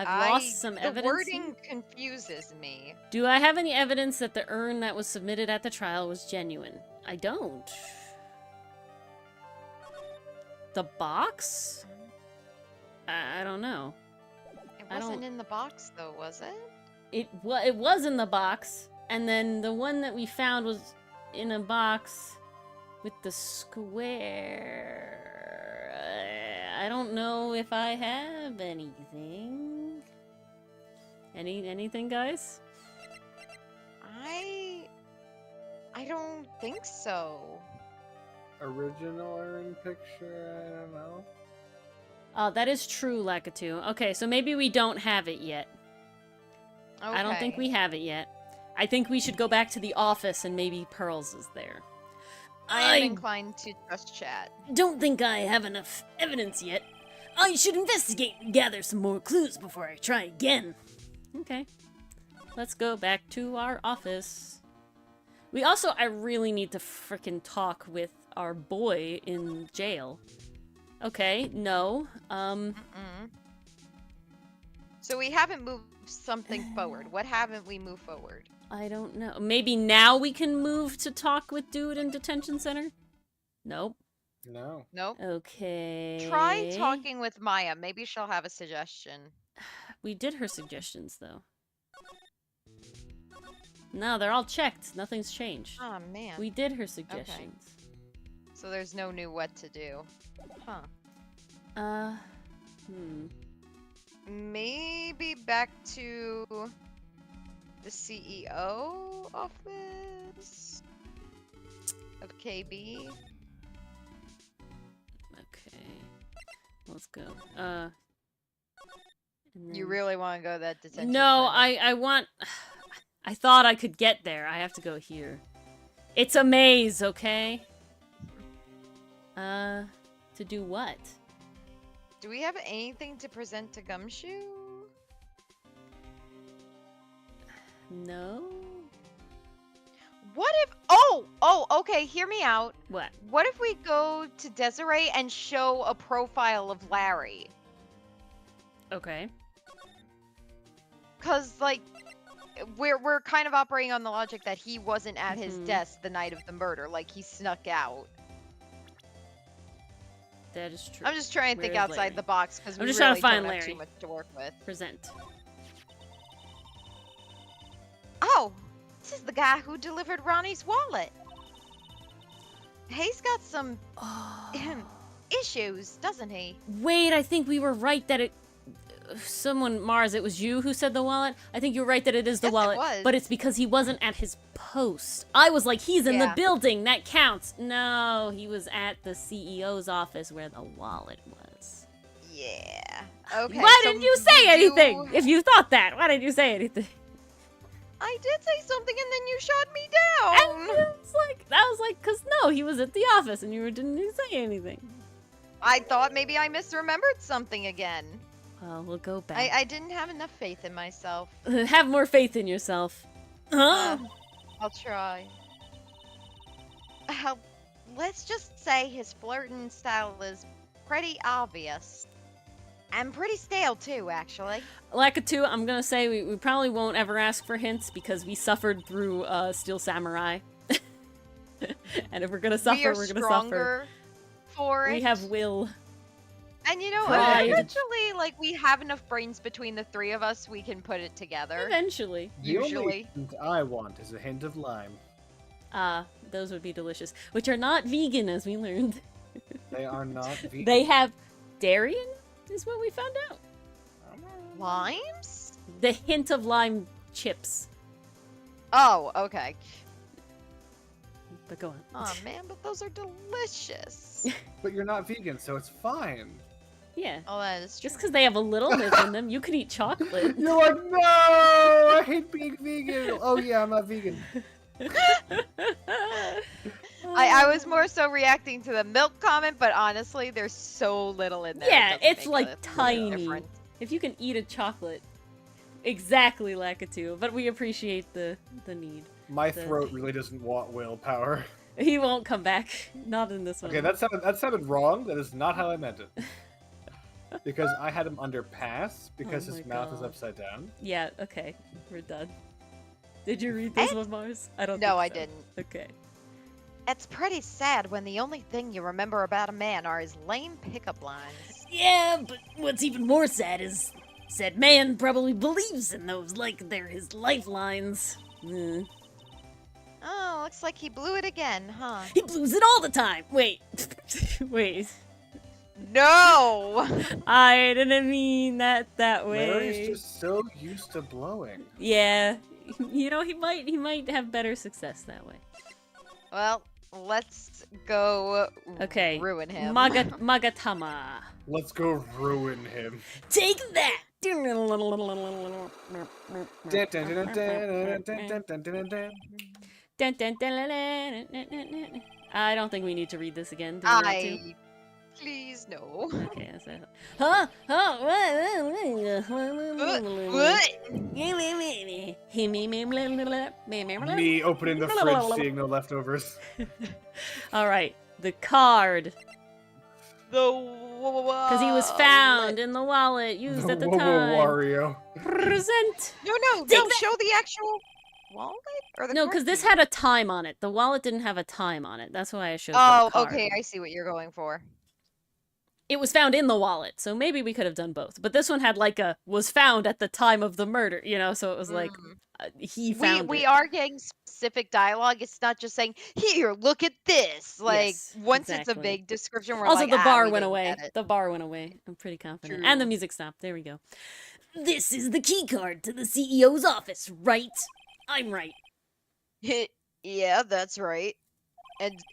lost some evidence. The wording confuses me. Do I have any evidence that the urn that was submitted at the trial was genuine? I don't. The box? I don't know. It wasn't in the box, though, was it? It was in the box, and then the one that we found was in a box with the square. I don't know if I have anything. Anything, guys? I don't think so. Original urn picture? I don't know. Oh, that is true, Lakitu. Okay, so maybe we don't have it yet. Okay. I don't think we have it yet. I think we should go back to the office and maybe Pearls is there. I am inclined to trust chat. Don't think I have enough evidence yet. I should investigate and gather some more clues before I try again. Okay. Let's go back to our office. I really need to frickin' talk with our boy in jail. Okay, no. So we haven't moved something forward. What haven't we moved forward? I don't know. Maybe now we can move to talk with dude in detention center? Nope. No. Nope. Okay. Try talking with Maya. Maybe she'll have a suggestion. We did her suggestions, though. No, they're all checked. Nothing's changed. Oh, man. We did her suggestions. So there's no new what to do. Huh. Maybe back to the CEO office of KB. Okay. Let's go. And You then- really want to go to that detention No, center? I want... I thought I could get there. I have to go here. It's a maze, okay? To do what? Do we have anything to present to Gumshoe? No? What if... Oh! Oh, okay, hear me out. What? What if we go to Desiree and show a profile of Larry? Okay. Cause like we're kind of operating on the logic that he wasn't at his Mhm. desk the night of the murder, like he snuck out. That is true. I'm just trying to think Where's outside Larry? the box because we I'm just really trying to find don't have Larry. too much to work with. Present. Oh, this is the guy who delivered Ronnie's wallet. He's got some Oh. issues, doesn't he? Wait, I think we were right that it. Someone, Mars, it was you who said the wallet? I think you're right that it is the Yes, it wallet. was. But it's because he wasn't at his post. I was like, he's in the Yeah. building. That counts. No, he was at the CEO's office where the wallet was. Yeah. Okay. Why so didn't you say you- anything? If you thought that, why didn't you say anything? I did say something and then you shut me And down. I was like, cause no, he was at the office and you didn't say anything. I thought maybe I misremembered something again. Well, we'll go back. I didn't have enough faith in myself. Have more faith in yourself. Uh, I'll try. Let's just say his flirting style is pretty obvious. And pretty stale too, actually. Lakitu, I'm gonna say we probably won't ever ask for hints because we suffered through Steel Samurai. And if we're gonna suffer, we are we're gonna stronger for it. We have will. And you know, pride. eventually, like, we have enough brains between the three of us, we can put it together. Eventually. The only Usually. hint I want is a hint of lime. Those would be delicious. Which are not vegan, as we learned. They are not vegan. They have dairy in it, is what we found out. Limes? The hint of lime chips. Oh, okay. But go on. Oh man, but those are delicious. But you're not vegan, so it's fine. Yeah. Oh, that is true. Just because they have a little bit in them, you could eat chocolate. You're like, no, I hate being vegan. Oh yeah, I'm not vegan. I was more so reacting to the milk comment, but honestly, there's so little in there. it Yeah, doesn't it's make like a tiny. difference. If you can eat a chocolate, exactly Lakitu. But we appreciate the need. My throat really doesn't want willpower. He won't come back. Not in this one. Okay, that sounded wrong. That is not how I meant it. Because I had him under pass because Oh his my mouth is God. upside down. Yeah. Okay. We're done. Did you read this And- one, Mars? I don't. No, I think so. didn't. Okay. It's pretty sad when the only thing you remember about a man are his lame pickup lines. Yeah, but what's even more sad is said man probably believes in those like they're his lifelines. Mm. Oh, looks like he blew it again, huh? He blows it all the time. Wait, Wait. No! I didn't mean that way. Larry's just so used to blowing. Yeah. You know, he might have better success that way. Well, let's go Okay. ruin him. Magatama. Let's go ruin him. take that. Dun, dun, dun, dun, dun, dun, dun, dun, dun, dun. Dun, dun, dun, la, la, na, na, na, na. I don't think we need to read this again. Do we want to? Please, no. Okay, that's it. Huh? Me opening the fridge, seeing no leftovers. All right, the card. Because Because he was found in the wallet used at the Whoa, whoa, time. Wario. Present. No, Take don't show the actual wallet or the No, card because this key? had a time on it. The wallet didn't have a time on it. That's why I showed Oh, the card. okay, I see what you're going for. It was found in the wallet, so maybe we could have done both. But this one had like a was found at the time of the murder, you know. So it was like he found We it. are getting specific dialogue. It's not just saying, "Here, look at this." Like Yes, once it's a exactly. vague description, we're Also, like, the "Ah, bar we went didn't away. get it." The bar went away. I'm pretty confident. True. And the music stopped. There we go. This is the key card to the CEO's office, right? I'm right. Yeah, that's right.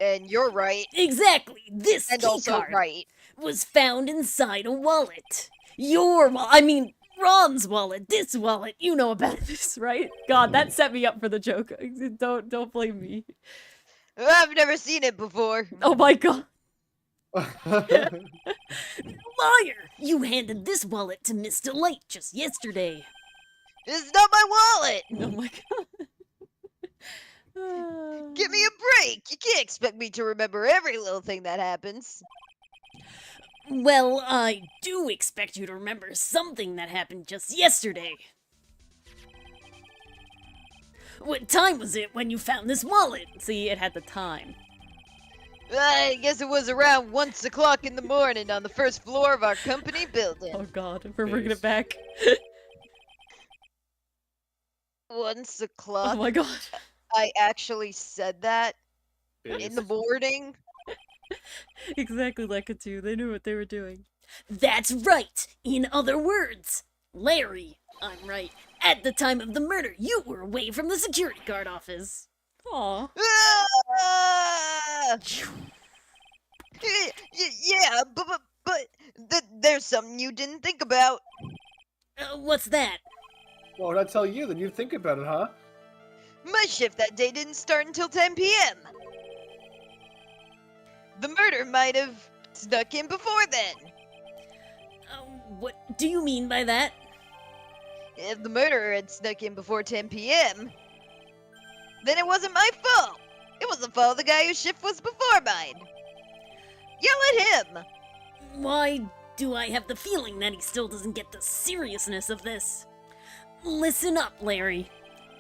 And you're right. Exactly. This And key also card right. was found inside a wallet. Your wallet. I mean, Ron's wallet. This wallet. You know about this, right? God, that set me up for the joke. Don't blame me. I've never seen it before. Oh my god. Liar! You handed this wallet to Miss Delight just yesterday. It's not my wallet. Oh my god. Give me a break. You can't expect me to remember every little thing that happens. Well, I do expect you to remember something that happened just yesterday. What time was it when you found this wallet? See, it had the time. I guess it was around 1 o'clock in the morning on the first floor of our company building. Oh god, we're bringing it back. 1 Oh o'clock? my god. I actually said that in Base. the morning? Exactly like it too. They knew what they were doing. That's right! In other words, Larry, I'm right. At the time of the murder, you were away from the security guard office. Aw. Ah! Yeah, but there's something you didn't think about. What's that? Well, what did I tell you? Then you think about it, huh? My shift that day didn't start until 10 p.m. The murder might have snuck in before then. What do you mean by that? If the murderer had snuck in before 10 p.m., then it wasn't my fault. It was the fault of the guy whose shift was before mine. Yell at him. Why do I have the feeling that he still doesn't get the seriousness of this? Listen up, Larry.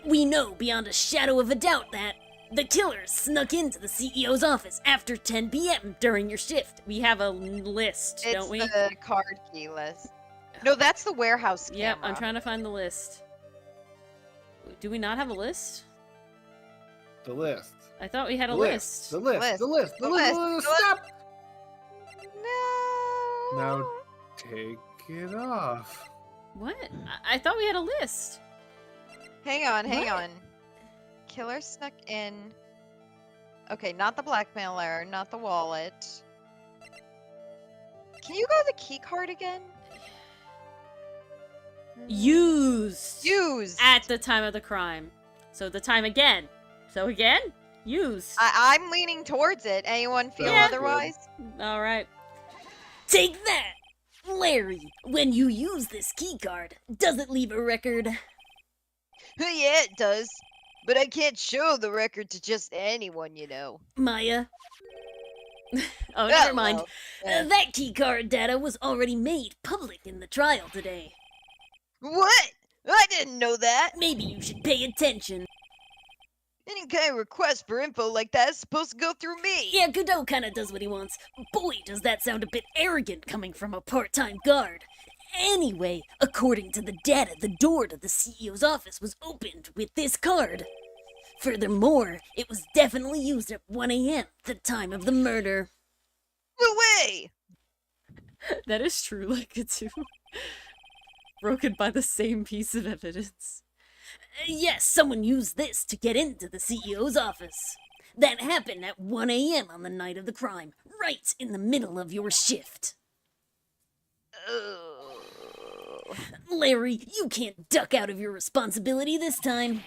We know beyond a shadow of a doubt that the killer snuck into the CEO's office after 10 p.m. during your shift. We have a list, It's don't we? the card key list. No, that's the warehouse camera. Yep, I'm trying to find the list. Do we not have a list? The list. I thought we had a The list. The list. List. The list. The list. Stop! No. Now take it off. What? I thought we had a list. Hang on. What? Killer snuck in. Okay, not the blackmailer, not the wallet. Can you go to the key card again? Used. Used. At the time of the crime. So the time again. So again? Used. I'm leaning towards it. Anyone feel Yeah. otherwise? Alright. Take that! Larry, when you use this keycard, does it leave a record? Yeah, it does. But I can't show the record to just anyone, you know. Maya, Oh, never mind. well, that keycard data was already made public in the trial today. What? I didn't know that. Maybe you should pay attention. Any kind of request for info like that is supposed to go through me. Yeah, Godot kinda does what he wants. Boy, does that sound a bit arrogant coming from a part-time guard. Anyway, according to the data, the door to the CEO's office was opened with this card. Furthermore, it was definitely used at 1 a.m., the time of the murder. No way. That is true, like it too. Broken by the same piece of evidence. Yes, someone used this to get into the CEO's office. That happened at 1 a.m. on the night of the crime, right in the middle of your shift. Oh. Larry, you can't duck out of your responsibility this time.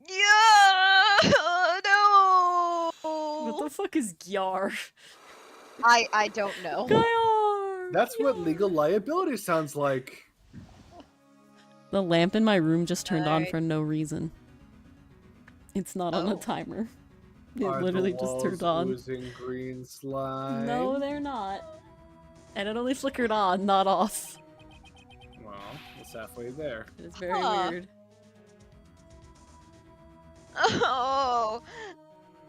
Yeah. No. What the fuck is Gyar? I don't know. Gyar! That's what legal liability sounds like. The lamp in my room just turned on Alright. for no reason. It's not on a Oh. timer. It Are the literally just walls turned on. oozing green slime? No, they're not. And it only flickered on, not off. Well, it's halfway there. It's very Huh. weird. Oh.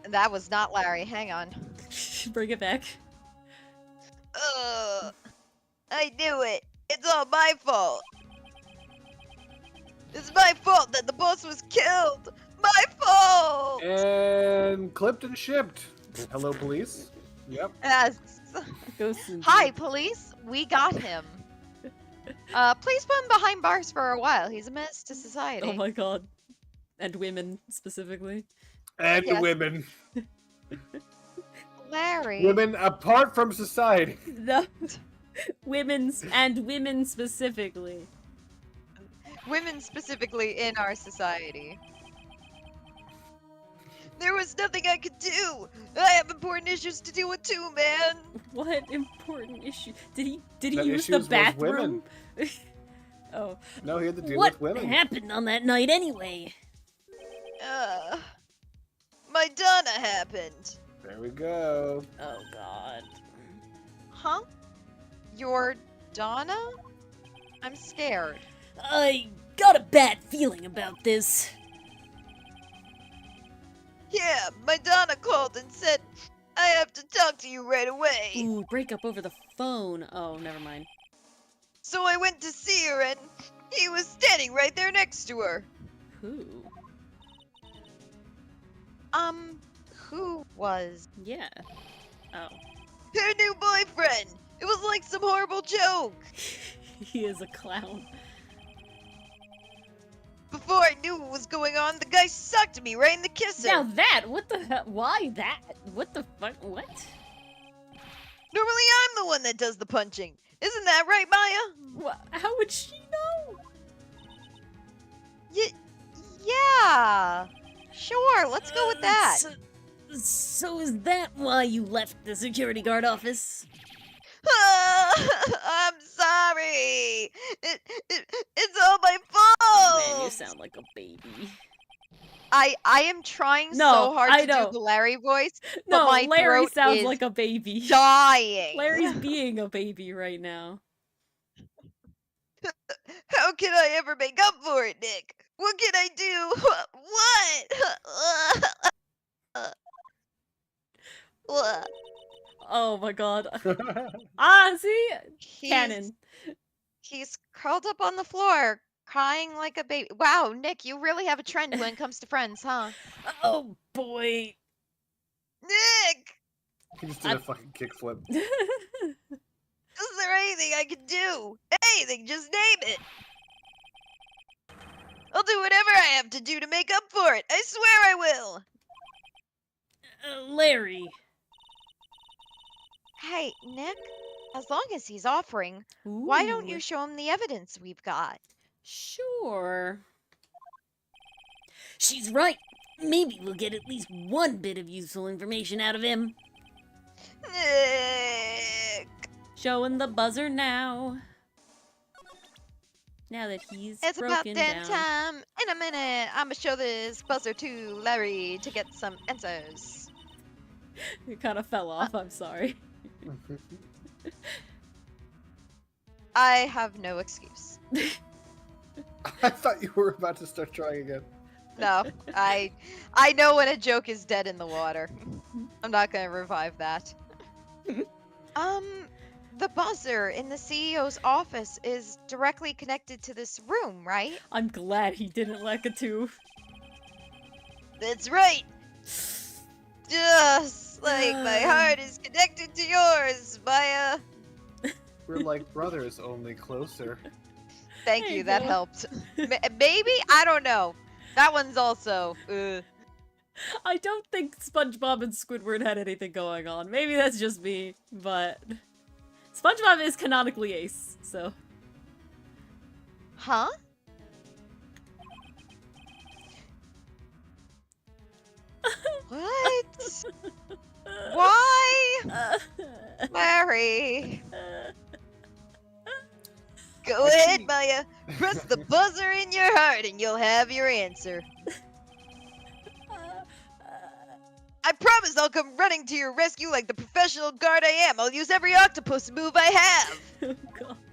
That was not Larry. Hang on. Bring it back. I knew it. It's all my fault. It's my fault that the boss was killed. My fault. And clipped and shipped. Hello, police. Yep. Yes. Ghosts and Hi, police. We got him. Please put him behind bars for a while. He's a menace to society. Oh my god. And women, specifically. And Yes. women. Larry. Women apart from society. No. Women specifically. Women specifically in our society. There was nothing I could do. I have important issues to deal with too, man. What important issue? Did he The use the issues was bathroom? Oh. No, he had to deal What with women. happened on that night anyway? My my Donna happened. There we go. Oh god. Huh? Your Donna? I'm scared. I got a bad feeling about this. Yeah, my Donna called and said, I have to talk to you right away. Ooh, break up over the phone. Oh, never mind. So I went to see her and he was standing right there next to her. Who? Who was? Yeah. Oh. Her new boyfriend! It was like some horrible joke! He is a clown. Before I knew what was going on, the guy sucked me right in the kisser! Now that, what the hell? Why that? What the fuck? What? Normally I'm the one that does the punching! Isn't that right, Maya? What? How would she know? Yeah! Sure, let's go with that! So is that why you left the security guard office? I'm sorry! It's all my fault! Man, you sound like a baby. I am trying No, so hard I to know. do the Larry voice, but No, my Larry throat sounds is like a baby. dying. Larry's being a baby right now. How can I ever make up for it, Nick? What can I do? What? Oh my god. Ah, see? Canon. He's curled up on the floor, crying like a baby. Wow, Nick, you really have a trend when it comes to friends, huh? Oh boy. Nick! He just did a fucking kickflip. Is there anything I can do? Anything, just name it! I'll do whatever I have to do to make up for it. I swear I will! Larry. Hey, Nick, as long as he's offering, why don't you show him the evidence we've got? Sure. She's right. Maybe we'll get at least one bit of useful information out of him. Nick! Showing the buzzer now. Now that he's It's about broken damn down. time. In a minute, I'ma show this buzzer to Larry to get some answers. It kind of fell off, I'm sorry. I have no excuse. I thought you were about to start trying again. No, I know when a joke is dead in the water. I'm not gonna revive that. The buzzer in the CEO's office is directly connected to this room, right? I'm glad he didn't like a two. That's right. Just like my heart is connected to yours, Maya. We're like brothers, only closer. Thank There you, you that go. helped. Maybe? I don't know. That one's also. I don't think SpongeBob and Squidward had anything going on. Maybe that's just me, but SpongeBob is canonically ace, so. Huh? What? Why? Larry. Go ahead, Maya. Press the buzzer in your heart and you'll have your answer. I promise I'll come running to your rescue like the professional guard I am. I'll use every octopus move I have. Oh,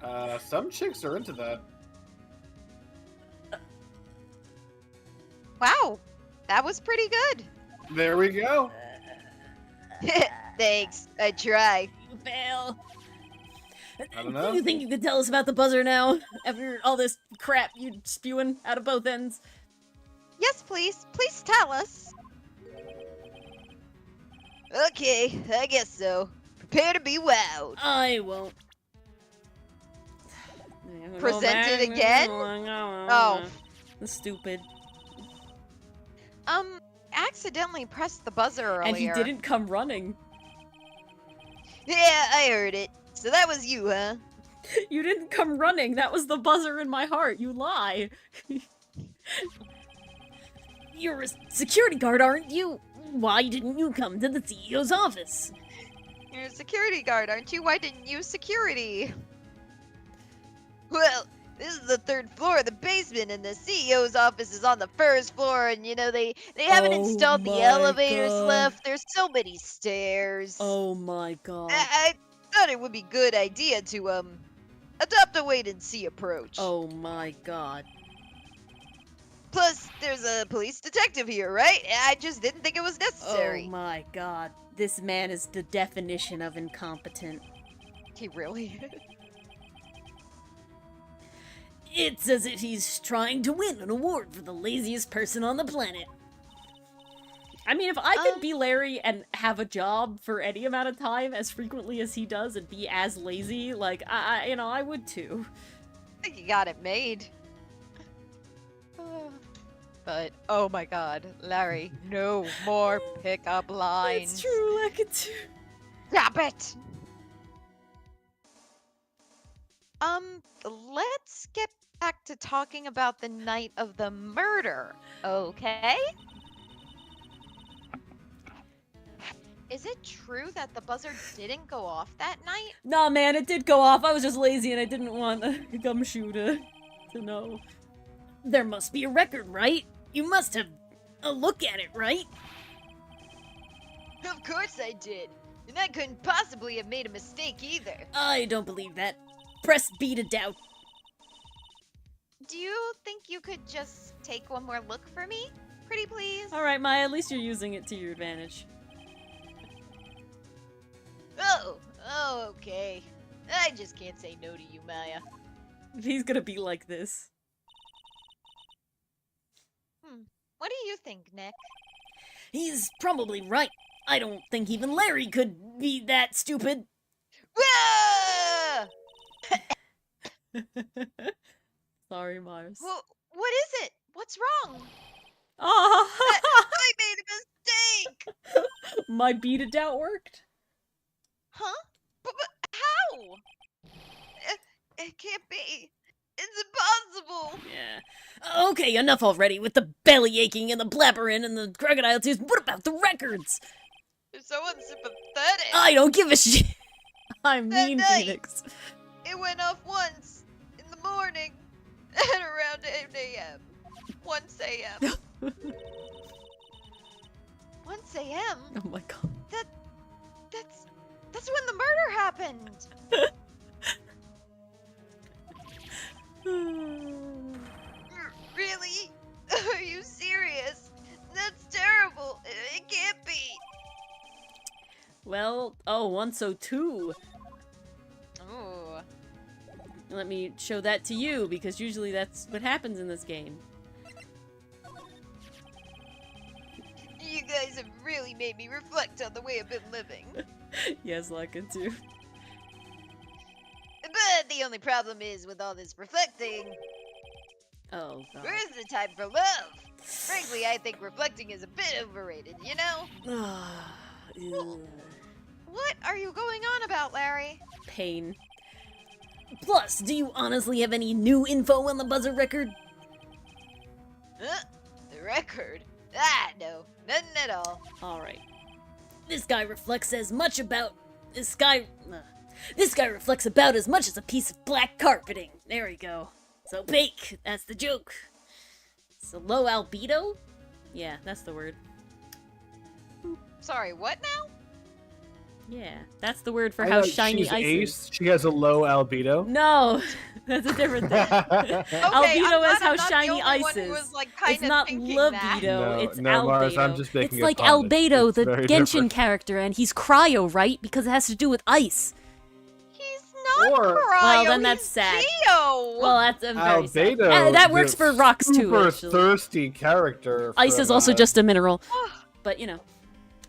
God. Some chicks are into that. Wow, that was pretty good. There we go. Thanks, I tried. You fail. I don't know. Do you think you could tell us about the buzzer now? After all this crap you spewing out of both ends? Yes, please. Please tell us. Okay, I guess so. Prepare to be wowed. I won't. Present it again? Oh. Stupid. Accidentally pressed the buzzer earlier. And he didn't come running. Yeah, I heard it. So that was you, huh? You didn't come running. That was the buzzer in my heart. You lie. You're a security guard, aren't you? Why didn't you come to the CEO's office? You're a security guard, aren't you? Why didn't you security? Well, This is the 3rd floor of the basement, and the CEO's office is on the 1st floor, and they haven't Oh installed the my elevators god. lift. There's so many stairs. Oh my god. I thought it would be a good idea to, adopt a wait-and-see approach. Oh my god. Plus, there's a police detective here, right? I just didn't think it was Oh necessary. my god. This man is the definition of incompetent. He really is. It's as if he's trying to win an award for the laziest person on the planet. I mean, if I could be Larry and have a job for any amount of time as frequently as he does and be as lazy, like, I would too. I think he got it made. But, oh my god, Larry, no more pickup lines. It's true, I could too. Stop it! Let's get back to talking about the night of the murder, okay? Is it true that the buzzer didn't go off that night? Nah, man, it did go off. I was just lazy and I didn't want Gumshoe to know. There must be a record, right? You must have a look at it, right? Of course I did. And I couldn't possibly have made a mistake either. I don't believe that. Press B to doubt. Do you think you could just take one more look for me? Pretty please? Alright, Maya, at least you're using it to your advantage. Oh, okay. I just can't say no to you, Maya. He's gonna be like this. What do you think, Nick? He's probably right. I don't think even Larry could be that stupid. Ah! Sorry, Mars. What is it? What's wrong? Ah! I made a mistake! My beat it out worked? Huh? But how? It can't be. It's impossible. Yeah. Okay, enough already with the belly aching and the blabbering and the crocodile tears. What about the records? You're so unsympathetic. I don't give a shit. I'm That mean, night. Phoenix. It went off once in the morning at around 8 a.m. 1 a.m. 1 a.m. Oh my god. That's when the murder happened. Really? Are you serious? That's terrible. It can't be. Well, oh, 102. Ooh. Let me show that to you, because usually that's what happens in this game. You guys have really made me reflect on the way I've been living. Yes, like it too. But the only problem is with all this reflecting, Oh god. where's the time for love? Frankly, I think reflecting is a bit overrated, you know? Ew. What are you going on about, Larry? Pain. Plus, do you honestly have any new info on the buzzer record? The record? Ah, no. Nothing at all. Alright. This guy reflects as much about this guy reflects about as much as a piece of black carpeting. There we go. It's opaque. That's the joke. So low albedo? Yeah, that's the word. Sorry, what now? Yeah, that's the word for I how know shiny she's ice ace. is. She has a low albedo. No, that's a different thing. Okay, Albedo I'm is glad how I'm not shiny the only ice one who is. was, like, It's kinda not thinking libido, that. it's No, albedo. Mars, I'm just making It's a like pun. Albedo, It's the very Genshin different. character, and he's cryo, right? Because it has to do with ice. He's not Or- cryo. Well, then that's he's sad. Geo. Well, that's very sad. Albedo. That works the for rocks too, Super actually. thirsty character. Ice is from, also just a mineral. But, you know,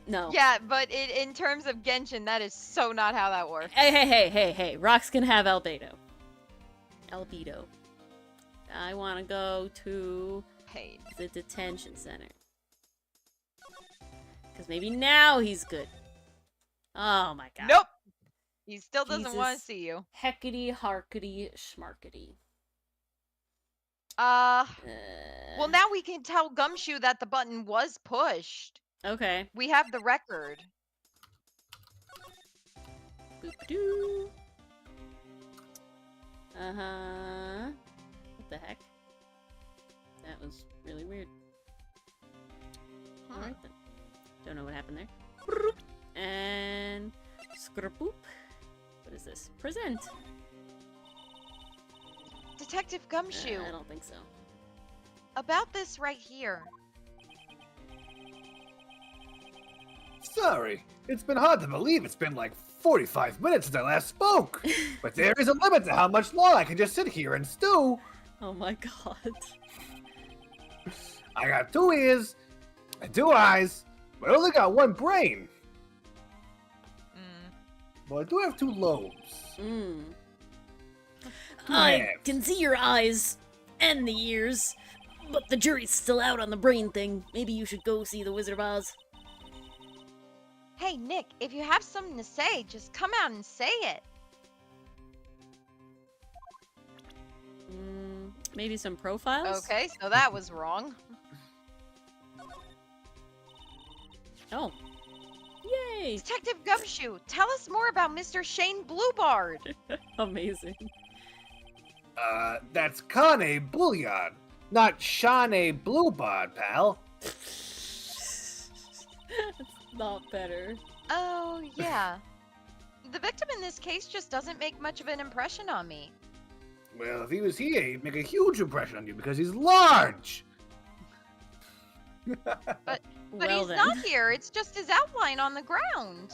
no. Yeah, but in terms of Genshin, that is so not how that works. Hey. Rocks can have albedo. Albedo. I want to go to Pain. the detention center. Because maybe now he's good. Oh my god. Nope. He still doesn't want to Jesus. see you. Heckety harkety schmarkety. Well, now we can tell Gumshoe that the button was pushed. Okay. We have the record. Boop-doo. Uh-huh. What the heck? That was really weird. Alright then. Don't know what happened there. And... Skrapoop. What is this? Present! Detective Gumshoe, I don't think so. about this right here. Sorry, it's been hard to believe it's been like 45 minutes since I last spoke. But there is a limit to how much long I can just sit here and stew. Oh my god. I got 2 ears and 2 eyes, but I only got 1 brain. But I do have 2 lobes. Mmm. I can see your eyes and the ears, but the jury's still out on the brain thing. Maybe you should go see the Wizard of Oz. Hey, Nick, if you have something to say, just come out and say it. Maybe some profiles? Okay, so that was wrong. Oh. Yay! Detective Gumshoe, tell us more about Mr. Shane Bluebard. Amazing. That's Kane Bouillon, not Shane Bluebard, pal. It's not better. Oh, yeah. The victim in this case just doesn't make much of an impression on me. Well, if he was here, he'd make a huge impression on you because he's large. But Well he's then. not here, it's just his outline on the ground.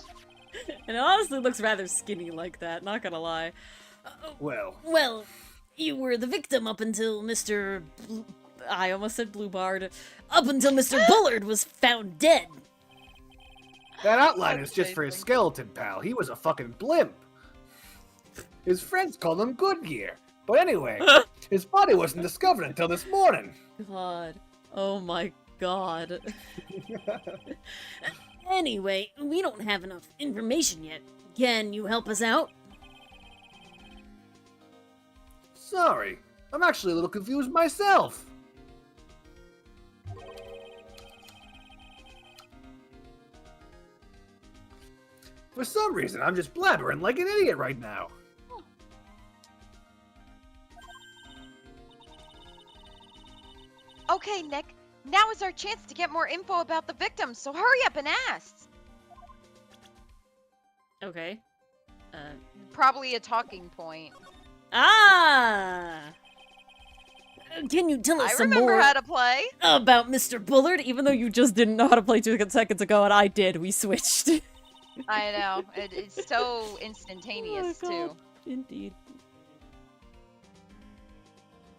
And it honestly looks rather skinny like that, not gonna lie. Well, Well, you were the victim up until I almost said Bluebard. up until Mr. Bullard was found dead. that outline is just for his skeleton, pal. He was a fucking blimp. His friends called him Goodyear. But anyway, his body wasn't discovered until this morning. God. Oh my god. Anyway, we don't have enough information yet. Can you help us out? Sorry, I'm actually a little confused myself. For some reason, I'm just blabbering like an idiot right now. Okay, Nick, now is our chance to get more info about the victim, so hurry up and ask. Okay. Probably a talking point. Ah! Can you tell us I some remember more how to play. about Mr. Bullard? Even though you just didn't know how to play 2 seconds ago, and I did, we switched. I know, it's so instantaneous, Oh, too. God. Indeed.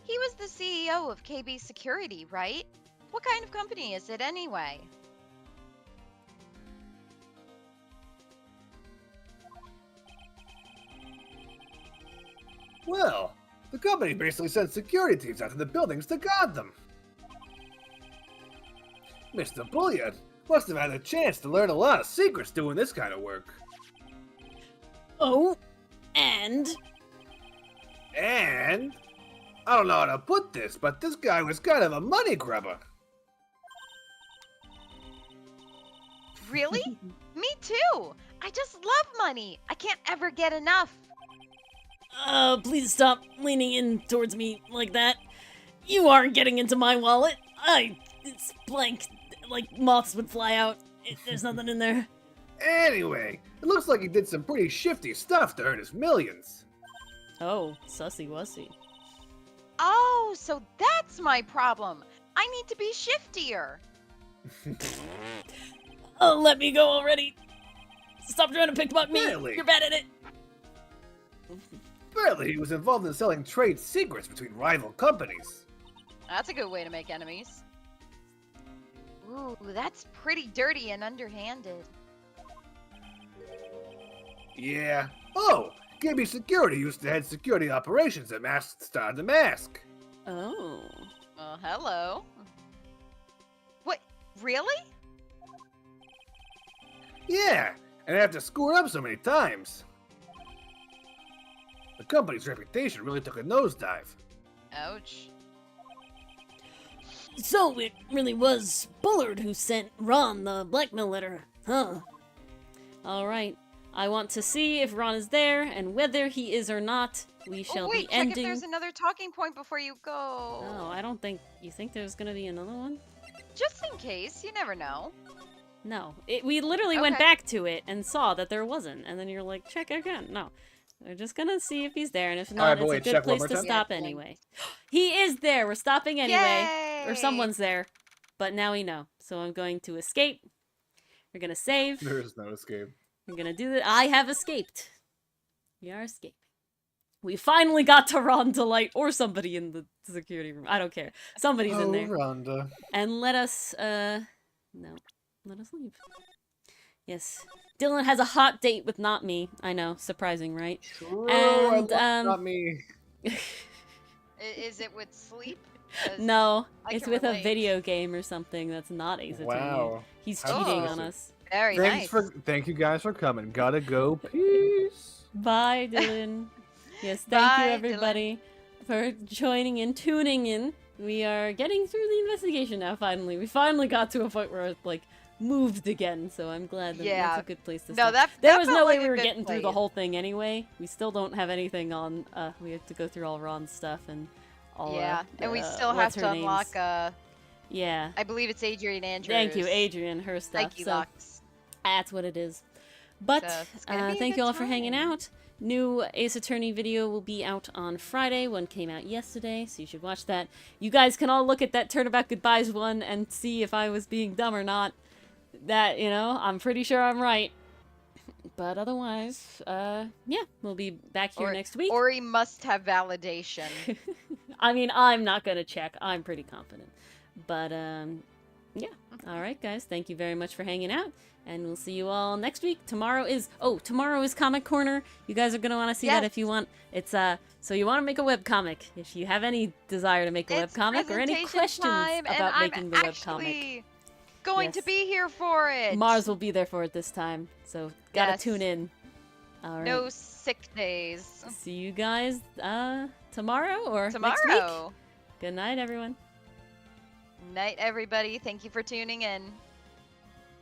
He was the CEO of KB Security, right? What kind of company is it anyway? Well, the company basically sent security teams out to the buildings to guard them. Mr. Bulliard must have had a chance to learn a lot of secrets doing this kind of work. Oh, and And I don't know how to put this, but this guy was kind of a money grubber. Really? Me too! I just love money! I can't ever get enough! please stop leaning in towards me like that. You aren't getting into my wallet. It's blank, like moths would fly out. There's nothing in there. Anyway, it looks like he did some pretty shifty stuff to earn his millions. Oh, sussy wussy. Oh, so that's my problem! I need to be shiftier! Oh, let me go already. Stop trying to pickpocket me. Really? You're bad at it. Apparently, he was involved in selling trade secrets between rival companies. That's a good way to make enemies. Ooh, that's pretty dirty and underhanded. Yeah. Oh, KB Security used to head security operations at Masked Star the Mask. Oh. Well, hello. What? Really? Yeah, and after screwing up so many times, the company's reputation really took a nosedive. Ouch. So it really was Bullard who sent Ron the blackmail letter, huh? Alright. I want to see if Ron is there, and whether he is or not, we shall Oh, be wait, check if ending. there's another talking point before you go. Oh, I don't think... You think there's gonna be another one? Just in case, you never know. No. We literally went Okay. back to it and saw that there wasn't, and then you're like, check again. No. We're just gonna see if he's there, and if not, Alright, but it's wait, a good check one place more to time. stop anyway. He is there! We're stopping anyway. Or Yay! someone's there. But now we know. So I'm going to escape. We're gonna save. There is no escape. We're gonna do that. I have escaped. We are escaping. We finally got to Rhonda Light, or somebody in the security room. I don't care. Somebody's in there. Rhonda. And let us, no. Let us leave. Yes. Dylan has a hot date with not me. I know. Surprising, right? True, And, not me. Is it with sleep? 'Cause No. I It's can with a relate. video game or something that's not Ace Attorney. Wow. He's How cheating on specific. us. Very nice. Thank you guys for coming. Gotta go. Peace. Bye, Dylan. Yes, thank you Bye, everybody for joining and tuning in. We are getting through the investigation now, finally. We finally got to a point where it, like, moved again, so I'm glad that Yeah. that's a good place to No, stop. that There that was felt no way like we a were good getting through the place. whole thing anyway. We still don't have anything on, we have to go through all Ron's stuff and all, Yeah, and we still have what's to her unlock, names? Yeah. I believe it's Adrian Andrews. Thank you, Adrian, her stuff. Thank you, So Lux. that's what it is. But, So, it's gonna be a thank good you all for hanging time. out. New Ace Attorney video will be out on Friday. One came out yesterday, so you should watch that. You guys can all look at that Turnabout Goodbyes one and see if I was being dumb or not. That, you know, I'm pretty sure I'm right. But otherwise, yeah, we'll be back here next week. Ori must have validation. I mean, I'm not gonna check. I'm pretty confident. But, yeah. Alright, guys. Thank you very much for hanging out. And we'll see you all next week. Tomorrow is Comic Corner. You guys are gonna want to see that Yes. if you want. It's, so you want to make a webcomic. If you have any desire to make a It's webcomic or any presentation questions time, and about I'm making the webcomic. actually going to Yes. be here for it. Mars will be there for it this time. So, gotta Yes. tune in. Alright. No sick days. See you guys, tomorrow or next week. Tomorrow. Good night, everyone. Night, everybody. Thank you for tuning in.